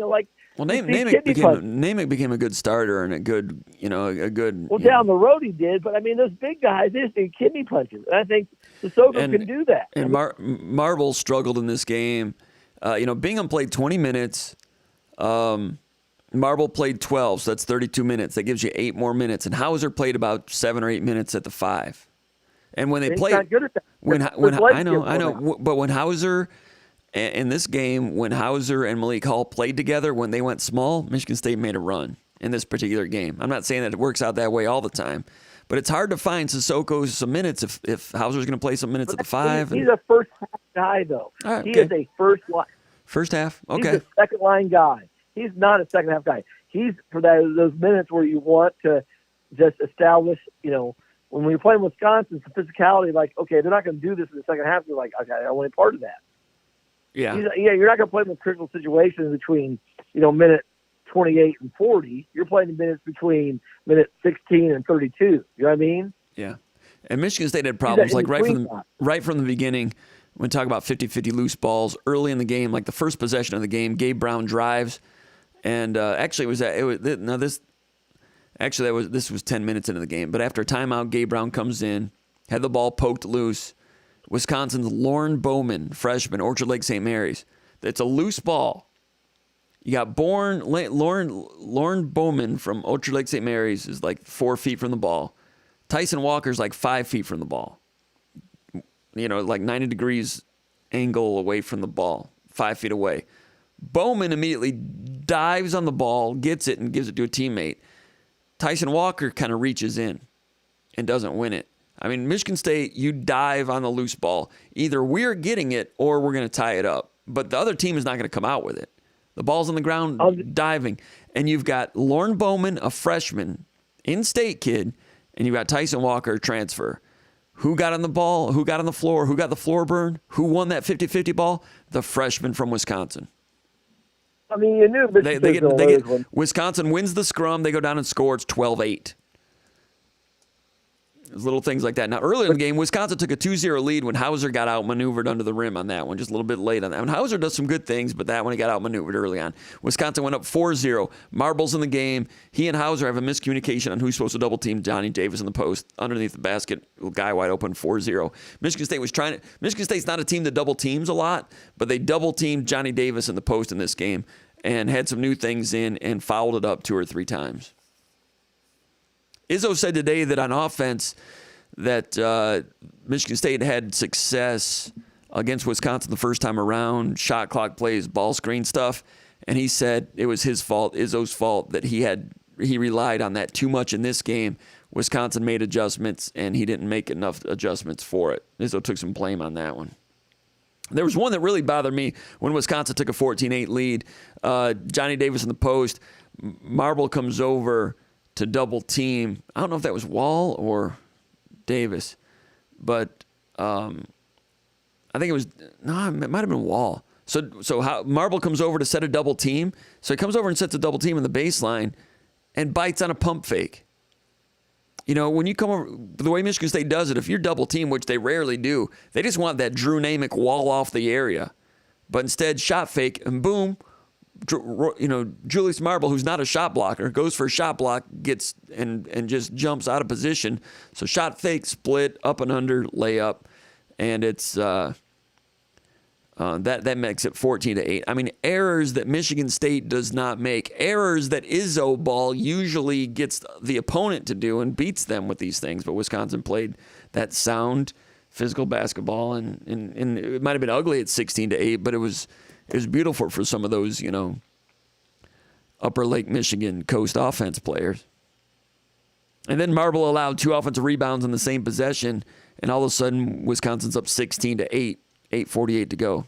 Namick became a good starter and a good. Well, down the road he did, but those big guys, they just need kidney punches, and I think Sissoko can do that. And Marble struggled in this game. Bingham played 20 minutes. Marble played 12, so that's 32 minutes. That gives you 8 more minutes. And Hauser played about 7 or 8 minutes at the 5. And when they played, not good at that. I know, but when Hauser in this game, when Hauser and Malik Hall played together, when they went small, Michigan State made a run in this particular game. I'm not saying that it works out that way all the time, But it's hard to find Sissoko some minutes if Hauser's going to play some minutes at the 5. He's a first half guy, though. All right, He okay. is a First half. Okay. He's a second line guy. He's not a second half guy. He's for those minutes where you want to just establish, when you're playing Wisconsin, it's the physicality, like, okay, they're not going to do this in the second half. You're like, okay, I want a part of that. Yeah. You're not going to play in the critical situations between, minute 28 and 40. You're playing the minutes between minute 16 and 32. You know what I mean? Yeah. And Michigan State had problems like right from the beginning. When we talk about 50-50 loose balls early in the game, like the first possession of the game, Gabe Brown drives, and this was 10 minutes into the game. But after a timeout, Gabe Brown comes in, had the ball poked loose. Wisconsin's Lauren Bowman, freshman, Orchard Lake St. Mary's. It's a loose ball. You got Lauren Bowman from Orchard Lake St. Mary's is like 4 feet from the ball. Tyson Walker's like 5 feet from the ball. Like 90 degrees angle away from the ball, 5 feet away. Bowman immediately dives on the ball, gets it, and gives it to a teammate. Tyson Walker kind of reaches in and doesn't win it. I mean, Michigan State, you dive on the loose ball. Either we're getting it or we're going to tie it up. But the other team is not going to come out with it. The ball's on the ground, diving. And you've got Lauren Bowman, a freshman, in-state kid, and you've got Tyson Walker, transfer. Who got on the ball? Who got on the floor? Who got the floor burn? Who won that 50-50 ball? The freshman from Wisconsin. I mean, you knew Wisconsin wins the scrum. They go down and score. It's 12-8. Little things like that. Now, earlier in the game, Wisconsin took a 2-0 lead when Hauser got outmaneuvered under the rim on that one, just a little bit late on that one. Hauser does some good things, but that one he got outmaneuvered early on. Wisconsin went up 4-0. Marbles in the game. He and Hauser have a miscommunication on who's supposed to double team Johnny Davis in the post. Underneath the basket, guy wide open, 4-0. Michigan State's not a team that double teams a lot, but they double teamed Johnny Davis in the post in this game and had some new things in and fouled it up 2 or 3 times. Izzo said today that on offense that Michigan State had success against Wisconsin the first time around, shot clock plays, ball screen stuff, and he said it was his fault, Izzo's fault, that he relied on that too much in this game. Wisconsin made adjustments, and he didn't make enough adjustments for it. Izzo took some blame on that one. There was one that really bothered me when Wisconsin took a 14-8 lead. Johnny Davis in the post. Marble comes over to double team. I don't know if that was Wall or Davis, but I think it might have been Wall. So how Marble comes over to set a double team. So he comes over and sets a double team in the baseline and bites on a pump fake. When you come over, the way Michigan State does it, if you're double team, which they rarely do, they just want that Drew Namick wall off the area. But instead, shot fake, and boom, Julius Marble, who's not a shot blocker, goes for a shot block, gets and just jumps out of position. So shot fake, split, up and under, layup, and it's that makes it 14-8. I mean, errors that Michigan State does not make, errors that Izzo ball usually gets the opponent to do and beats them with these things. But Wisconsin played that sound, physical basketball, and it might have been ugly at 16-8, but it was beautiful for some of those, Upper Lake Michigan Coast offense players. And then Marble allowed 2 offensive rebounds in the same possession, and all of a sudden Wisconsin's up 16-8, 8:48 to go.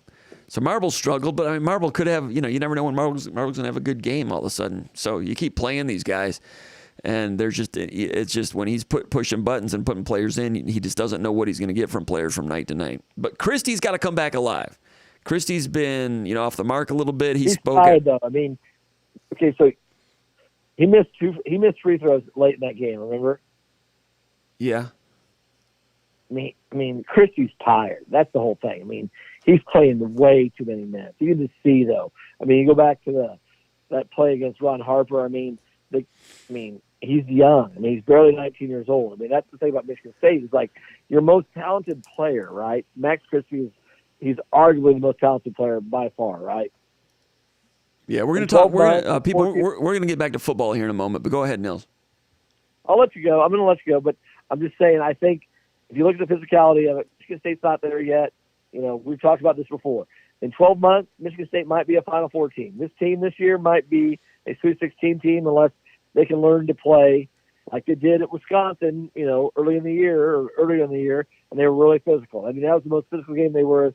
So Marble struggled, but I mean Marble could have, you never know when Marble's going to have a good game all of a sudden. So you keep playing these guys, and it's just when he's pushing buttons and putting players in, he just doesn't know what he's going to get from players from night to night. But Christie's got to come back alive. Christie's been, off the mark a little bit. He's spoken. Tired, though. I mean, okay, so he missed free throws late in that game. Remember? Yeah. I mean, Christie's tired. That's the whole thing. I mean, he's playing way too many minutes. You can just see, though. I mean, you go back to that play against Ron Harper. I mean, he's young. I mean, he's barely 19 years old. I mean, that's the thing about Michigan State. Is like your most talented player, right? Max Christie he's arguably the most talented player by far, right? Yeah, we're going to talk. We're going to get back to football here in a moment. But go ahead, Nils. I'll let you go. I'm going to let you go, but I'm just saying. I think if you look at the physicality of it, Michigan State's not there yet. We've talked about this before. In 12 months, Michigan State might be a Final Four team. This team this year might be a Sweet 16 team unless they can learn to play like they did at Wisconsin, early in the year, and they were really physical. I mean, that was the most physical game they were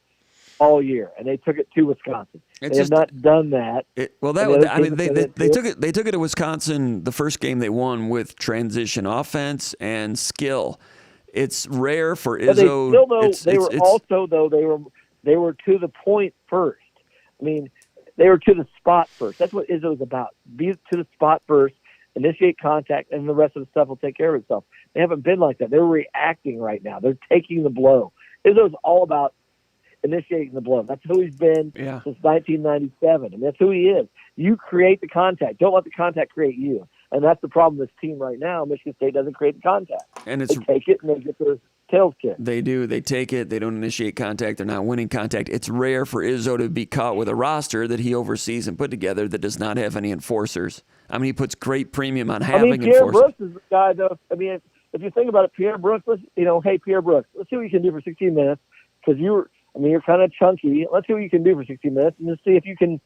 all year, and they took it to Wisconsin. They have not done that. They took it to Wisconsin. The first game they won with transition offense and skill. It's rare for Izzo. They were to the point first. I mean, they were to the spot first. That's what Izzo's about. Be to the spot first, initiate contact, and the rest of the stuff will take care of itself. They haven't been like that. They're reacting right now. They're taking the blow. Izzo's all about initiating the blow. That's who he's been since 1997, and that's who he is. You create the contact. Don't let the contact create you. And that's the problem with this team right now. Michigan State doesn't create the contact. And they take it and they get their tails kicked. They do. They take it. They don't initiate contact. They're not winning contact. It's rare for Izzo to be caught with a roster that he oversees and put together that does not have any enforcers. I mean, he puts great premium on having enforcers. Pierre Brooks is the guy, though. I mean, if you think about it, Pierre Brooks, hey, Pierre Brooks, let's see what you can do for 16 minutes because you're kind of chunky. Let's see what you can do for 16 minutes and just see if you can,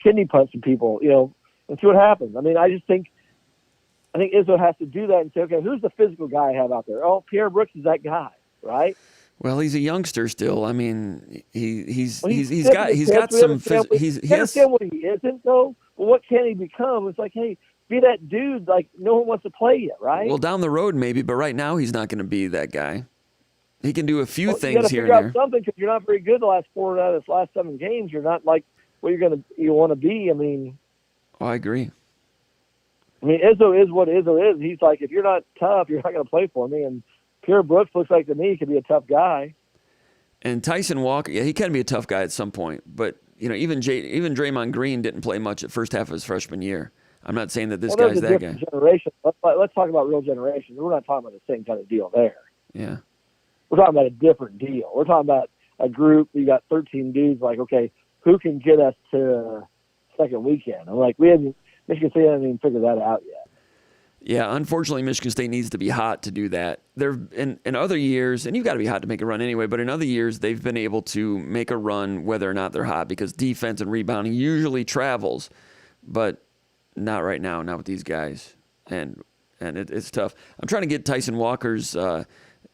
kidney punch some people, and see what happens. I mean, I think Izzo has to do that and say, okay, who's the physical guy I have out there? Oh, Pierre Brooks is that guy, right? Well, he's a youngster still. I mean, he's got some. He has what he isn't though. Well, what can he become? It's like, hey, be that dude. Like no one wants to play you, right? Well, down the road maybe, but right now he's not going to be that guy. He can do a few things here and there. You got to figure out something because you're not very good the last 4 out of the last 7 games. You're not like what you want to be. I mean, I agree. I mean, Izzo is what Izzo is. He's like, if you're not tough, you're not going to play for me. And Pierre Brooks looks like to me he could be a tough guy. And Tyson Walker, he can be a tough guy at some point. But even Draymond Green didn't play much at first half of his freshman year. I'm not saying that this guy's that guy. Generation. Let's talk about real generations. We're not talking about the same kind of deal there. Yeah. We're talking about a different deal. We're talking about a group. You got 13 dudes. Like, okay, who can get us to second weekend? I'm like, Michigan State hasn't even figured that out yet. Yeah, unfortunately, Michigan State needs to be hot to do that. There, in other years, and you've got to be hot to make a run anyway, but in other years, they've been able to make a run whether or not they're hot because defense and rebounding usually travels, but not right now, not with these guys. And it's tough. I'm trying to get Tyson Walker's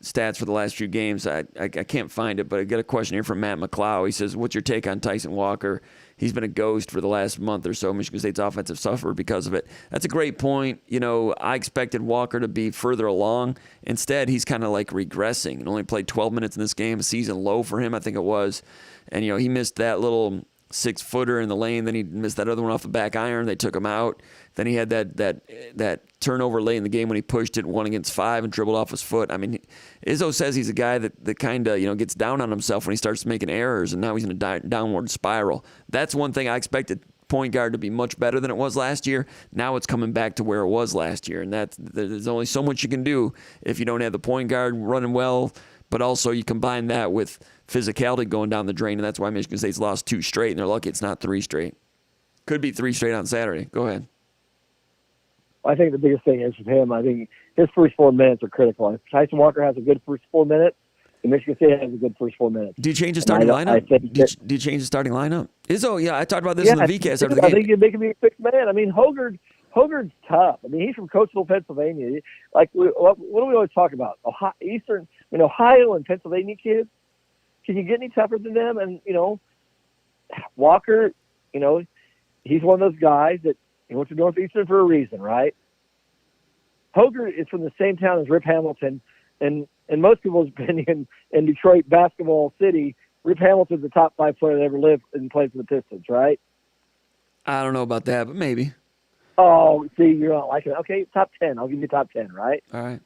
stats for the last few games. I can't find it, but I got a question here from Matt McClough. He says, what's your take on Tyson Walker? He's been a ghost for the last month or so. Michigan State's offense have suffered because of it. That's a great point. I expected Walker to be further along. Instead, he's kind of like regressing and only played 12 minutes in this game, a season low for him, I think it was. And, he missed that little 6-footer in the lane. Then he missed that other one off the back iron. They took him out. Then he had that turnover late in the game when he pushed it 1 against 5 and dribbled off his foot. I mean, Izzo says he's a guy that kind of gets down on himself when he starts making errors, and now he's in a downward spiral. That's one thing I expected point guard to be much better than it was last year. Now it's coming back to where it was last year, and there's only so much you can do if you don't have the point guard running well, but also you combine that with physicality going down the drain, and that's why Michigan State's lost 2 straight, and they're lucky it's not 3 straight. Could be 3 straight on Saturday. Go ahead. I think the biggest thing is with him, I think his first 4 minutes are critical. If Tyson Walker has a good first 4 minutes, and Michigan State has a good first 4 minutes. Do you change the starting lineup? Do you change the starting lineup? Izzo, I talked about this in the VCast after the game. I think you're making me a 6th man. I mean, Hoggard's tough. I mean, he's from Coatesville, Pennsylvania. Like, what do we always talk about? Ohio and Pennsylvania kids. Can you get any tougher than them? And, Walker, he's one of those guys that he went to Northeastern for a reason, right? Hoggard is from the same town as Rip Hamilton, and in most people's opinion, in Detroit basketball city, Rip Hamilton's the top 5 player that ever lived and played for the Pistons, right? I don't know about that, but maybe. Oh, see, you're not liking it. Okay, top 10. I'll give you top 10, right? All right.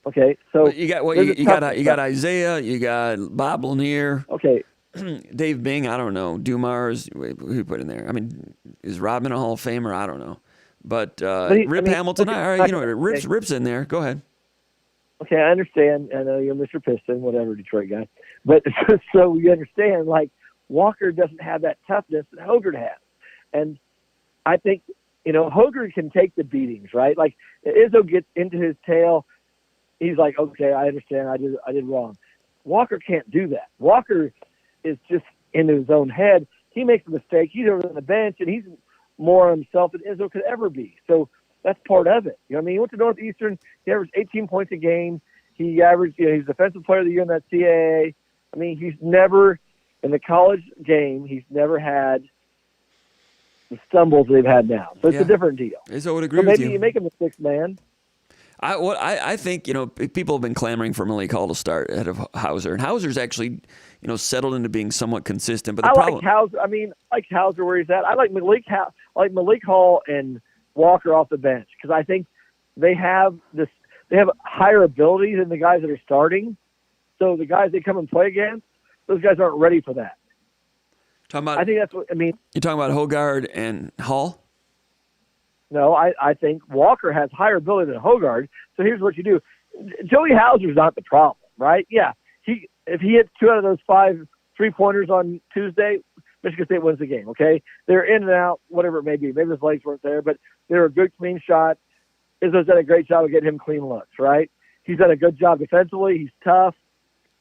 Okay, so you got Isaiah, you got Bob Lanier. Okay. Dave Bing, I don't know. Dumars, who put in there? I mean, is Rodman a Hall of Famer? I don't know. But Rip Hamilton, all right, Rip's in there. Go ahead. Okay, I understand. I know you're Mr. Piston, whatever, Detroit guy. But so you understand, like, Walker doesn't have that toughness that Hoggard has. And I think, Hoggard can take the beatings, right? Like, Izzo gets into his tail. He's like, okay, I understand. I did wrong. Walker can't do that. Walker is just into his own head. He makes a mistake. He's over on the bench, and he's more himself than Izzo could ever be. So That's part of it. You know what I mean? He went to Northeastern. He averaged 18 points a game. He averaged, he's Defensive Player of the Year in that CAA. I mean, he's never, in the college game, he's never had the stumbles they've had now. So it's a different deal. Izzo would agree so with maybe you make him a sixth man. I think, people have been clamoring for Malik Hall to start ahead of Hauser. And Hauser's actually, settled into being somewhat consistent. But the problem, like Hauser. I like Hauser where he's at. I like Malik Hall and Walker off the bench because I think they have higher ability than the guys that are starting. So the guys they come and play against, those guys aren't ready for that. I think that's what I mean. You're talking about Hogard and Hall? No, I think Walker has higher ability than Hogard. So here's what you do. Joey Hauser's not the problem, right? Yeah. If he hits 2 out of those 5 3-pointers on Tuesday, Michigan State wins the game, okay? They're in and out, whatever it may be. Maybe his legs weren't there, but they're a good, clean shot. Izzo's done a great job of getting him clean looks, right? He's done a good job defensively. He's tough.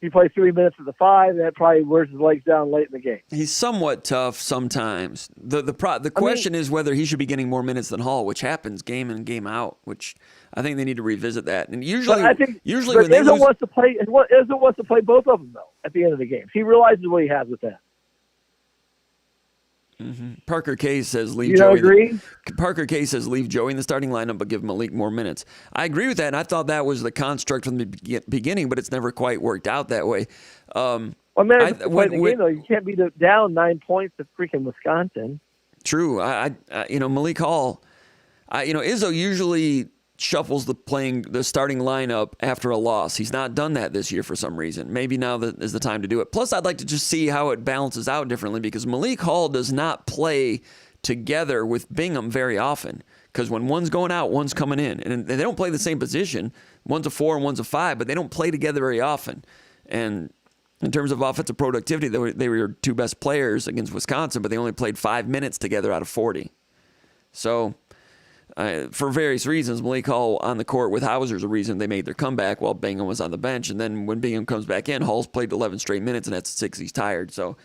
He plays 3 minutes at the 5, and that probably wears his legs down late in the game. He's somewhat tough sometimes. The question is whether he should be getting more minutes than Hall, which happens game in and game out, which I think they need to revisit that. And usually when they Izzo lose, wants to play. Izzo wants to play both of them though. At the end of the game, he realizes what he has with that. Parker K says leave You Joey. don't agree? Parker K says leave Joey in the starting lineup, but give Malik more minutes. I agree with that, and I thought that was the construct from the beginning, but it's never quite worked out that way. Well, man, though, you can't be down 9 points to freaking Wisconsin. True. Malik Hall. Izzo usually shuffles the starting lineup after a loss. He's not done that this year for some reason. Maybe now is the time to do it. Plus, I'd like to just see how it balances out differently because Malik Hall does not play together with Bingham very often because when one's going out, one's coming in. And they don't play the same position. One's a 4 and one's a 5, but they don't play together very often. And in terms of offensive productivity, they were your 2 best players against Wisconsin, but they only played 5 minutes together out of 40. So for various reasons, Malik Hall on the court with Hauser is a reason they made their comeback while Bingham was on the bench. And then when Bingham comes back in, Hall's played 11 straight minutes, and that's 6 he's tired. So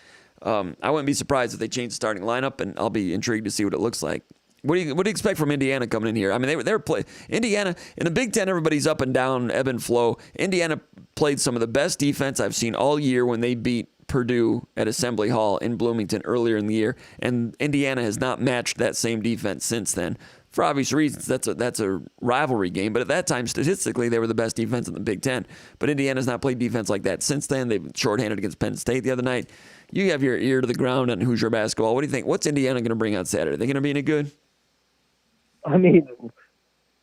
I wouldn't be surprised if they change the starting lineup, and I'll be intrigued to see what it looks like. What do you expect from Indiana coming in here? I mean, they were playing Indiana in the Big Ten. Everybody's up and down, ebb and flow. Indiana played some of the best defense I've seen all year when they beat Purdue at Assembly Hall in Bloomington earlier in the year, and Indiana has not matched that same defense since then. For obvious reasons, that's a rivalry game. But at that time, statistically, they were the best defense in the Big Ten. But Indiana's not played defense like that since then. They've shorthanded against Penn State the other night. You have your ear to the ground on Hoosier basketball. What do you think? What's Indiana going to bring on Saturday? Are they going to be any good? I mean,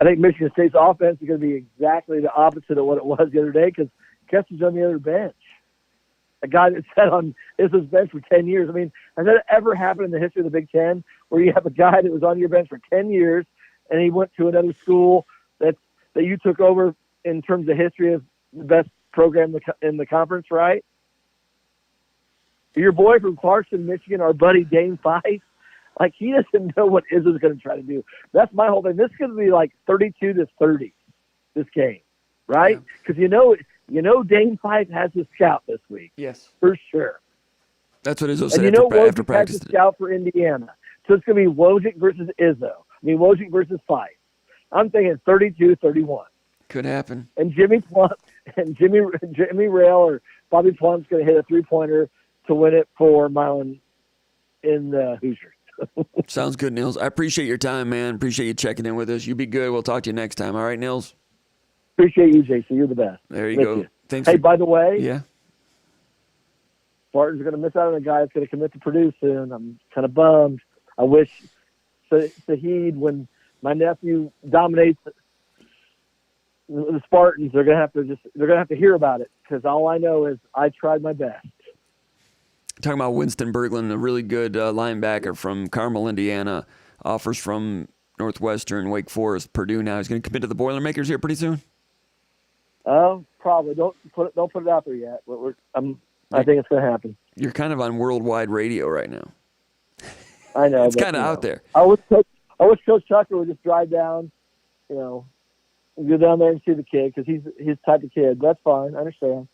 I think Michigan State's offense is going to be exactly the opposite of what it was the other day because Kessler's on the other bench. A guy that sat on Izzo's bench for 10 years. I mean, has that ever happened in the history of the Big Ten where you have a guy that was on your bench for 10 years and he went to another school that you took over in terms of history of the best program in the conference, right? Your boy from Clarkson, Michigan, our buddy Dane Fife, like he doesn't know what Izzo's going to try to do. That's my whole thing. This is going to be like 32-30, this game, right? Because Dane Fife has his scout this week. Yes. For sure. That's what Izzo said and after practice. Has a scout for Indiana. So it's going to be Wojcik versus Izzo. Wojcik versus Fife. I'm thinking 32-31. Could happen. And Jimmy Plum and Jimmy Rail or Bobby Plum's going to hit a 3-pointer to win it for Milan in the Hoosiers. Sounds good, Nils. I appreciate your time, man. Appreciate you checking in with us. You be good. We'll talk to you next time. All right, Nils? Appreciate you, JC. You're the best. There you go. Thanks. Hey, by the way, yeah, Spartans are going to miss out on a guy that's going to commit to Purdue soon. I'm kind of bummed. I wish Saheed, when my nephew dominates the Spartans, they're going to have to hear about it because all I know is I tried my best. Talking about Winston Berglund, a really good linebacker from Carmel, Indiana, offers from Northwestern, Wake Forest, Purdue. Now he's going to commit to the Boilermakers here pretty soon. Probably. Don't put it out there yet. But I think it's going to happen. You're kind of on worldwide radio right now. I know. It's kind of out there. I wish Coach Tucker would just drive down, go down there and see the kid because he's his type of kid. That's fine. I understand.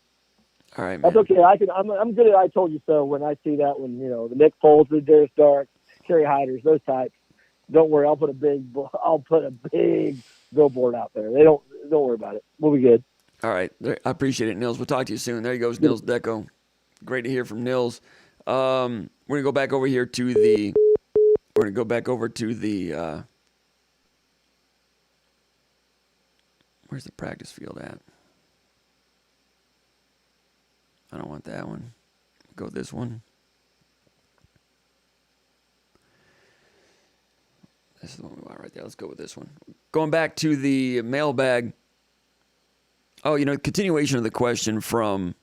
All right, man. That's okay. I'm good at I told you so when I see that when, the Nick Foles, the Darius Dark, Kerry Hiders, those types. don't worry, I'll put a big billboard out there. Don't worry about it. We'll be good. All right. I appreciate it, Nils. We'll talk to you soon. There he goes, Nils Deco. Great to hear from Nils. We're going to go back over here to the where's the practice field at? I don't want that one. Go this one. This is the one we want right there. Let's go with this one. Going back to the mailbag. Oh, continuation of the question from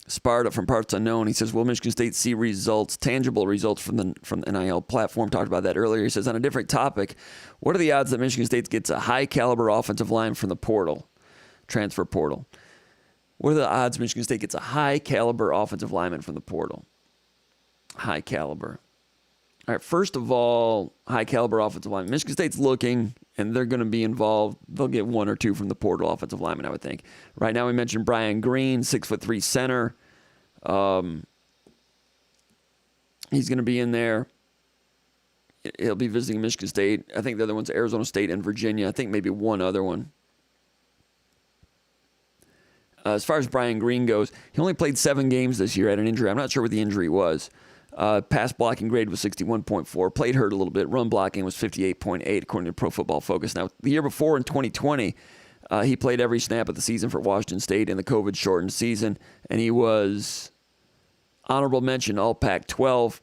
Sparta from Parts Unknown. He says, will Michigan State see results, tangible results from the NIL platform? Talked about that earlier. He says, on a different topic, what are the odds that Michigan State gets a high-caliber offensive line from the portal, transfer portal? What are the odds Michigan State gets a high-caliber offensive lineman from the portal? High caliber. All right, first of all, high-caliber offensive lineman. Michigan State's looking, and they're going to be involved. They'll get one or two from the portal offensive lineman, I would think. Right now we mentioned Brian Green, 6'3" center. He's going to be in there. He'll be visiting Michigan State. I think the other one's Arizona State and Virginia. I think maybe one other one. As far as Brian Green goes, he only played 7 games this year, had an injury. I'm not sure what the injury was. Pass blocking grade was 61.4. Played hurt a little bit. Run blocking was 58.8, according to Pro Football Focus. Now, the year before, in 2020, he played every snap of the season for Washington State in the COVID-shortened season, and he was honorable mention All Pac-12,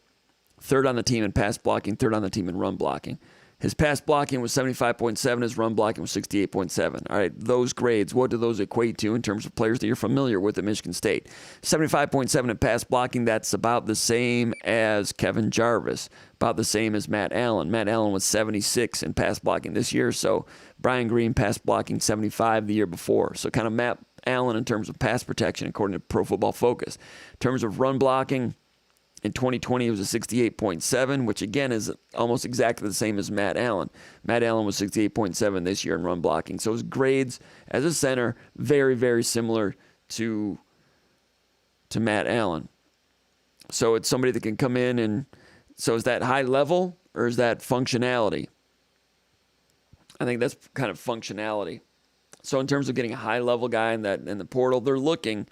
third on the team in pass blocking, third on the team in run blocking. His pass blocking was 75.7. His run blocking was 68.7. All right, those grades, what do those equate to in terms of players that you're familiar with at Michigan State? 75.7 in pass blocking, that's about the same as Kevin Jarvis, about the same as Matt Allen. Matt Allen was 76 in pass blocking this year, so Brian Green pass blocking 75 the year before. So kind of Matt Allen in terms of pass protection, according to Pro Football Focus. In terms of run blocking, in 2020, it was a 68.7, which again is almost exactly the same as Matt Allen. Matt Allen was 68.7 this year in run blocking. So his grades as a center, very, very similar to Matt Allen. So it's somebody that can come in and, so is that high level or is that functionality? I think that's kind of functionality. So in terms of getting a high level guy in the portal, they're looking,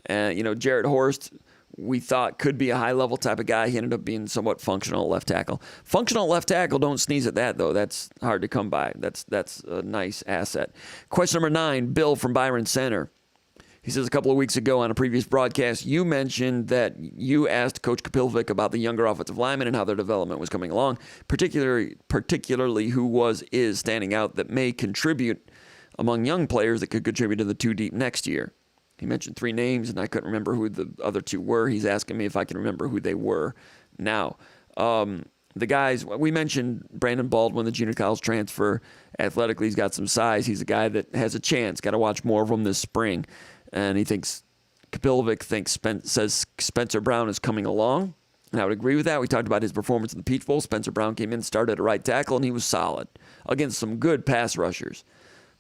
Jarrett Horst, we thought could be a high-level type of guy. He ended up being somewhat functional left tackle. Functional left tackle, don't sneeze at that, though. That's hard to come by. That's a nice asset. Question number 9, Bill from Byron Center. He says a couple of weeks ago on a previous broadcast, you mentioned that you asked Coach Kapilvik about the younger offensive linemen and how their development was coming along, particularly who is standing out that may contribute among young players that could contribute to the 2 deep next year. He mentioned 3 names, and I couldn't remember who the other 2 were. He's asking me if I can remember who they were now. The guys, we mentioned Brandon Baldwin, the junior college transfer. Athletically, he's got some size. He's a guy that has a chance. Got to watch more of him this spring. And he thinks, Kapilvik says Spencer Brown is coming along. And I would agree with that. We talked about his performance in the Peach Bowl. Spencer Brown came in, started at right tackle, and he was solid against some good pass rushers.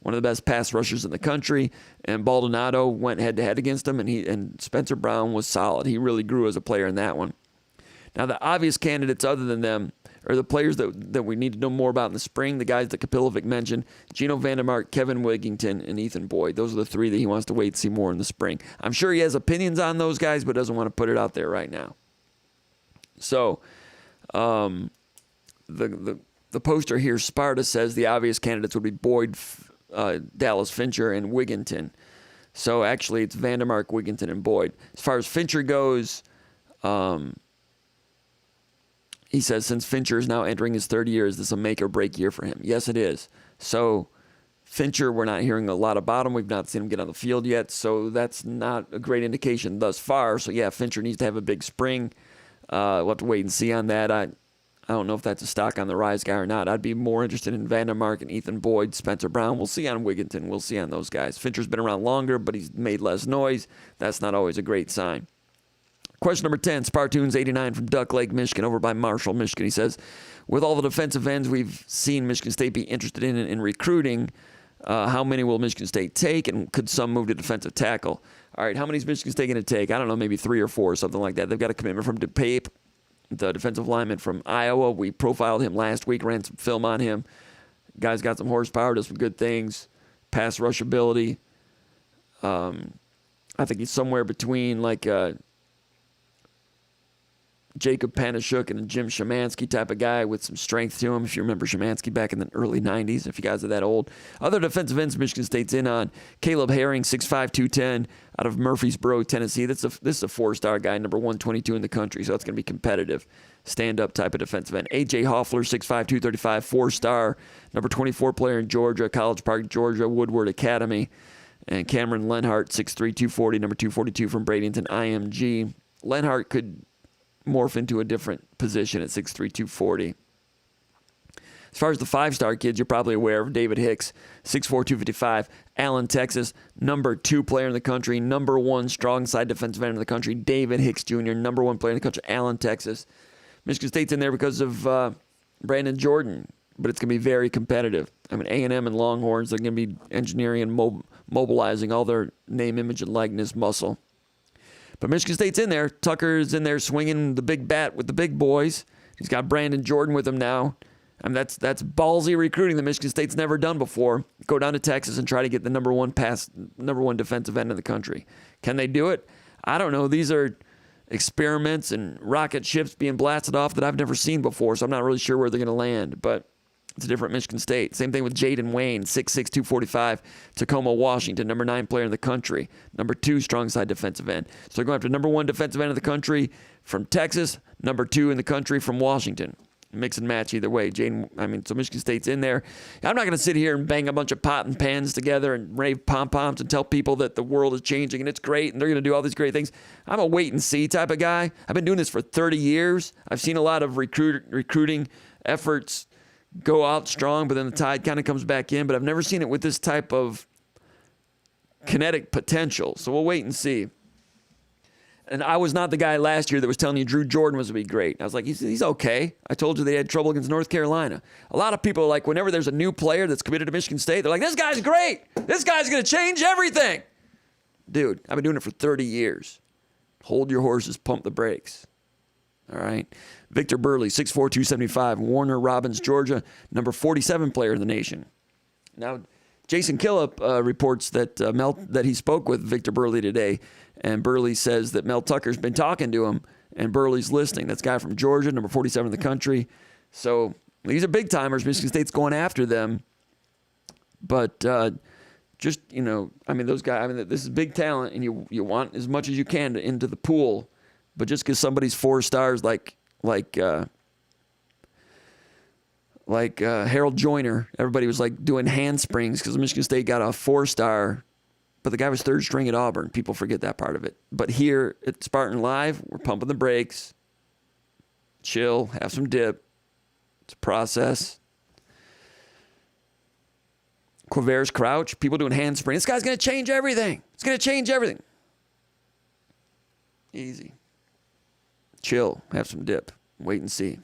One of the best pass rushers in the country, and Baldonado went head-to-head against him, and Spencer Brown was solid. He really grew as a player in that one. Now, the obvious candidates other than them are the players that we need to know more about in the spring, the guys that Kapilvik mentioned, Gino Vandermark, Kevin Wigington, and Ethan Boyd. Those are the 3 that he wants to wait and see more in the spring. I'm sure he has opinions on those guys, but doesn't want to put it out there right now. So, the poster here, Sparta, says the obvious candidates would be Boyd, Dallas Fincher, and Wigington. So actually it's Vandermark, Wigington, and Boyd. As far as Fincher goes, he says since Fincher is now entering his 3rd year, is this a make or break year for him? Yes, it is. So Fincher, we're not hearing a lot about him. We've not seen him get on the field yet, so that's not a great indication thus far. So yeah, Fincher needs to have a big spring. We'll have to wait and see on that. I don't know if that's a stock on the rise guy or not. I'd be more interested in Vandermark and Ethan Boyd, Spencer Brown. We'll see on Wigington. We'll see on those guys. Fincher's been around longer, but he's made less noise. That's not always a great sign. Question number 10, Spartoons89 from Duck Lake, Michigan, over by Marshall, Michigan. He says, with all the defensive ends we've seen Michigan State be interested in recruiting, how many will Michigan State take, and could some move to defensive tackle? All right, how many is Michigan State going to take? I don't know, maybe 3 or 4 or something like that. They've got a commitment from DePape. the defensive lineman from Iowa. We profiled him last week, ran some film on him. Guy's got some horsepower, does some good things, pass rush ability. I think he's somewhere between like Jacob Panashuk and a Jim Szymanski type of guy with some strength to him. If you remember Szymanski back in the early 90s, if you guys are that old. Other defensive ends Michigan State's in on. Caleb Herring, 6'5", 210, out of Murfreesboro, Tennessee. This is a four-star guy, number 122 in the country, so that's going to be competitive. Stand-up type of defensive end. A.J. Hoffler, 6'5", 235, four-star, number 24 player in Georgia, College Park, Georgia, Woodward Academy. And Cameron Lenhart, 6'3", 240, number 242 from Bradenton, IMG. Lenhart could morph into a different position at 6'3", 240. As far as the five-star kids, you're probably aware of David Hicks, 6'4", 255, Allen, Texas, number 2 player in the country, number 1 strong side defensive end in the country, David Hicks Jr., number 1 player in the country, Allen, Texas. Michigan State's in there because of Brandon Jordan, but it's going to be very competitive. I mean, A&M and Longhorns, they're going to be engineering and mobilizing all their name, image, and likeness muscle. But Michigan State's in there. Tucker's in there swinging the big bat with the big boys. He's got Brandon Jordan with him now. I mean, that's ballsy recruiting that Michigan State's never done before. Go down to Texas and try to get the number one defensive end in the country. Can they do it? I don't know. These are experiments and rocket ships being blasted off that I've never seen before, so I'm not really sure where they're going to land. But it's a different Michigan State. Same thing with Jaden Wayne, 6'6", 245, Tacoma, Washington, number 9 player in the country, number 2 strong side defensive end. So they're going after number 1 defensive end in the country from Texas, number 2 in the country from Washington. Mix and match either way. So Michigan State's in there. I'm not going to sit here and bang a bunch of pot and pans together and rave pom-poms and tell people that the world is changing and it's great and they're going to do all these great things. I'm a wait-and-see type of guy. I've been doing this for 30 years. I've seen a lot of recruiting efforts go out strong, but then the tide kind of comes back in. But I've never seen it with this type of kinetic potential. So we'll wait and see. And I was not the guy last year that was telling you Drew Jordan was going to be great. I was like, he's okay. I told you they had trouble against North Carolina. A lot of people are like, whenever there's a new player that's committed to Michigan State, they're like, this guy's great. This guy's going to change everything. Dude, I've been doing it for 30 years. Hold your horses, pump the brakes. All right. Victor Burley, 6'4", 275, Warner Robins, Georgia, number 47 player in the nation. Now, Jason Killip reports that that he spoke with Victor Burley today, and Burley says that Mel Tucker's been talking to him, and Burley's listening. That's a guy from Georgia, number 47 in the country. So these are big timers. Michigan State's going after them. But those guys, this is big talent, and you want as much as you can into the pool. But just because somebody's 4 stars like Harold Joyner, everybody was like doing handsprings because Michigan State got a 4-star, but the guy was 3rd string at Auburn. People forget that part of it. But here at Spartan Live, we're pumping the brakes. Chill, have some dip. It's a process. Quaveres Crouch, people doing handsprings. This guy's going to change everything. It's going to change everything. Easy. Chill, have some dip, wait and see.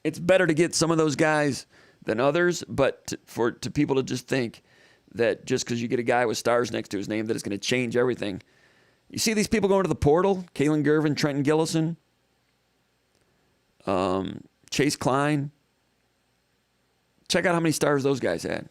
It's better to get some of those guys than others, but for people to just think that just because you get a guy with stars next to his name that it's going to change everything. You see these people going to the portal? Kalen Gervin, Trenton Gillison, Chase Klein. Check out how many stars those guys had.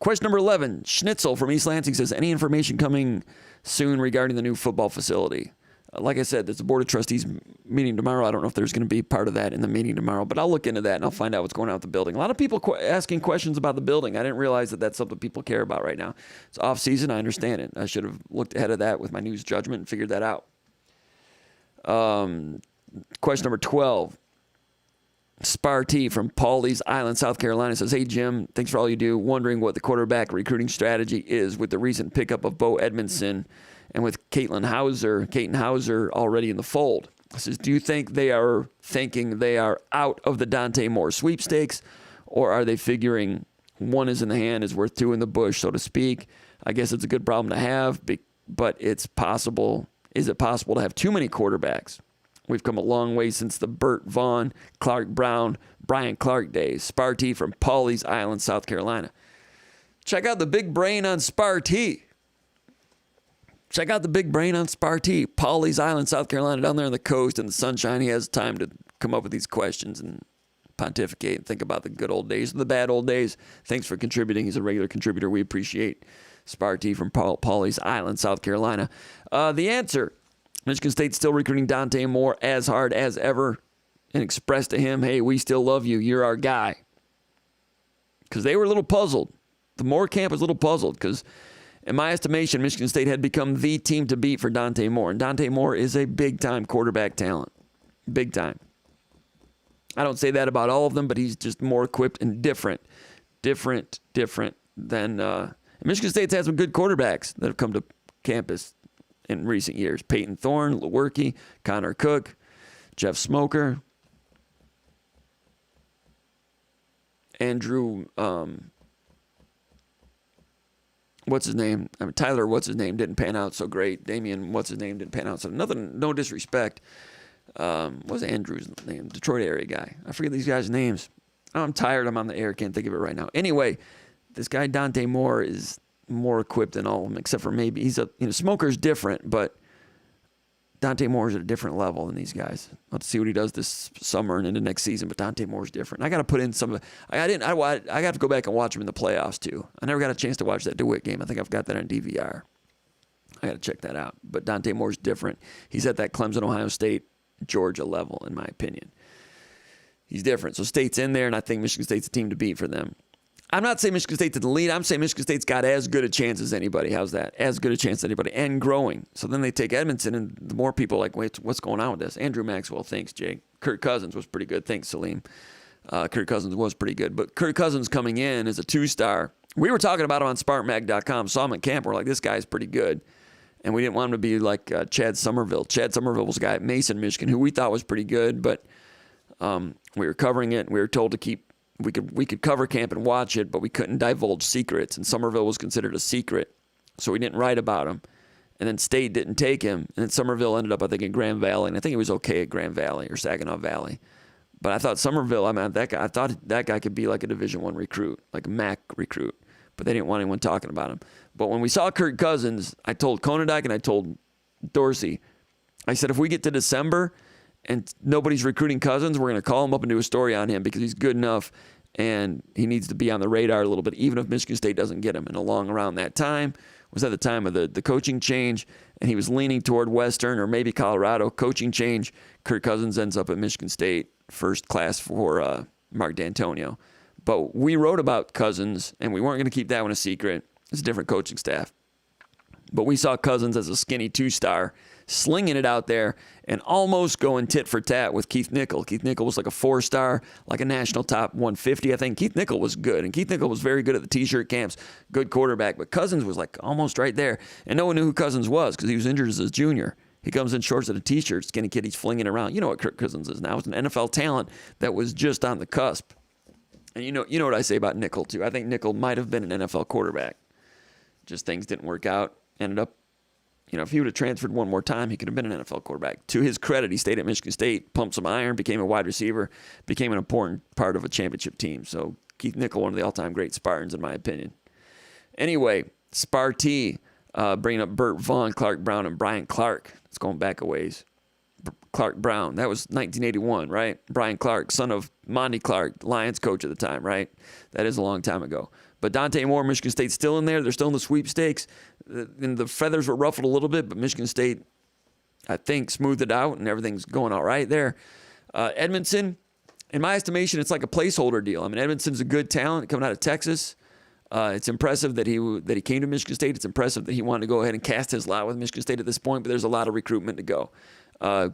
Question number 11, Schnitzel from East Lansing says, any information coming soon regarding the new football facility? Like I said, there's a Board of Trustees meeting tomorrow. I don't know if there's going to be part of that in the meeting tomorrow, but I'll look into that and I'll find out what's going on with the building. A lot of people asking questions about the building. I didn't realize that that's something people care about right now. It's off season. I understand it. I should have looked ahead of that with my news judgment and figured that out. Question number 12. Sparty from Pawleys Island, South Carolina says, hey, Jim, thanks for all you do. Wondering what the quarterback recruiting strategy is with the recent pickup of Bo Edmondson and with Caton Hauser already in the fold. He says, do you think they are thinking they are out of the Dante Moore sweepstakes, or are they figuring one is in the hand is worth 2 in the bush, so to speak? I guess it's a good problem to have, but it's possible. Is it possible to have too many quarterbacks? We've come a long way since the Burt Vaughn, Clark Brown, Brian Clark days. Sparty from Pawleys Island, South Carolina. Check out the big brain on Sparty. Check out the big brain on Sparty. Pawleys Island, South Carolina, down there on the coast in the sunshine. He has time to come up with these questions and pontificate and think about the good old days and the bad old days. Thanks for contributing. He's a regular contributor. We appreciate Sparty from Pawleys Island, South Carolina. The answer, Michigan State's still recruiting Dante Moore as hard as ever and expressed to him, hey, we still love you. You're our guy. Because they were a little puzzled. The Moore camp was a little puzzled because, in my estimation, Michigan State had become the team to beat for Dante Moore. And Dante Moore is a big-time quarterback talent. Big time. I don't say that about all of them, but he's just more equipped and different than Michigan State's had some good quarterbacks that have come to campus in recent years. Peyton Thorne, Lewerke, Connor Cook, Jeff Smoker, Andrew, Tyler, didn't pan out so great. Damian, didn't pan out so. Nothing, no disrespect. What's Andrew's name? Detroit area guy. I forget these guys' names. I'm tired. I'm on the air. Can't think of it right now. Anyway, this guy Dante Moore is more equipped than all of them, except for maybe Smoker's different, but Dante Moore's at a different level than these guys. Let's see what he does this summer and into next season, but Dante Moore's different. I got to put in some. I got to go back and watch him in the playoffs too. I never got a chance to watch that DeWitt game. I think I've got that on DVR. I got to check that out. But Dante Moore's different. He's at that Clemson, Ohio State, Georgia level, in my opinion. He's different. So State's in there, and I think Michigan State's a team to beat for them. I'm not saying Michigan State's in the lead. I'm saying Michigan State's got as good a chance as anybody. How's that? As good a chance as anybody, and growing. So then they take Edmonton, and the more people are like, wait, what's going on with this? Andrew Maxwell, thanks, Jake. Kirk Cousins was pretty good. Thanks, Salim. Kirk Cousins was pretty good. But Kirk Cousins coming in as a 2-star. We were talking about him on SpartanMag.com. Saw him at camp. We're like, this guy's pretty good. And we didn't want him to be like Chad Somerville. Chad Somerville was a guy at Mason, Michigan, who we thought was pretty good, but we were covering it, and we were told to keep. We could cover camp and watch it, but we couldn't divulge secrets, and Somerville was considered a secret, so we didn't write about him. And then State didn't take him, and then Somerville ended up, I think, in Grand Valley, and I think he was okay at Grand Valley or Saginaw Valley. But I thought Somerville, I thought that guy could be like a Division I recruit, like a MAC recruit, but they didn't want anyone talking about him. But when we saw Kirk Cousins, I told Konadike and I told Dorsey, I said, if we get to December and nobody's recruiting Cousins, we're going to call him up and do a story on him because he's good enough and he needs to be on the radar a little bit, even if Michigan State doesn't get him. And along around that time was at the time of the coaching change, and he was leaning toward Western or maybe Colorado coaching change. Kirk Cousins ends up at Michigan State, first class for Mark D'Antonio. But we wrote about Cousins, and we weren't going to keep that one a secret. It's a different coaching staff. But we saw Cousins as a skinny 2-star, slinging it out there and almost going tit for tat with Keith Nickel. Keith Nickel was like a 4-star, like a national top 150, I think. Keith Nickel was good, and Keith Nickel was very good at the T-shirt camps, good quarterback. But Cousins was like almost right there, and no one knew who Cousins was because he was injured as a junior. He comes in shorts and a T-shirt, skinny kid, he's flinging around. You know what Kirk Cousins is now. It's an NFL talent that was just on the cusp. And you know what I say about Nickel, too. I think Nickel might have been an NFL quarterback. Just things didn't work out. Ended up, if he would have transferred one more time, he could have been an NFL quarterback. To his credit, he stayed at Michigan State, pumped some iron, became a wide receiver, became an important part of a championship team. So Keith Nickel, one of the all-time great Spartans, in my opinion. Anyway, Sparty, bringing up Burt Vaughn, Clark Brown, and Brian Clark. It's going back a ways. Clark Brown, that was 1981, right? Brian Clark, son of Monty Clark, Lions coach at the time, right? That is a long time ago. But Dante Moore, Michigan State's still in there. They're still in the sweepstakes. And the feathers were ruffled a little bit, but Michigan State, I think, smoothed it out, and everything's going all right there. Edmonton, in my estimation, it's like a placeholder deal. I mean, Edmonton's a good talent coming out of Texas. It's impressive that he came to Michigan State. It's impressive that he wanted to go ahead and cast his lot with Michigan State at this point, but there's a lot of recruitment to go.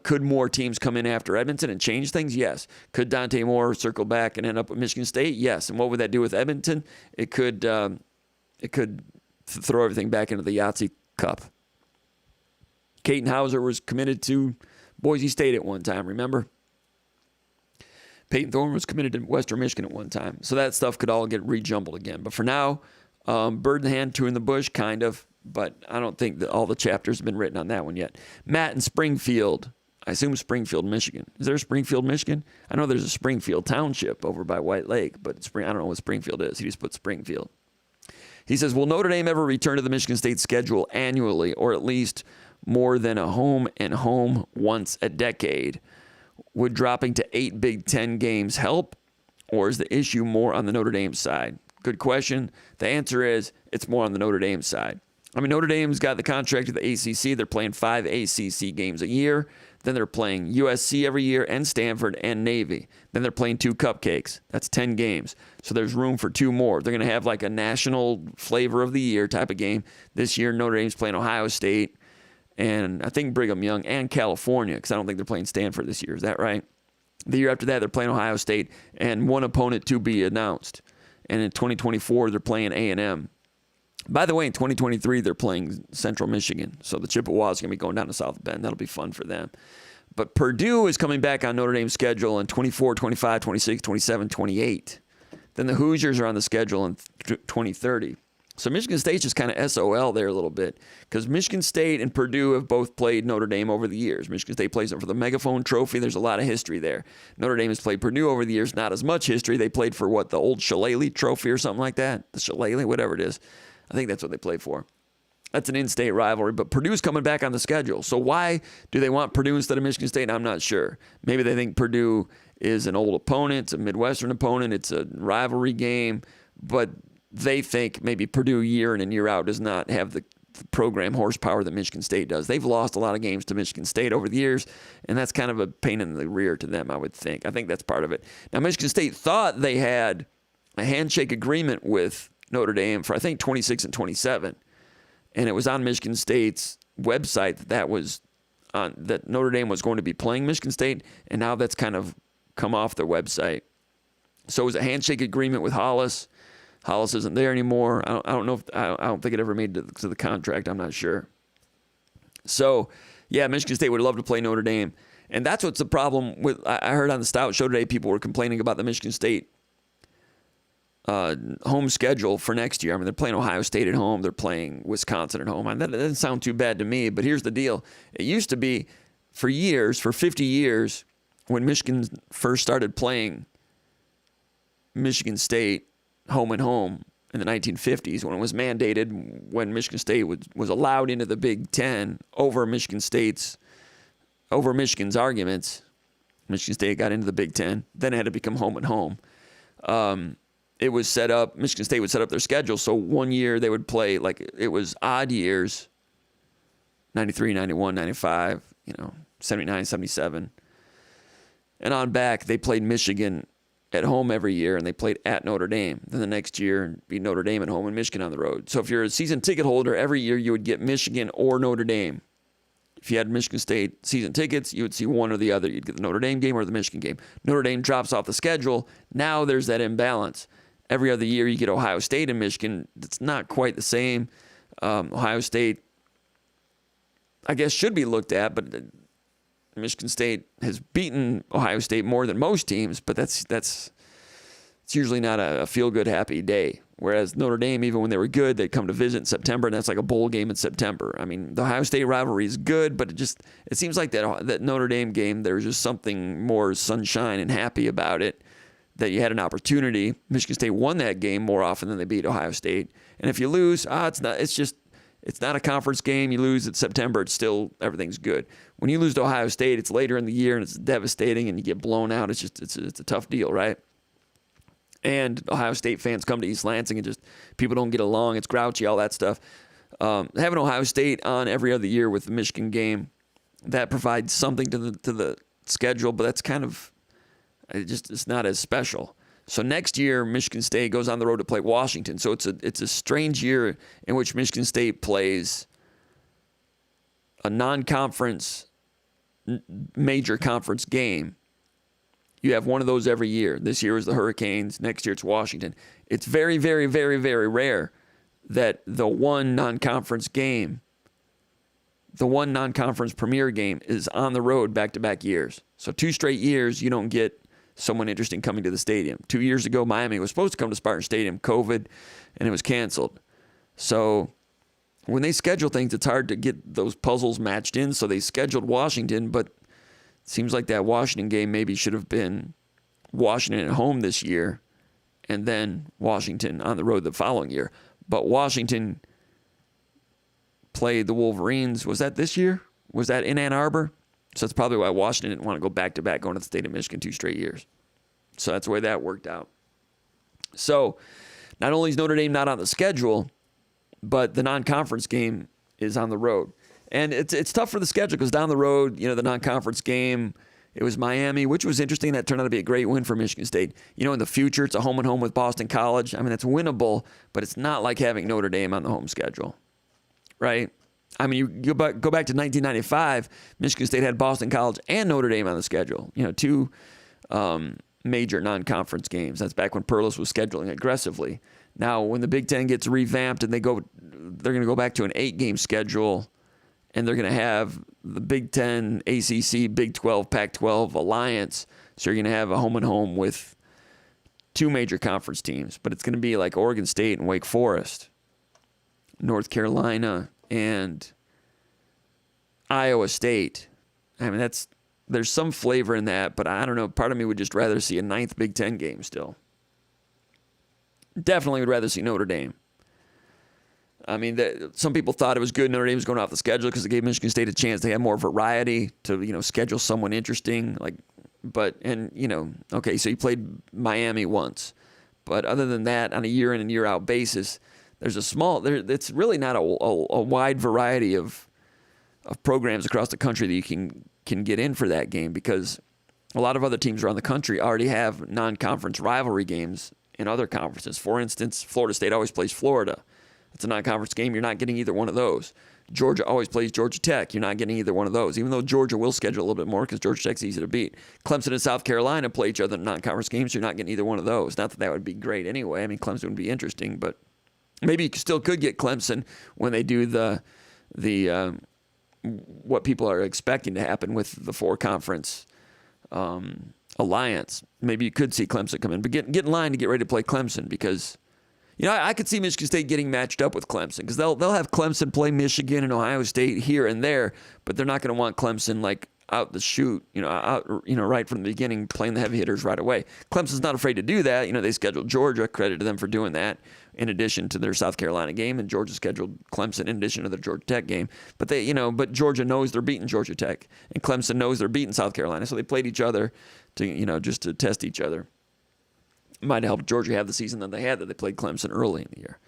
Could more teams come in after Edmonton and change things? Yes. Could Dante Moore circle back and end up with Michigan State? Yes. And what would that do with Edmonton? It could throw everything back into the Yahtzee Cup. Caden Hauser was committed to Boise State at one time, remember? Peyton Thorne was committed to Western Michigan at one time. So that stuff could all get rejumbled again. But for now, bird in the hand, two in the bush, kind of. But I don't think that all the chapters have been written on that one yet. Matt in Springfield. I assume Springfield, Michigan. Is there a Springfield, Michigan? I know there's a Springfield Township over by White Lake, but I don't know what Springfield is. He just put Springfield. He says, will Notre Dame ever return to the Michigan State schedule annually, or at least more than a home and home once a decade? Would dropping to 8 Big Ten games help, or is the issue more on the Notre Dame side? Good question. The answer is it's more on the Notre Dame side. I mean, Notre Dame's got the contract with the ACC. They're playing 5 ACC games a year. Then they're playing USC every year and Stanford and Navy. Then they're playing 2 cupcakes. That's 10 games. So there's room for 2 more. They're going to have like a national flavor of the year type of game. This year, Notre Dame's playing Ohio State and I think Brigham Young and California, because I don't think they're playing Stanford this year. Is that right? The year after that, they're playing Ohio State and one opponent to be announced. And in 2024, they're playing A&M. By the way, in 2023, they're playing Central Michigan. So the Chippewas are going to be going down to South Bend. That'll be fun for them. But Purdue is coming back on Notre Dame's schedule in 24, 25, 26, 27, 28. Then the Hoosiers are on the schedule in 2030. So Michigan State's just kind of SOL there a little bit, because Michigan State and Purdue have both played Notre Dame over the years. Michigan State plays them for the Megaphone Trophy. There's a lot of history there. Notre Dame has played Purdue over the years. Not as much history. They played for what, the old Shillelagh Trophy or something like that? The Shillelagh, whatever it is. I think that's what they play for. That's an in-state rivalry, but Purdue's coming back on the schedule. So why do they want Purdue instead of Michigan State? I'm not sure. Maybe they think Purdue is an old opponent, it's a Midwestern opponent, it's a rivalry game, but they think maybe Purdue year in and year out does not have the program horsepower that Michigan State does. They've lost a lot of games to Michigan State over the years, and that's kind of a pain in the rear to them, I would think. I think that's part of it. Now, Michigan State thought they had a handshake agreement with Notre Dame for, I think, 26 and 27. And it was on Michigan State's website that Notre Dame was going to be playing Michigan State, and now that's kind of come off their website. So it was a handshake agreement with Hollis. Hollis isn't there anymore. I don't know if I don't think it ever made it to the contract. I'm not sure. So, yeah, Michigan State would love to play Notre Dame, and that's what's the problem with. I heard on the Stout Show today people were complaining about the Michigan State home schedule for next year. I mean, they're playing Ohio State at home. They're playing Wisconsin at home. That doesn't sound too bad to me, but here's the deal. It used to be for years, for 50 years, when Michigan first started playing Michigan State home and home in the 1950s, when it was mandated, when Michigan State was allowed into the Big Ten over Michigan's arguments. Michigan State got into the Big Ten. Then it had to become home and home. It was set up, Michigan State would set up their schedule, so one year they would play, like, it was odd years, 93, 91, 95, 79, 77. And on back, they played Michigan at home every year, and they played at Notre Dame. Then the next year, beat Notre Dame at home and Michigan on the road. So if you're a season ticket holder, every year you would get Michigan or Notre Dame. If you had Michigan State season tickets, you would see one or the other. You'd get the Notre Dame game or the Michigan game. Notre Dame drops off the schedule. Now there's that imbalance. Every other year you get Ohio State and Michigan. It's not quite the same. Ohio State, I guess, should be looked at, but Michigan State has beaten Ohio State more than most teams, but it's usually not a feel-good, happy day. Whereas Notre Dame, even when they were good, they'd come to visit in September, and that's like a bowl game in September. I mean, the Ohio State rivalry is good, but it seems like that Notre Dame game, there's just something more sunshine and happy about it, that you had an opportunity. Michigan State won that game more often than they beat Ohio State. And if you lose, it's not a conference game. You lose in September, it's still, everything's good. When you lose to Ohio State, it's later in the year and it's devastating and you get blown out. It's a tough deal, right? And Ohio State fans come to East Lansing and just people don't get along. It's grouchy, all that stuff. Having Ohio State on every other year with the Michigan game, that provides something to the schedule, but that's kind of, it's not as special. So next year, Michigan State goes on the road to play Washington. So it's a strange year in which Michigan State plays a non-conference, major conference game. You have one of those every year. This year is the Hurricanes. Next year it's Washington. It's very, very, very, very rare that the one non-conference premier game is on the road back-to-back years. So 2 straight years you don't get someone interesting coming to the stadium. 2 years ago, Miami was supposed to come to Spartan Stadium, COVID, and it was canceled. So when they schedule things, it's hard to get those puzzles matched in. So they scheduled Washington, but it seems like that Washington game maybe should have been Washington at home this year and then Washington on the road the following year. But Washington played the Wolverines. Was that this year? Was that in Ann Arbor? So that's probably why Washington didn't want to go back-to-back going to the state of Michigan 2 straight years. So that's the way that worked out. So not only is Notre Dame not on the schedule, but the non-conference game is on the road. And it's tough for the schedule because down the road, the non-conference game, it was Miami, which was interesting. That turned out to be a great win for Michigan State. In the future, it's a home and home with Boston College. I mean, that's winnable, but it's not like having Notre Dame on the home schedule, right? I mean, you go back to 1995, Michigan State had Boston College and Notre Dame on the schedule. Two major non-conference games. That's back when Perlis was scheduling aggressively. Now, when the Big Ten gets revamped and they're going to go back to an 8-game schedule, and they're going to have the Big Ten, ACC, Big 12, Pac-12 alliance. So you're going to have a home and home with 2 major conference teams, but it's going to be like Oregon State and Wake Forest, North Carolina, and Iowa State. I mean, there's some flavor in that, but I don't know. Part of me would just rather see a 9th Big Ten game still. Definitely would rather see Notre Dame. I mean, some people thought it was good Notre Dame was going off the schedule because it gave Michigan State a chance to have more variety to, schedule someone interesting. Okay, so you played Miami once. But other than that, on a year in and year out basis, there's it's really not a wide variety of programs across the country that you can get in for that game because a lot of other teams around the country already have non-conference rivalry games in other conferences. For instance, Florida State always plays Florida. It's a non-conference game. You're not getting either one of those. Georgia always plays Georgia Tech. You're not getting either one of those, even though Georgia will schedule a little bit more because Georgia Tech's easy to beat. Clemson and South Carolina play each other in non-conference games. You're not getting either one of those. Not that that would be great anyway. I mean, Clemson would be interesting, but maybe you still could get Clemson when they do the what people are expecting to happen with the 4-conference alliance. Maybe you could see Clemson come in, but get in line to get ready to play Clemson because I could see Michigan State getting matched up with Clemson because they'll have Clemson play Michigan and Ohio State here and there, but they're not going to want Clemson out the chute, right from the beginning, playing the heavy hitters right away. Clemson's not afraid to do that. They scheduled Georgia, credit to them for doing that, in addition to their South Carolina game, and Georgia scheduled Clemson in addition to their Georgia Tech game. But but Georgia knows they're beating Georgia Tech, and Clemson knows they're beating South Carolina, so they played each other to, just to test each other. Might have helped Georgia have the season that they had, that they played Clemson early in the year.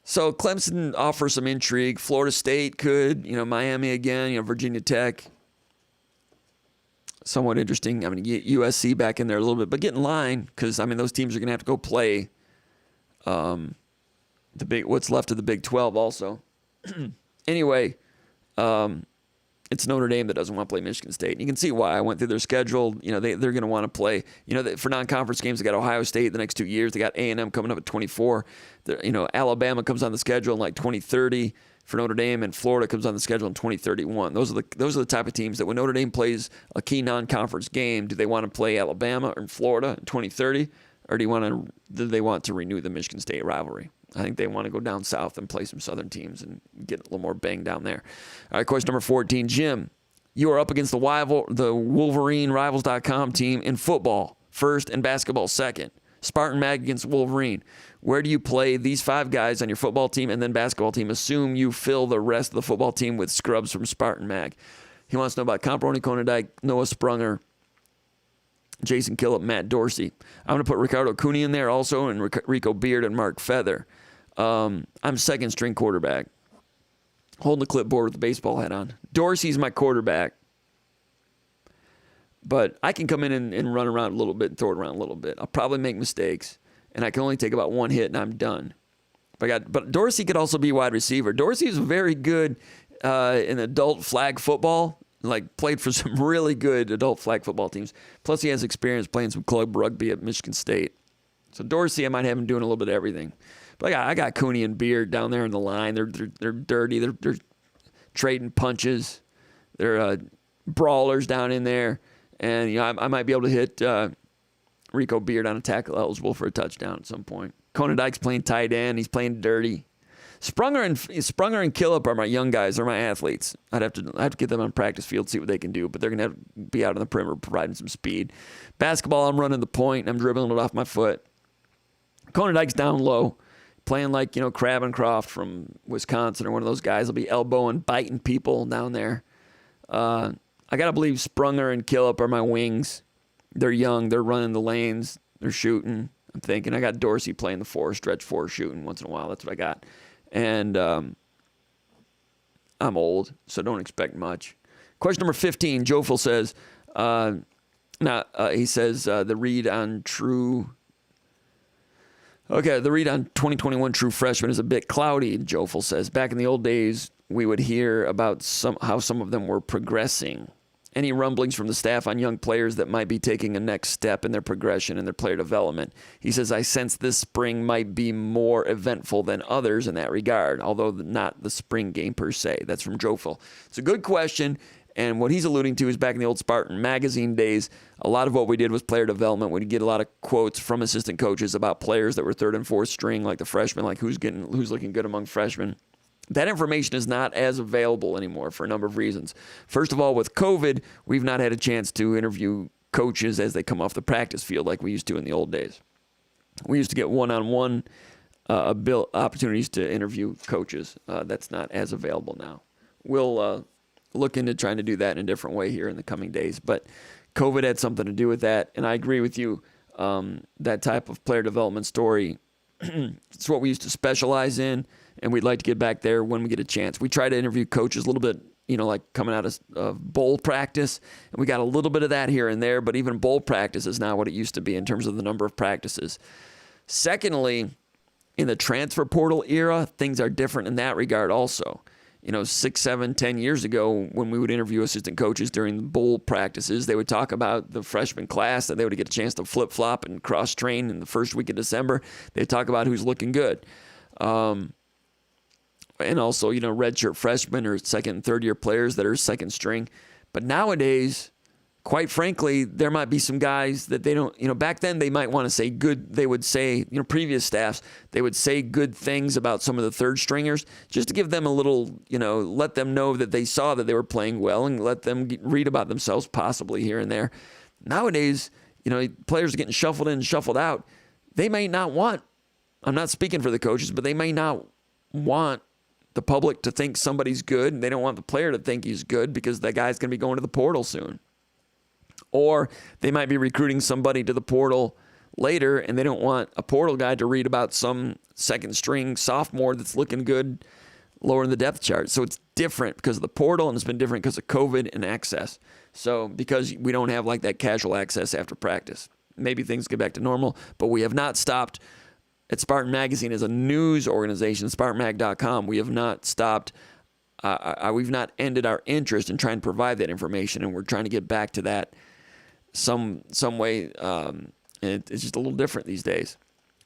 So Clemson offers some intrigue. Florida State could, Miami again, Virginia Tech. Somewhat interesting. I mean, USC back in there a little bit, but get in line because, those teams are going to have to go play what's left of the Big 12 also. Anyway, it's Notre Dame that doesn't want to play Michigan State. You can see why. I went through their schedule. They're going to want to play. For non-conference games, they got Ohio State the next 2 years. They got A&M coming up at 24. Alabama comes on the schedule in 2030 for Notre Dame, and Florida comes on the schedule in 2031. Those are the type of teams that when Notre Dame plays a key non-conference game, do they want to play Alabama or Florida in 2030, or do they want to renew the Michigan State rivalry? I think they want to go down south and play some southern teams and get a little more bang down there. All right, question number 14. Jim, you are up against the Wolverine Rivals.com team in football, first, and basketball, second. SpartanMag against Wolverine. Where do you play these 5 guys on your football team and then basketball team? Assume you fill the rest of the football team with scrubs from SpartanMag. He wants to know about Comparoni, Konadike, Noah Sprunger, Jason Killip, Matt Dorsey. I'm going to put Ricardo Cooney in there also, and Rico Beard and Mark Feather. I'm second string quarterback, holding the clipboard with the baseball hat on. Dorsey's my quarterback, but I can come in and run around a little bit and throw it around a little bit. I'll probably make mistakes, and I can only take about 1 hit and I'm done. But Dorsey could also be wide receiver. Dorsey's very good in adult flag football. Played for some really good adult flag football teams. Plus, he has experience playing some club rugby at Michigan State. So Dorsey, I might have him doing a little bit of everything. But I got Cooney and Beard down there in the line. They're dirty. They're trading punches. They're brawlers down in there. And I might be able to hit Rico Beard on a tackle eligible for a touchdown at some point. Konadike's playing tight end. He's playing dirty. Sprunger and Killip are my young guys. They're my athletes. I have to get them on practice field, see what they can do. But they're going to be out on the perimeter providing some speed. Basketball, I'm running the point. I'm dribbling it off my foot. Konadike's down low. playing like, Cravencroft from Wisconsin or one of those guys will be elbowing, biting people down there. I got to believe Sprunger and Killip are my wings. They're young. They're running the lanes. They're shooting. I'm thinking I got Dorsey playing the four, stretch four, shooting once in a while. That's what I got. And I'm old, so don't expect much. Question number 15, Jofel says, he says the read on 2021 true freshman is a bit cloudy, Jofel says. Back in the old days, we would hear about how some of them were progressing. Any rumblings from the staff on young players that might be taking a next step in their progression and their player development? He says, I sense this spring might be more eventful than others in that regard, although not the spring game per se. That's from Jofel. It's a good question, and what he's alluding to is back in the old Spartan magazine days, a lot of what we did was player development. We'd get a lot of quotes from assistant coaches about players that were third and fourth string, like the freshmen, like who's looking good among freshmen. That information is not as available anymore for a number of reasons. First of all, with COVID, we've not had a chance to interview coaches as they come off the practice field like we used to in the old days. We used to get one-on-one opportunities to interview coaches. That's not as available now. We'll look into trying to do that in a different way here in the coming days. But COVID had something to do with that, and I agree with you. That type of player development story, it's what we used to specialize in, and we'd like to get back there when we get a chance. We try to interview coaches a little bit, like coming out of bowl practice, and we got a little bit of that here and there, but even bowl practice is not what it used to be in terms of the number of practices. Secondly, in the transfer portal era, things are different in that regard also. 6, 7, 10 years ago, when we would interview assistant coaches during the bowl practices, they would talk about the freshman class, that they would get a chance to flip-flop and cross-train in the first week of December. They'd talk about who's looking good. And also, redshirt freshmen or second and third year players that are second string. But nowadays, quite frankly, there might be some guys that they don't, back then they might want to say good, they would say, previous staffs, they would say good things about some of the third stringers just to give them a little, let them know that they saw that they were playing well and let them read about themselves possibly here and there. Nowadays, players are getting shuffled in and shuffled out. They may not want, I'm not speaking for the coaches, but they may not want the public to think somebody's good, and they don't want the player to think he's good because that guy's going to be going to the portal soon. Or they might be recruiting somebody to the portal later, and they don't want a portal guy to read about some second-string sophomore that's looking good lower in the depth chart. So it's different because of the portal, and it's been different because of COVID and access. So because we don't have like that casual access after practice. Maybe things get back to normal, but we have not stopped. At Spartan Magazine as a news organization, SpartanMag.com, we have not stopped. We've not ended our interest in trying to provide that information, and we're trying to get back to that some way. It's just a little different these days.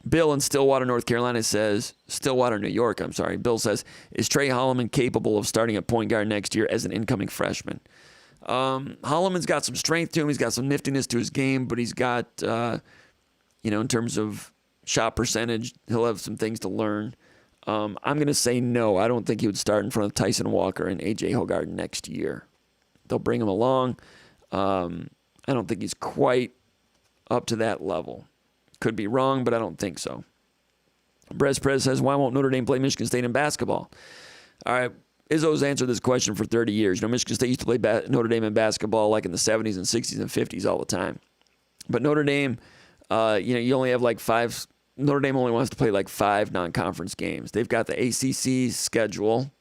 Bill in Stillwater, North Carolina says, New York, I'm sorry. Bill says, is Trey Holloman capable of starting at point guard next year as an incoming freshman? Holloman's got some strength to him. He's got some niftiness to his game, but he's got, in terms of shot percentage, he'll have some things to learn. I'm going to say no. I don't think he would start in front of Tyson Walker and A.J. Hogarth next year. They'll bring him along. I don't think he's quite up to that level. Could be wrong, but I don't think so. Brez Perez says, why won't Notre Dame play Michigan State in basketball? All right, Izzo's answered this question for 30 years. Michigan State used to play Notre Dame in basketball like in the 70s and 60s and 50s all the time. But Notre Dame, you only have like five. Notre Dame only wants to play like 5 non-conference games. They've got the ACC schedule.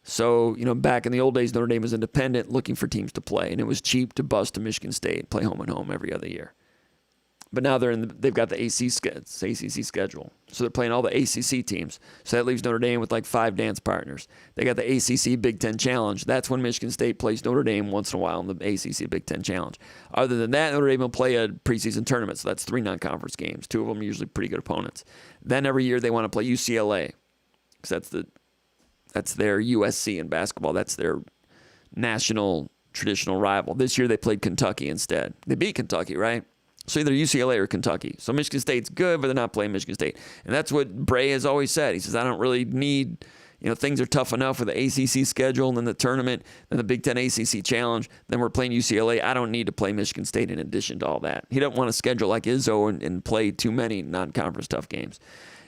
So, back in the old days, Notre Dame was independent looking for teams to play. And it was cheap to bust to Michigan State, play home and home every other year. But now they've got the ACC schedule. So they're playing all the ACC teams. So that leaves Notre Dame with like 5 dance partners. They got the ACC Big Ten Challenge. That's when Michigan State plays Notre Dame once in a while in the ACC Big Ten Challenge. Other than that, Notre Dame will play a preseason tournament. So that's 3 non-conference games. 2 of them are usually pretty good opponents. Then every year they want to play UCLA because that's their USC in basketball. That's their national traditional rival. This year they played Kentucky instead. They beat Kentucky, right? So either UCLA or Kentucky. So Michigan State's good, but they're not playing Michigan State. And that's what Bray has always said. He says, I don't really need, things are tough enough with the ACC schedule and then the tournament and the Big Ten ACC Challenge. Then we're playing UCLA. I don't need to play Michigan State in addition to all that. He doesn't want to schedule like Izzo and play too many non-conference tough games.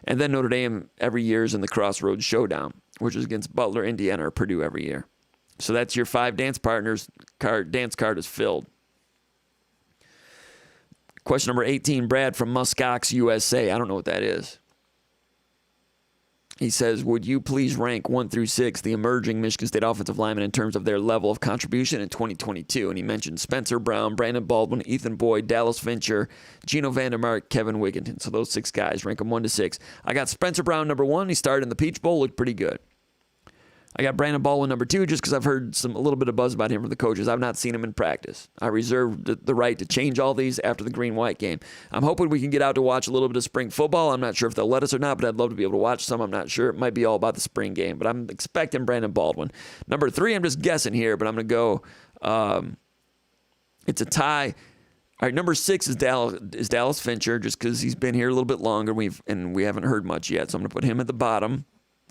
And then Notre Dame every year is in the Crossroads Showdown, which is against Butler, Indiana, or Purdue every year. So that's your 5 dance partners. Dance card is filled. Question number 18, Brad from Muskox, USA. I don't know what that is. He says, would you please rank 1 through 6 the emerging Michigan State offensive linemen in terms of their level of contribution in 2022? And he mentioned Spencer Brown, Brandon Baldwin, Ethan Boyd, Dallas Fincher, Gino Vandermark, Kevin Wigginton. So those 6 guys, rank them 1 to 6. I got Spencer Brown number 1. He started in the Peach Bowl, looked pretty good. I got Brandon Baldwin number 2 just because I've heard a little bit of buzz about him from the coaches. I've not seen him in practice. I reserve the right to change all these after the green-white game. I'm hoping we can get out to watch a little bit of spring football. I'm not sure if they'll let us or not, but I'd love to be able to watch some. I'm not sure. It might be all about the spring game, but I'm expecting Brandon Baldwin. Number 3, I'm just guessing here, but I'm going to go it's a tie. All right, number 6 is Dallas Fincher just because he's been here a little bit longer and we haven't heard much yet, so I'm going to put him at the bottom.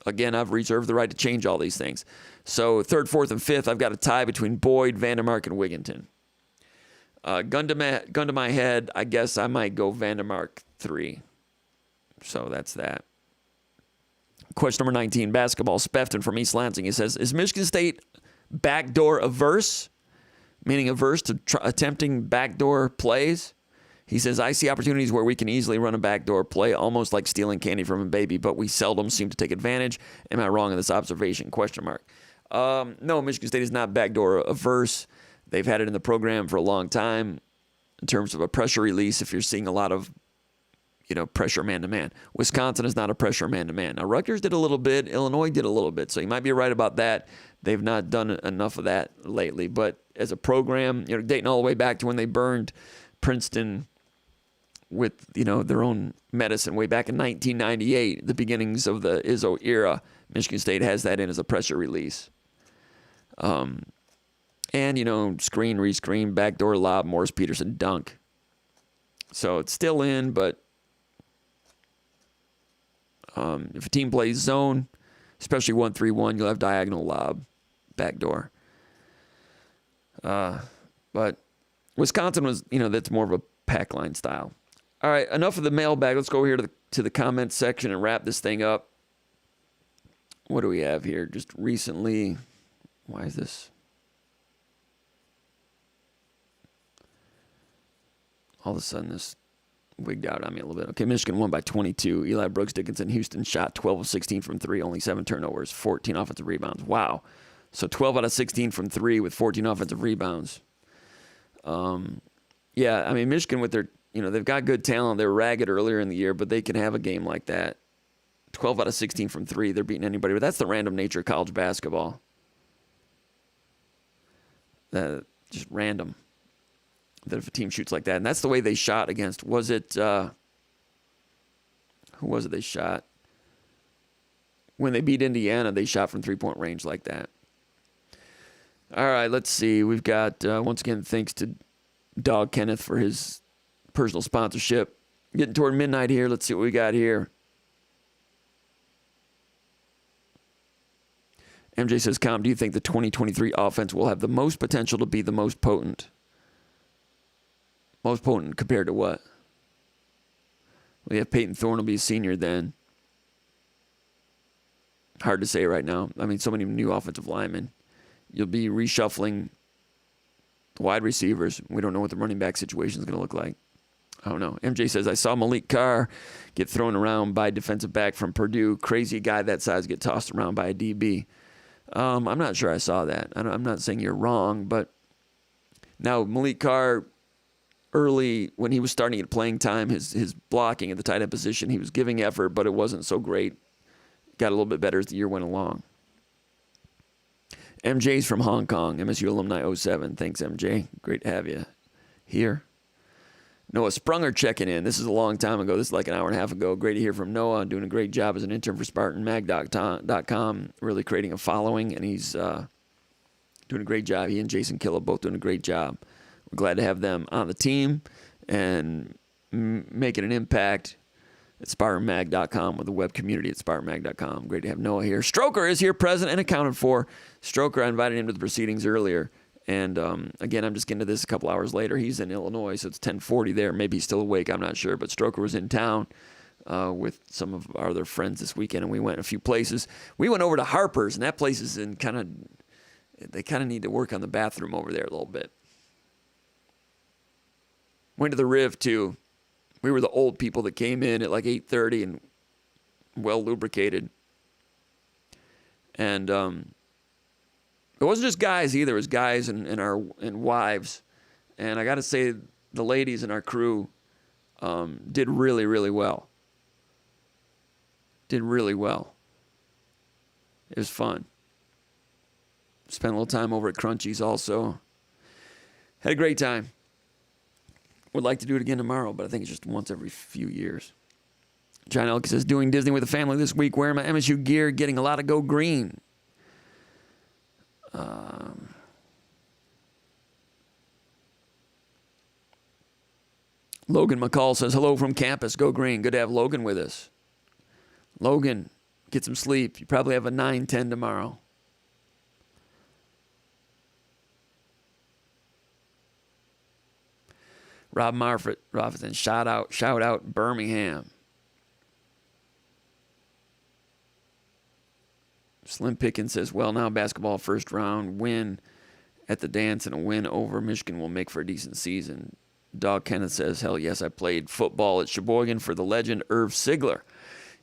Again, I've reserved the right to change all these things. So 3rd, 4th, and 5th, I've got a tie between Boyd, Vandermark, and Wigginton. Gun to my head, I guess I might go Vandermark 3. So that's that. Question number 19, basketball. Spefton from East Lansing. He says, is Michigan State backdoor averse? Meaning averse to attempting backdoor plays? He says, I see opportunities where we can easily run a backdoor play, almost like stealing candy from a baby, but we seldom seem to take advantage. Am I wrong in this observation? Question mark. No, Michigan State is not backdoor averse. They've had it in the program for a long time in terms of a pressure release if you're seeing a lot of, pressure man-to-man. Wisconsin is not a pressure man-to-man. Now, Rutgers did a little bit. Illinois did a little bit, so you might be right about that. They've not done enough of that lately. But as a program, dating all the way back to when they burned Princeton with, their own medicine way back in 1998, the beginnings of the Izzo era, Michigan State has that in as a pressure release. And, screen, rescreen, backdoor lob, Morris Peterson dunk. So it's still in, but if a team plays zone, especially 1-3-1, you'll have diagonal lob, backdoor. But Wisconsin was, that's more of a pack line style. All right, enough of the mailbag. Let's go over here to the comments section and wrap this thing up. What do we have here? Just recently, why is this? All of a sudden, this wigged out on me a little bit. Okay, Michigan won by 22. Eli Brooks Dickinson, Houston shot 12 of 16 from 3, only 7 turnovers, 14 offensive rebounds. Wow. So 12 out of 16 from 3 with 14 offensive rebounds. Yeah, Michigan with their, they've got good talent. They were ragged earlier in the year, but they can have a game like that. 12 out of 16 from 3, they're beating anybody. But that's the random nature of college basketball. Just random. That if a team shoots like that. And that's the way they shot against, was it, who was it they shot? When they beat Indiana, they shot from three-point range like that. All right, let's see. We've got, once again, thanks to Dog Kenneth for his personal sponsorship. Getting toward midnight here. Let's see what we got here. MJ says, Com, do you think the 2023 offense will have the most potential to be the most potent? Most potent compared to what? Well, yeah, Peyton Thorne will be a senior then. Hard to say right now. So many new offensive linemen. You'll be reshuffling the wide receivers. We don't know what the running back situation is going to look like. I don't know. MJ says, I saw Malik Carr get thrown around by a defensive back from Purdue. Crazy guy that size get tossed around by a DB. I'm not sure I saw that. I'm not saying you're wrong, but now Malik Carr, early when he was starting to get playing time, his blocking at the tight end position, he was giving effort, but it wasn't so great. Got a little bit better as the year went along. MJ's from Hong Kong, MSU alumni 07. Thanks, MJ. Great to have you here. Noah Sprunger checking in. This is a long time ago. This is like an hour and a half ago. Great to hear from Noah. Doing a great job as an intern for SpartanMag.com. Really creating a following, and he's doing a great job. He and Jason Killa both doing a great job. We're glad to have them on the team and making an impact at SpartanMag.com, with the web community at SpartanMag.com. Great to have Noah here. Stroker is here, present and accounted for. Stroker, I invited him to the proceedings earlier. And again, I'm just getting to this a couple hours later. He's in Illinois, so it's 10:40 there. Maybe he's still awake, I'm not sure. But Stroker was in town with some of our other friends this weekend, and we went a few places. We went over to Harper's, and that place is in they kind of need to work on the bathroom over there a little bit. Went to the Riv, too. We were the old people that came in at like 8:30 and well lubricated. And it wasn't just guys either. It was guys and wives. And I got to say, the ladies in our crew did really, really well. Did really well. It was fun. Spent a little time over at Crunchies also. Had a great time. Would like to do it again tomorrow, but I think it's just once every few years. John Elk says, doing Disney with the family this week, wearing my MSU gear, getting a lot of Go Green. Logan McCall says, hello from campus, Go Green. Good to have Logan with us. Logan, get some sleep. You probably have a 9:10 tomorrow. Rob Marford, Robinson, shout out Birmingham. Slim Pickens says, well, now basketball first round win at the dance and a win over Michigan will make for a decent season. Dog Kenneth says, hell yes, I played football at Sheboygan for the legend Irv Sigler.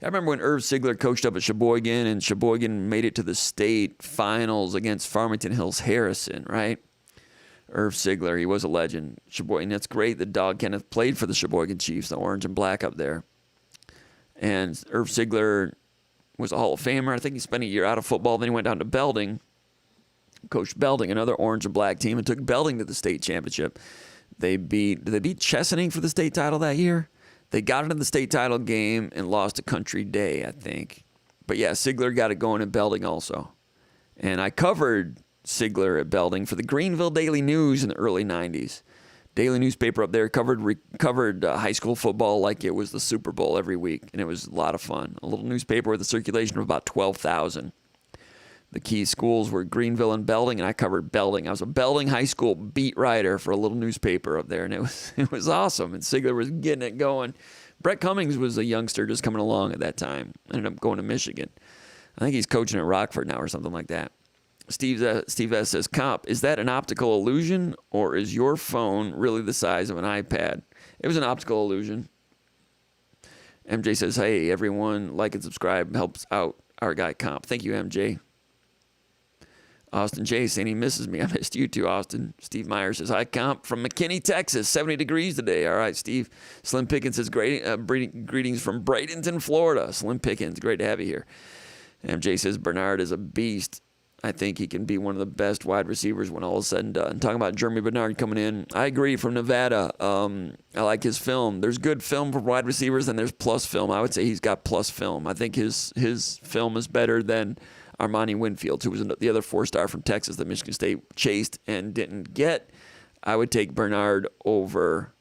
I remember when Irv Sigler coached up at Sheboygan, and Sheboygan made it to the state finals against Farmington Hills Harrison, right? Irv Sigler, he was a legend. Sheboygan, that's great that Dog Kenneth played for the Sheboygan Chiefs, the orange and black up there. And Irv Sigler was a Hall of Famer. I think he spent a year out of football. Then he went down to Belding, coached Belding, another orange and black team, and took Belding to the state championship. Did they beat Chesaning for the state title that year? They got into the state title game and lost to Country Day, I think. But yeah, Sigler got it going at Belding also. And I covered Sigler at Belding for the Greenville Daily News in the early 90s. Daily newspaper up there covered high school football like it was the Super Bowl every week, and it was a lot of fun. A little newspaper with a circulation of about 12,000. The key schools were Greenville and Belding, and I covered Belding. I was a Belding High School beat writer for a little newspaper up there, and it was awesome. And Sigler was getting it going. Brett Cummings was a youngster just coming along at that time. Ended up going to Michigan. I think he's coaching at Rockford now or something like that. Steve S. says, Comp, is that an optical illusion, or is your phone really the size of an iPad? It was an optical illusion. MJ says, hey, everyone, like and subscribe. Helps out our guy Comp. Thank you, MJ. Austin J. saying he misses me. I missed you too, Austin. Steve Meyer says, hi, Comp, from McKinney, Texas. 70 degrees today. All right, Steve. Slim Pickens says, greetings from Bradenton, Florida. Slim Pickens, great to have you here. MJ says, Bernard is a beast. I think he can be one of the best wide receivers when all is said and done. Talking about Jeremy Bernard coming in. I agree, from Nevada. I like his film. There's good film for wide receivers, and there's plus film. I would say he's got plus film. I think his film is better than Armani Winfield, who was the other four-star from Texas that Michigan State chased and didn't get. I would take Bernard over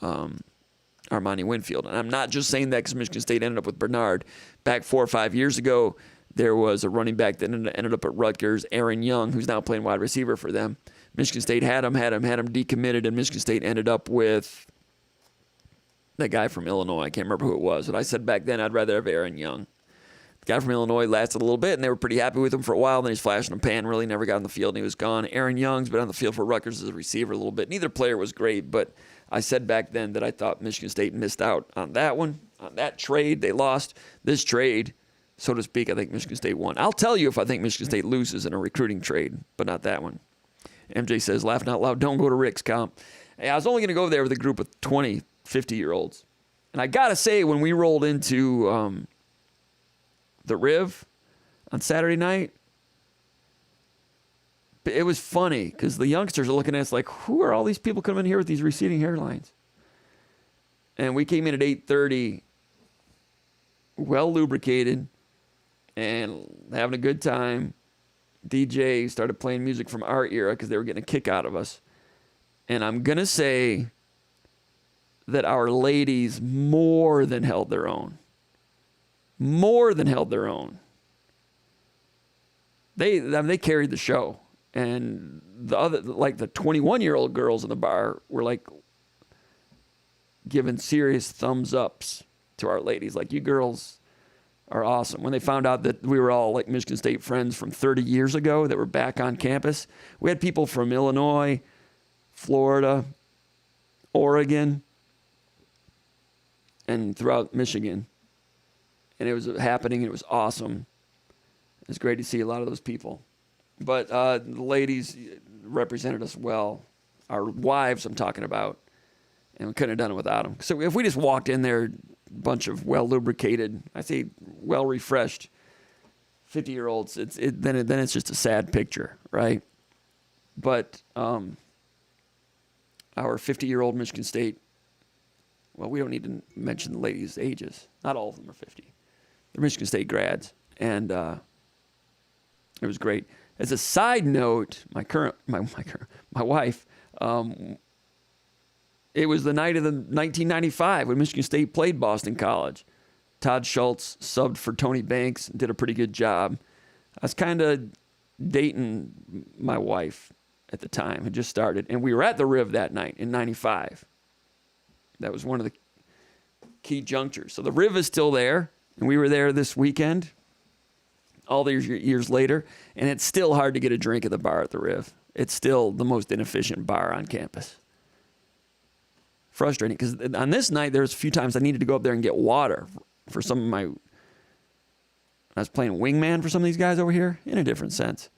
Armani Winfield. And I'm not just saying that because Michigan State ended up with Bernard. Back 4 or 5 years ago, there was a running back that ended up at Rutgers, Aaron Young, who's now playing wide receiver for them. Michigan State had him decommitted, and Michigan State ended up with that guy from Illinois. I can't remember who it was, but I said back then I'd rather have Aaron Young. The guy from Illinois lasted a little bit, and they were pretty happy with him for a while. Then he's flashing a pan, really never got on the field, and he was gone. Aaron Young's been on the field for Rutgers as a receiver a little bit. Neither player was great, but I said back then that I thought Michigan State missed out on that one, on that trade. They lost this trade. So to speak, I think Michigan State won. I'll tell you if I think Michigan State loses in a recruiting trade, but not that one. MJ says, laughing out loud, don't go to Rick's, Comp. Hey, I was only going to go there with a group of 20, 50-year-olds. And I got to say, when we rolled into the Riv on Saturday night, it was funny because the youngsters are looking at us like, who are all these people coming in here with these receding hairlines? And we came in at 8:30, well lubricated, and having a good time. DJ started playing music from our era because they were getting a kick out of us. And I'm going to say that our ladies more than held their own. More than held their own. They carried the show. And the other, like the 21-year-old girls in the bar were like giving serious thumbs ups to our ladies. Like, you girls are awesome. When they found out that we were all like Michigan State friends from 30 years ago that were back on campus, we had people from Illinois, Florida, Oregon, and throughout Michigan. And it was happening. It was awesome. It was great to see a lot of those people. But the ladies represented us well. Our wives, I'm talking about. And we couldn't have done it without them. So if we just walked in there, a bunch of well-lubricated, I say well-refreshed 50-year-olds, then it's just a sad picture, right? But our 50-year-old Michigan State, well, we don't need to mention the ladies' ages. Not all of them are 50. They're Michigan State grads. And it was great. As a side note, my wife, it was the night of the 1995 when Michigan State played Boston College. Todd Schultz subbed for Tony Banks and did a pretty good job. I was kind of dating my wife at the time, had just started, and we were at the Riv that night in 95. That was one of the key junctures. So the Riv is still there, and we were there this weekend, all these years later, and it's still hard to get a drink at the bar at the Riv. It's still the most inefficient bar on campus. Frustrating, because on this night, there was a few times I needed to go up there and get water for some of my... I was playing wingman for some of these guys over here, in a different sense.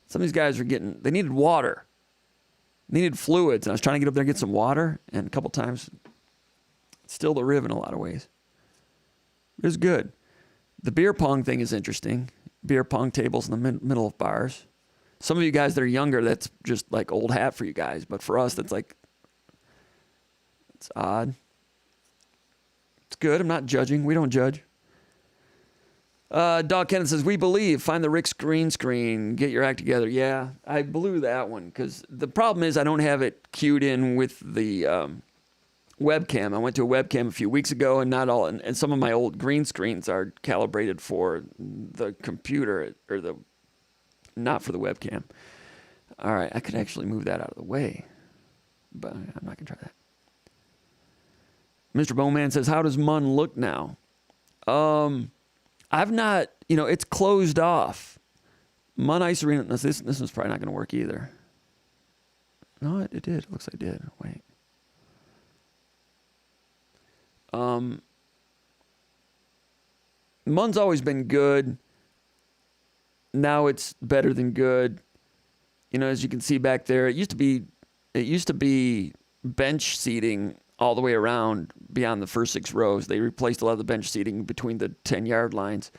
Some of these guys were they needed water. Needed fluids, and I was trying to get up there and get some water, and a couple times, still the Riv in a lot of ways. It was good. The beer pong thing is interesting. Beer pong tables in the middle of bars. Some of you guys that are younger, that's just like old hat for you guys. But for us, that's like, it's odd. It's good. I'm not judging. We don't judge. Dog Kenneth says, we believe. Find the Rick's green screen. Get your act together. Yeah, I blew that one because the problem is I don't have it queued in with the webcam. I went to a webcam a few weeks ago, and not all, and some of my old green screens are calibrated for the computer or not for the webcam. All right, I could actually move that out of the way, but I'm not gonna try that. Mr. Bowman says, how does Munn look now? I've not, it's closed off. Munn Ice Arena, this one's probably not gonna work either. No, it did. It looks like it did. Wait. Munn's always been good. Now it's better than good. As you can see back there, it used to be bench seating all the way around beyond the first 6 rows. They replaced a lot of the bench seating between the 10-yard lines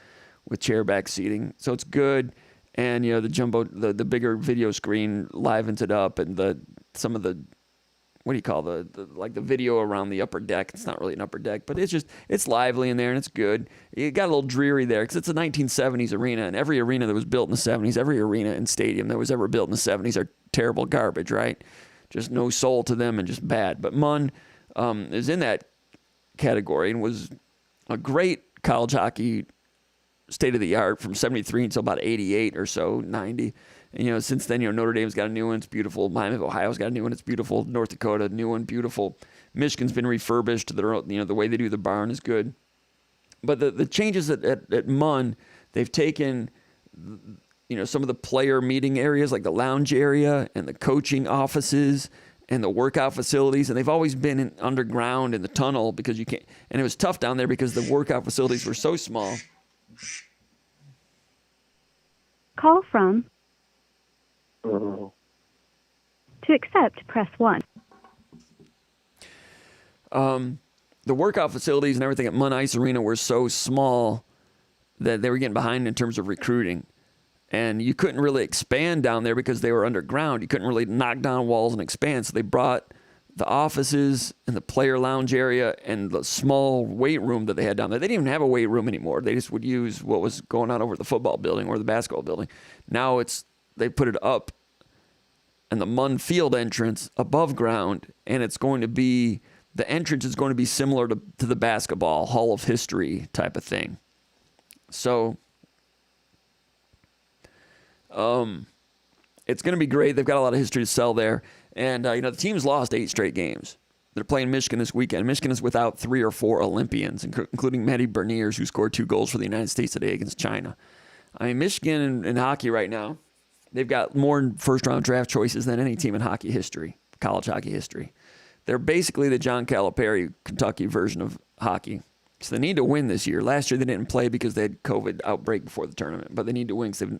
with chairback seating. So it's good. And, the bigger video screen livens it up, and some of the, what do you call the video around the upper deck? It's not really an upper deck, but it's lively in there, and it's good. It got a little dreary there because it's a 1970s arena, and every arena that was built in the 70s, every arena and stadium that was ever built in the 70s are terrible garbage, right? Just no soul to them and just bad. But Munn is in that category and was a great college hockey state-of-the-art from 73 until about 88 or so, 90. And, since then, Notre Dame's got a new one. It's beautiful. Miami of Ohio's got a new one. It's beautiful. North Dakota, new one, beautiful. Michigan's been refurbished. The way they do the barn is good. But the changes at Munn, they've taken, some of the player meeting areas, like the lounge area and the coaching offices and the workout facilities. And they've always been underground in the tunnel because you can't. And it was tough down there because the workout facilities were so small. Call from. To accept, press 1. The workout facilities and everything at Munn Ice Arena were so small that they were getting behind in terms of recruiting. And you couldn't really expand down there because they were underground. You couldn't really knock down walls and expand. So they brought the offices and the player lounge area and the small weight room that they had down there. They didn't even have a weight room anymore. They just would use what was going on over at the football building or the basketball building. Now they put it up in the Munn Field entrance above ground, and it's going to be the entrance is going to be similar to the basketball Hall of History type of thing. So it's going to be great. They've got a lot of history to sell there. And, the team's lost 8 straight games. They're playing Michigan this weekend. Michigan is without 3 or 4 Olympians, including Matty Berniers, who scored 2 goals for the United States today against China. I mean, Michigan in hockey right now, they've got more first-round draft choices than any team in hockey history, college hockey history. They're basically the John Calipari Kentucky version of hockey. So they need to win this year. Last year they didn't play because they had COVID outbreak before the tournament, but they need to win because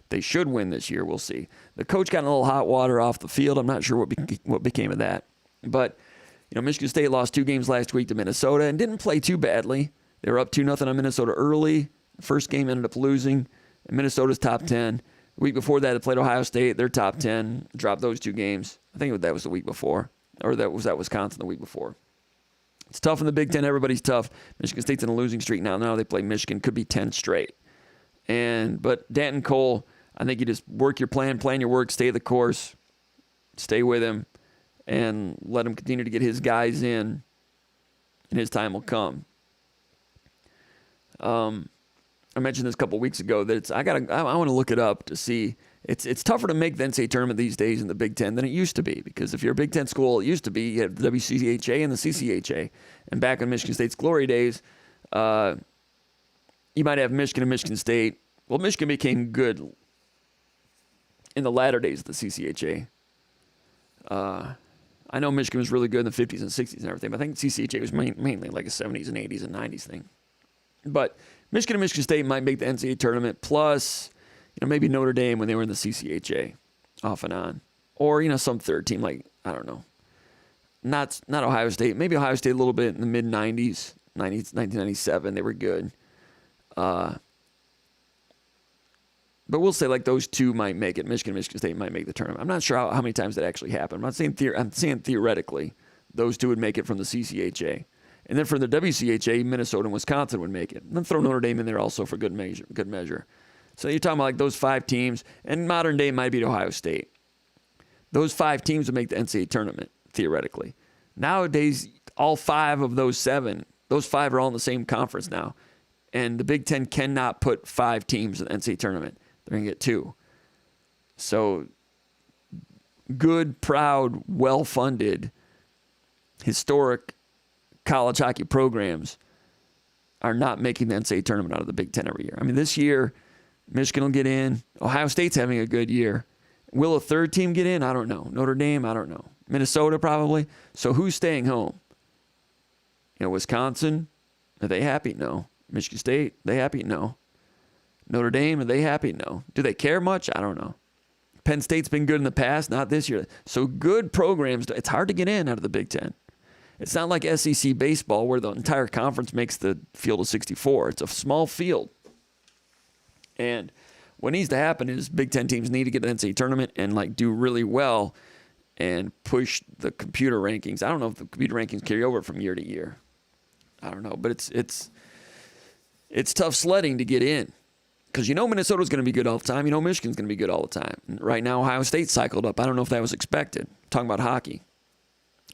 they should win this year. We'll see. The coach got in a little hot water off the field. I'm not sure what became of that. But, Michigan State lost 2 games last week to Minnesota and didn't play too badly. They were up 2-0 on Minnesota early. The first game ended up losing. And Minnesota's top 10. The week before that, they played Ohio State. They're top 10. Dropped those 2 games. I think that was the week before. Or that was at Wisconsin the week before. It's tough in the Big Ten. Everybody's tough. Michigan State's in a losing streak now. Now they play Michigan. Could be 10 straight. But Danton Cole, I think you just work your plan your work, stay the course, stay with him, and let him continue to get his guys in, and his time will come. I mentioned this a couple weeks ago that I want to look it up to see. It's tougher to make the NCAA tournament these days in the Big Ten than it used to be, because if you're a Big Ten school, it used to be you had the WCHA and the CCHA. And back in Michigan State's glory days, you might have Michigan and Michigan State. Well, Michigan became good in the latter days of the CCHA. I know Michigan was really good in the 50s and 60s and everything, but I think CCHA was mainly like a 70s and 80s and 90s thing. But Michigan and Michigan State might make the NCAA tournament, plus maybe Notre Dame when they were in the CCHA off and on. Or, some third team like, I don't know, not Ohio State. Maybe Ohio State a little bit in the mid-90s, 1997. They were good. But we'll say like those 2 might make it. Michigan and Michigan State might make the tournament. I'm not sure how many times that actually happened. I'm saying theoretically those 2 would make it from the CCHA. And then for the WCHA, Minnesota and Wisconsin would make it. And then throw Notre Dame in there also for good measure. So you're talking about like those 5 teams, and modern day might be Ohio State. Those 5 teams would make the NCAA tournament, theoretically. Nowadays, all 5 of those 7, those 5 are all in the same conference now. And the Big Ten cannot put 5 teams in the NCAA tournament. They're going to get 2. So good, proud, well-funded, historic college hockey programs are not making the NCAA tournament out of the Big Ten every year. I mean, this year, Michigan will get in. Ohio State's having a good year. Will a third team get in? I don't know. Notre Dame? I don't know. Minnesota probably. So who's staying home? Wisconsin? Are they happy? No. Michigan State? They happy? No. Notre Dame? Are they happy? No. Do they care much? I don't know. Penn State's been good in the past, not this year. So good programs, it's hard to get in out of the Big Ten. It's not like SEC baseball where the entire conference makes the field of 64. It's a small field. And what needs to happen is Big Ten teams need to get an NCAA tournament and do really well and push the computer rankings. I don't know if the computer rankings carry over from year to year. I don't know, but it's tough sledding to get in. Because Minnesota's going to be good all the time. Michigan's going to be good all the time. And right now, Ohio State cycled up. I don't know if that was expected. I'm talking about hockey.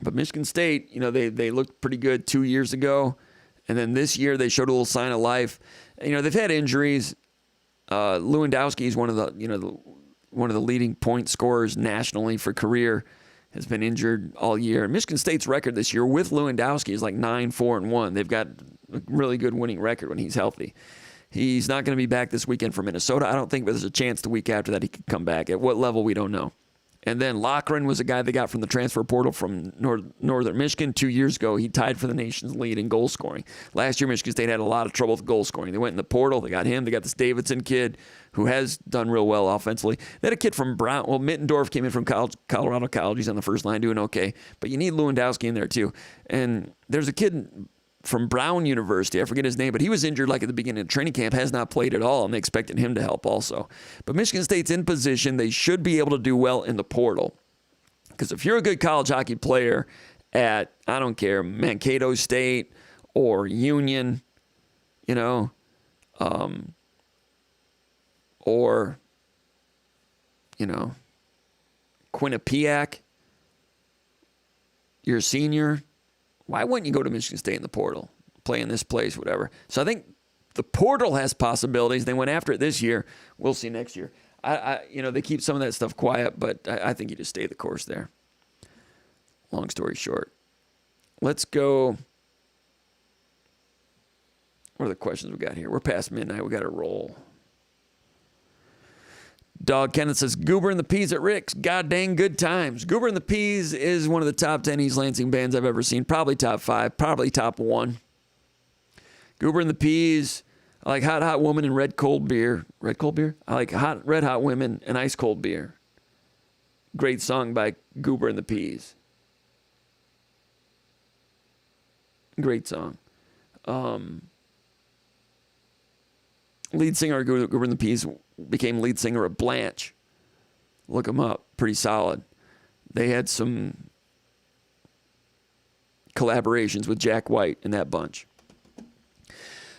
But Michigan State, they looked pretty good 2 years ago. And then this year, they showed a little sign of life. They've had injuries. Lewandowski is one of the leading point scorers nationally for career. Has been injured all year. Michigan State's record this year with Lewandowski is like 9-4-1. They've got a really good winning record when he's healthy. He's not going to be back this weekend for Minnesota. I don't think there's a chance the week after that he could come back. At what level, we don't know. And then Loughran was a guy they got from the transfer portal from Northern Michigan 2 years ago. He tied for the nation's lead in goal scoring. Last year, Michigan State had a lot of trouble with goal scoring. They went in the portal. They got him. They got this Davidson kid who has done real well offensively. They had a kid from Brown. Well, Mittendorf came in from Colorado College. He's on the first line doing okay. But you need Lewandowski in there too. And there's a kid from Brown University. I forget his name, but he was injured like at the beginning of training camp, has not played at all, and they expected him to help also. But Michigan State's in position. They should be able to do well in the portal. Because if you're a good college hockey player at, I don't care, Mankato State or Union, or, Quinnipiac, you're a senior, Why wouldn't you go to Michigan State in the portal, play in this place, whatever? So I think the portal has possibilities. They went after it this year. We'll see next year. They keep some of that stuff quiet, but I think you just stay the course there. Long story short. Let's go. What are the questions we got here? We're past midnight. We got to roll. Dog Kenneth says, Goober and the Peas at Rick's. God dang good times. Goober and the Peas is one of the top 10 East Lansing bands I've ever seen. Probably top 5. Probably top 1. Goober and the Peas. I like hot woman and red cold beer. Red cold beer? I like red hot women and ice cold beer. Great song by Goober and the Peas. Great song. Lead singer of Goober and the Peas became lead singer of Blanche. Look them up. Pretty solid. They had some collaborations with Jack White in that bunch.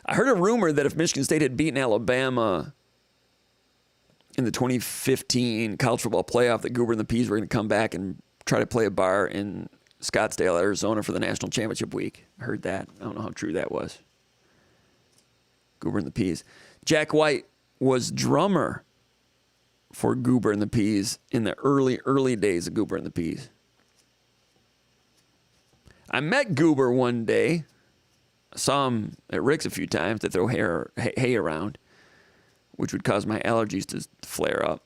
I heard a rumor that if Michigan State had beaten Alabama in the 2015 college football playoff, that Goober and the Peas were going to come back and try to play a bar in Scottsdale, Arizona for the national championship week. I heard that. I don't know how true that was. Goober and the Peas. Jack White was drummer for Goober and the Peas in the early days of Goober and the Peas. I met Goober one day. I saw him at Rick's a few times to throw hay around, which would cause my allergies to flare up.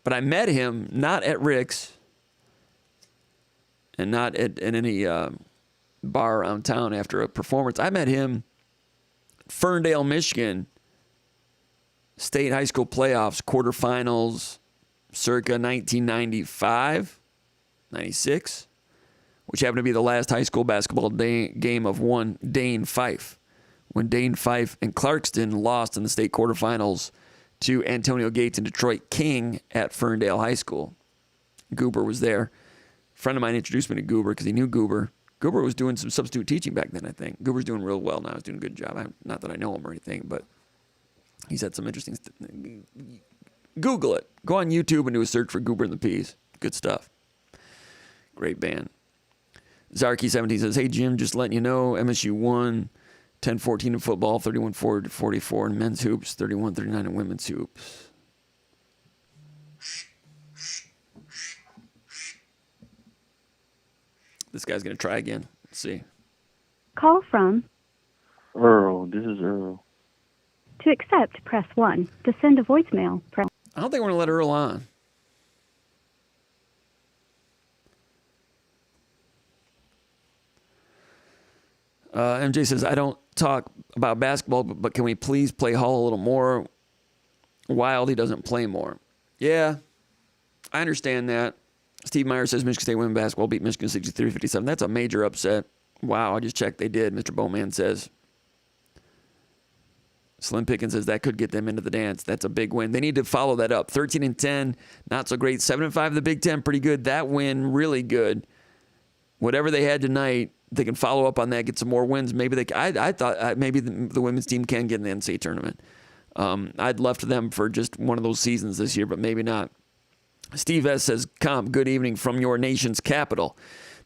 But I met him not at Rick's and not at any bar around town after a performance. I met him at Ferndale, Michigan, state high school playoffs, quarterfinals, circa 1995, 96, which happened to be the last high school basketball game of one Dane Fife, when Dane Fife and Clarkston lost in the state quarterfinals to Antonio Gates and Detroit King at Ferndale High School. Goober was there. A friend of mine introduced me to Goober because he knew Goober. Goober was doing some substitute teaching back then, I think. Goober's doing real well now. He's doing a good job. Not that I know him or anything, but he's had some interesting stuff. Google it. Go on YouTube and do a search for Goober and the Peas. Good stuff. Great band. Zarky17 says, hey, Jim, just letting you know, MSU won 10-14 in football, 31-44 in men's hoops, 31-39 in women's hoops. This guy's going to try again. Let's see. Call from Earl. This is Earl. To accept, press 1. To send a voicemail, press... I don't think we're going to let Earl on. MJ says, I don't talk about basketball, but can we please play Hall a little more? Wild, he doesn't play more. Yeah, I understand that. Steve Meyer says Michigan State women's basketball beat Michigan 63-57. That's a major upset. Wow, I just checked. They did, Mr. Bowman says. Slim Pickens says that could get them into the dance. That's a big win. They need to follow that up. 13-10, not so great. 7-5 the Big Ten, pretty good. That win, really good. Whatever they had tonight, they can follow up on that, get some more wins. Maybe I thought maybe the women's team can get in the NCAA tournament. I'd left them for just one of those seasons this year, but maybe not. Steve S. says, Comp, good evening from your nation's capital.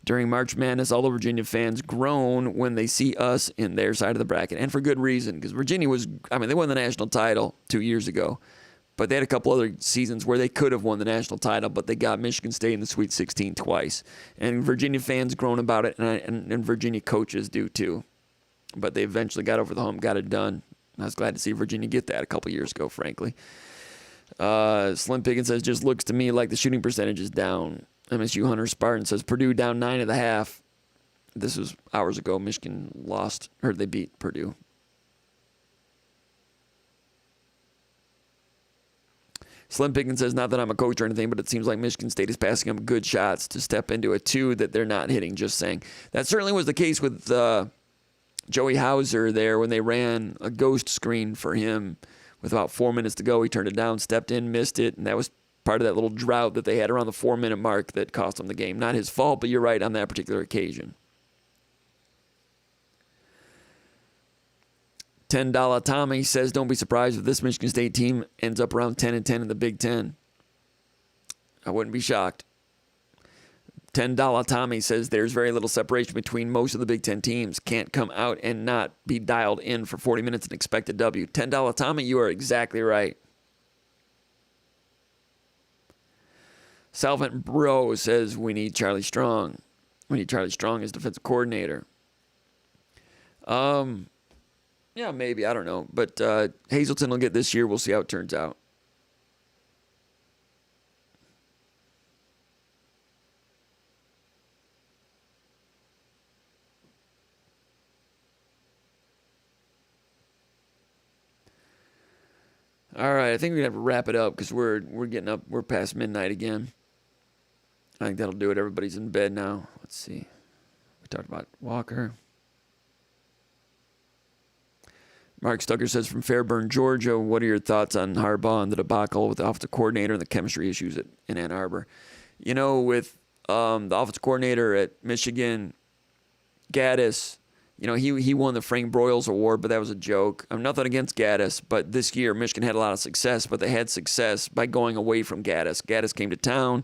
During March Madness, all the Virginia fans groan when they see us in their side of the bracket, and for good reason, because Virginia they won the national title 2 years ago, but they had a couple other seasons where they could have won the national title, but they got Michigan State in the Sweet 16 twice. And Virginia fans groan about it, and Virginia coaches do too. But they eventually got over the hump, got it done. I was glad to see Virginia get that a couple years ago, frankly. Slim Pickens says, just looks to me like the shooting percentage is down. MSU Hunter Spartan says, Purdue down 9.5. This was hours ago. Michigan they beat Purdue. Slim Pickens says, not that I'm a coach or anything, but it seems like Michigan State is passing up good shots to step into a 2 that they're not hitting, just saying. That certainly was the case with Joey Hauser there when they ran a ghost screen for him with about 4 minutes to go. He turned it down, stepped in, missed it, and that was part of that little drought that they had around the 4-minute mark that cost them the game. Not his fault, but you're right on that particular occasion. $10 Tommy says, don't be surprised if this Michigan State team ends up around 10-10 in the Big Ten. I wouldn't be shocked. $10 Tommy says there's very little separation between most of the Big Ten teams. Can't come out and not be dialed in for 40 minutes and expect a W. $10 Tommy, you are exactly right. Salvant Bro says we need Charlie Strong. We need Charlie Strong as defensive coordinator. Yeah, maybe. I don't know. But Hazleton will get this year. We'll see how it turns out. All right, I think we're gonna have to wrap it up because we're getting up. We're past midnight again. I think that'll do it. Everybody's in bed now. Let's see. We talked about Walker. Mark Stucker says from Fairburn, Georgia, what are your thoughts on Harbaugh and the debacle with the offensive coordinator and the chemistry issues in Ann Arbor? You know, with the offensive coordinator at Michigan, Gaddis, you know, he won the Frank Broyles Award, but that was a joke. I'm nothing against Gaddis, but this year Michigan had a lot of success, but they had success by going away from Gaddis. Gaddis came to town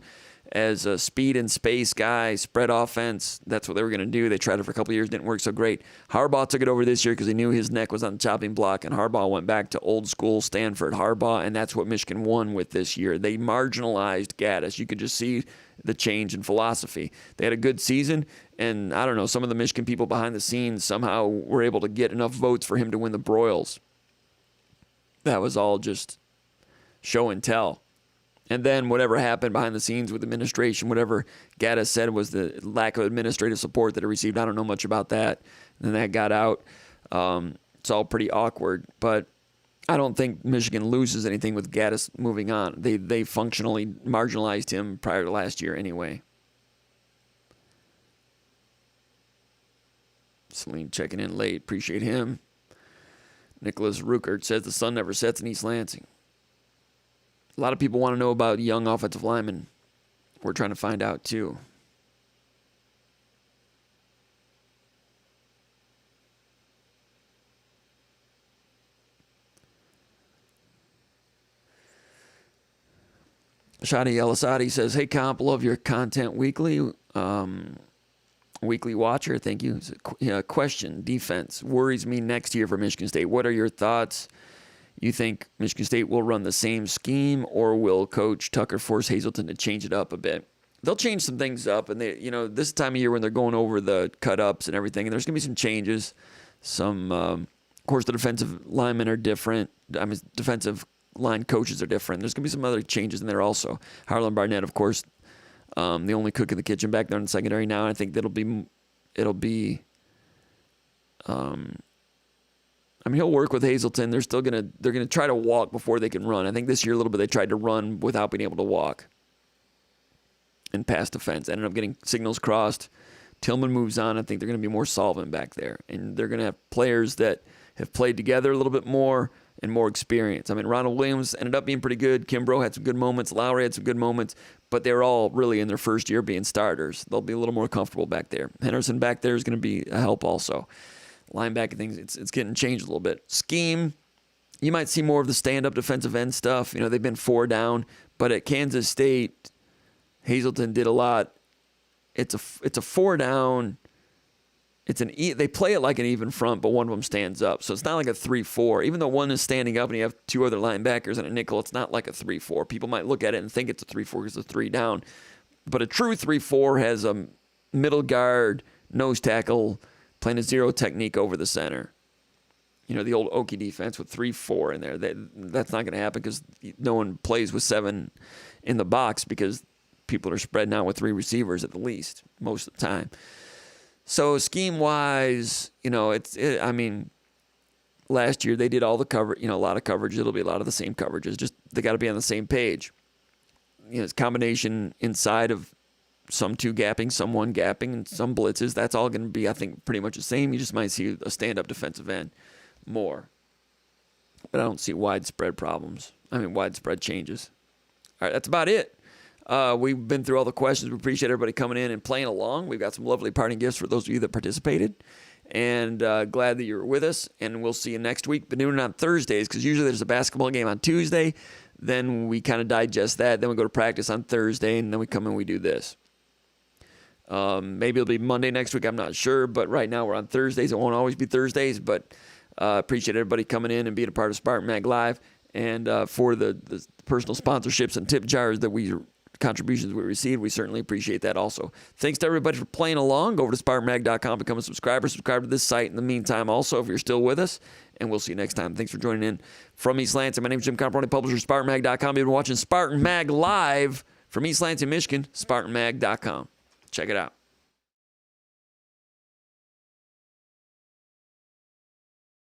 as a speed and space guy, spread offense. That's what they were going to do. They tried it for a couple of years, didn't work so great. Harbaugh took it over this year because he knew his neck was on the chopping block, and Harbaugh went back to old school Stanford Harbaugh, and that's what Michigan won with this year. They marginalized Gaddis. You could just see the change in philosophy. They had a good season, and I don't know, some of the Michigan people behind the scenes somehow were able to get enough votes for him to win the Broyles. That was all just show and tell. And then whatever happened behind the scenes with administration, whatever Gaddis said was the lack of administrative support that it received. I don't know much about that. And then that got out. It's all pretty awkward. But I don't think Michigan loses anything with Gaddis moving on. They functionally marginalized him prior to last year anyway. Celine checking in late. Appreciate him. Nicholas Ruckert says the sun never sets in East Lansing. A lot of people want to know about young offensive linemen. We're trying to find out, too. Shadi El-Asadi says, hey, Comp, love your content weekly. Weekly watcher, thank you. Question, defense. Worries me next year for Michigan State. What are your thoughts? You think Michigan State will run the same scheme, or will Coach Tucker force Hazleton to change it up a bit? They'll change some things up, and they, you know, this time of year when they're going over the cut-ups and everything, and there's going to be some changes. Some, of course, the defensive linemen are different. I mean, defensive line coaches are different. There's going to be some other changes in there also. Harlan Barnett, of course, the only cook in the kitchen back there in the secondary now. I think it'll be. I mean, he'll work with Hazleton. They're gonna try to walk before they can run. I think this year a little bit they tried to run without being able to walk. And pass defense ended up getting signals crossed. Tillman moves on. I think they're gonna be more solvent back there, and they're gonna have players that have played together a little bit more and more experience. I mean, Ronald Williams ended up being pretty good. Kimbrough had some good moments. Lowry had some good moments, but they were all really in their first year being starters. They'll be a little more comfortable back there. Henderson back there is going to be a help also. Linebacker things, it's getting changed a little bit. Scheme, you might see more of the stand-up defensive end stuff. You know, they've been 4 down, but at Kansas State, Hazleton did a lot. It's a 4 down. They play it like an even front, but one of them stands up. So it's not like a 3-4. Even though one is standing up and you have 2 other linebackers and a nickel, it's not like a 3-4. People might look at it and think it's a 3-4 because it's a 3 down. But a true 3-4 has a middle guard, nose tackle, playing a zero technique over the center. You know, the old Okie defense with 3-4 in there. That's not going to happen because no one plays with 7 in the box because people are spreading out with 3 receivers at the least most of the time. So scheme-wise, you know, I mean, last year they did all the cover, you know, a lot of coverage. It'll be a lot of the same coverages. Just they got to be on the same page. You know, it's combination inside of some 2 gapping, some 1 gapping, and some blitzes. That's all going to be, I think, pretty much the same. You just might see a stand-up defensive end more. But I don't see widespread problems. I mean, widespread changes. All right, that's about it. We've been through all the questions. We appreciate everybody coming in and playing along. We've got some lovely parting gifts for those of you that participated. And glad that you were with us. And we'll see you next week. Been doing it on Thursdays because usually there's a basketball game on Tuesday. Then we kind of digest that. Then we go to practice on Thursday. And then we come and we do this. Maybe it'll be Monday next week. I'm not sure. But right now we're on Thursdays. It won't always be Thursdays. But appreciate everybody coming in and being a part of SpartanMag Live. And for the personal sponsorships and tip jars contributions we received, we certainly appreciate that also. Thanks to everybody for playing along. Go over to SpartanMag.com, become a subscriber. Subscribe to this site in the meantime also if you're still with us. And we'll see you next time. Thanks for joining in. From East Lansing, my name is Jim Comparoni, publisher of SpartanMag.com. You've been watching Spartan Mag Live from East Lansing, Michigan, SpartanMag.com. Check it out.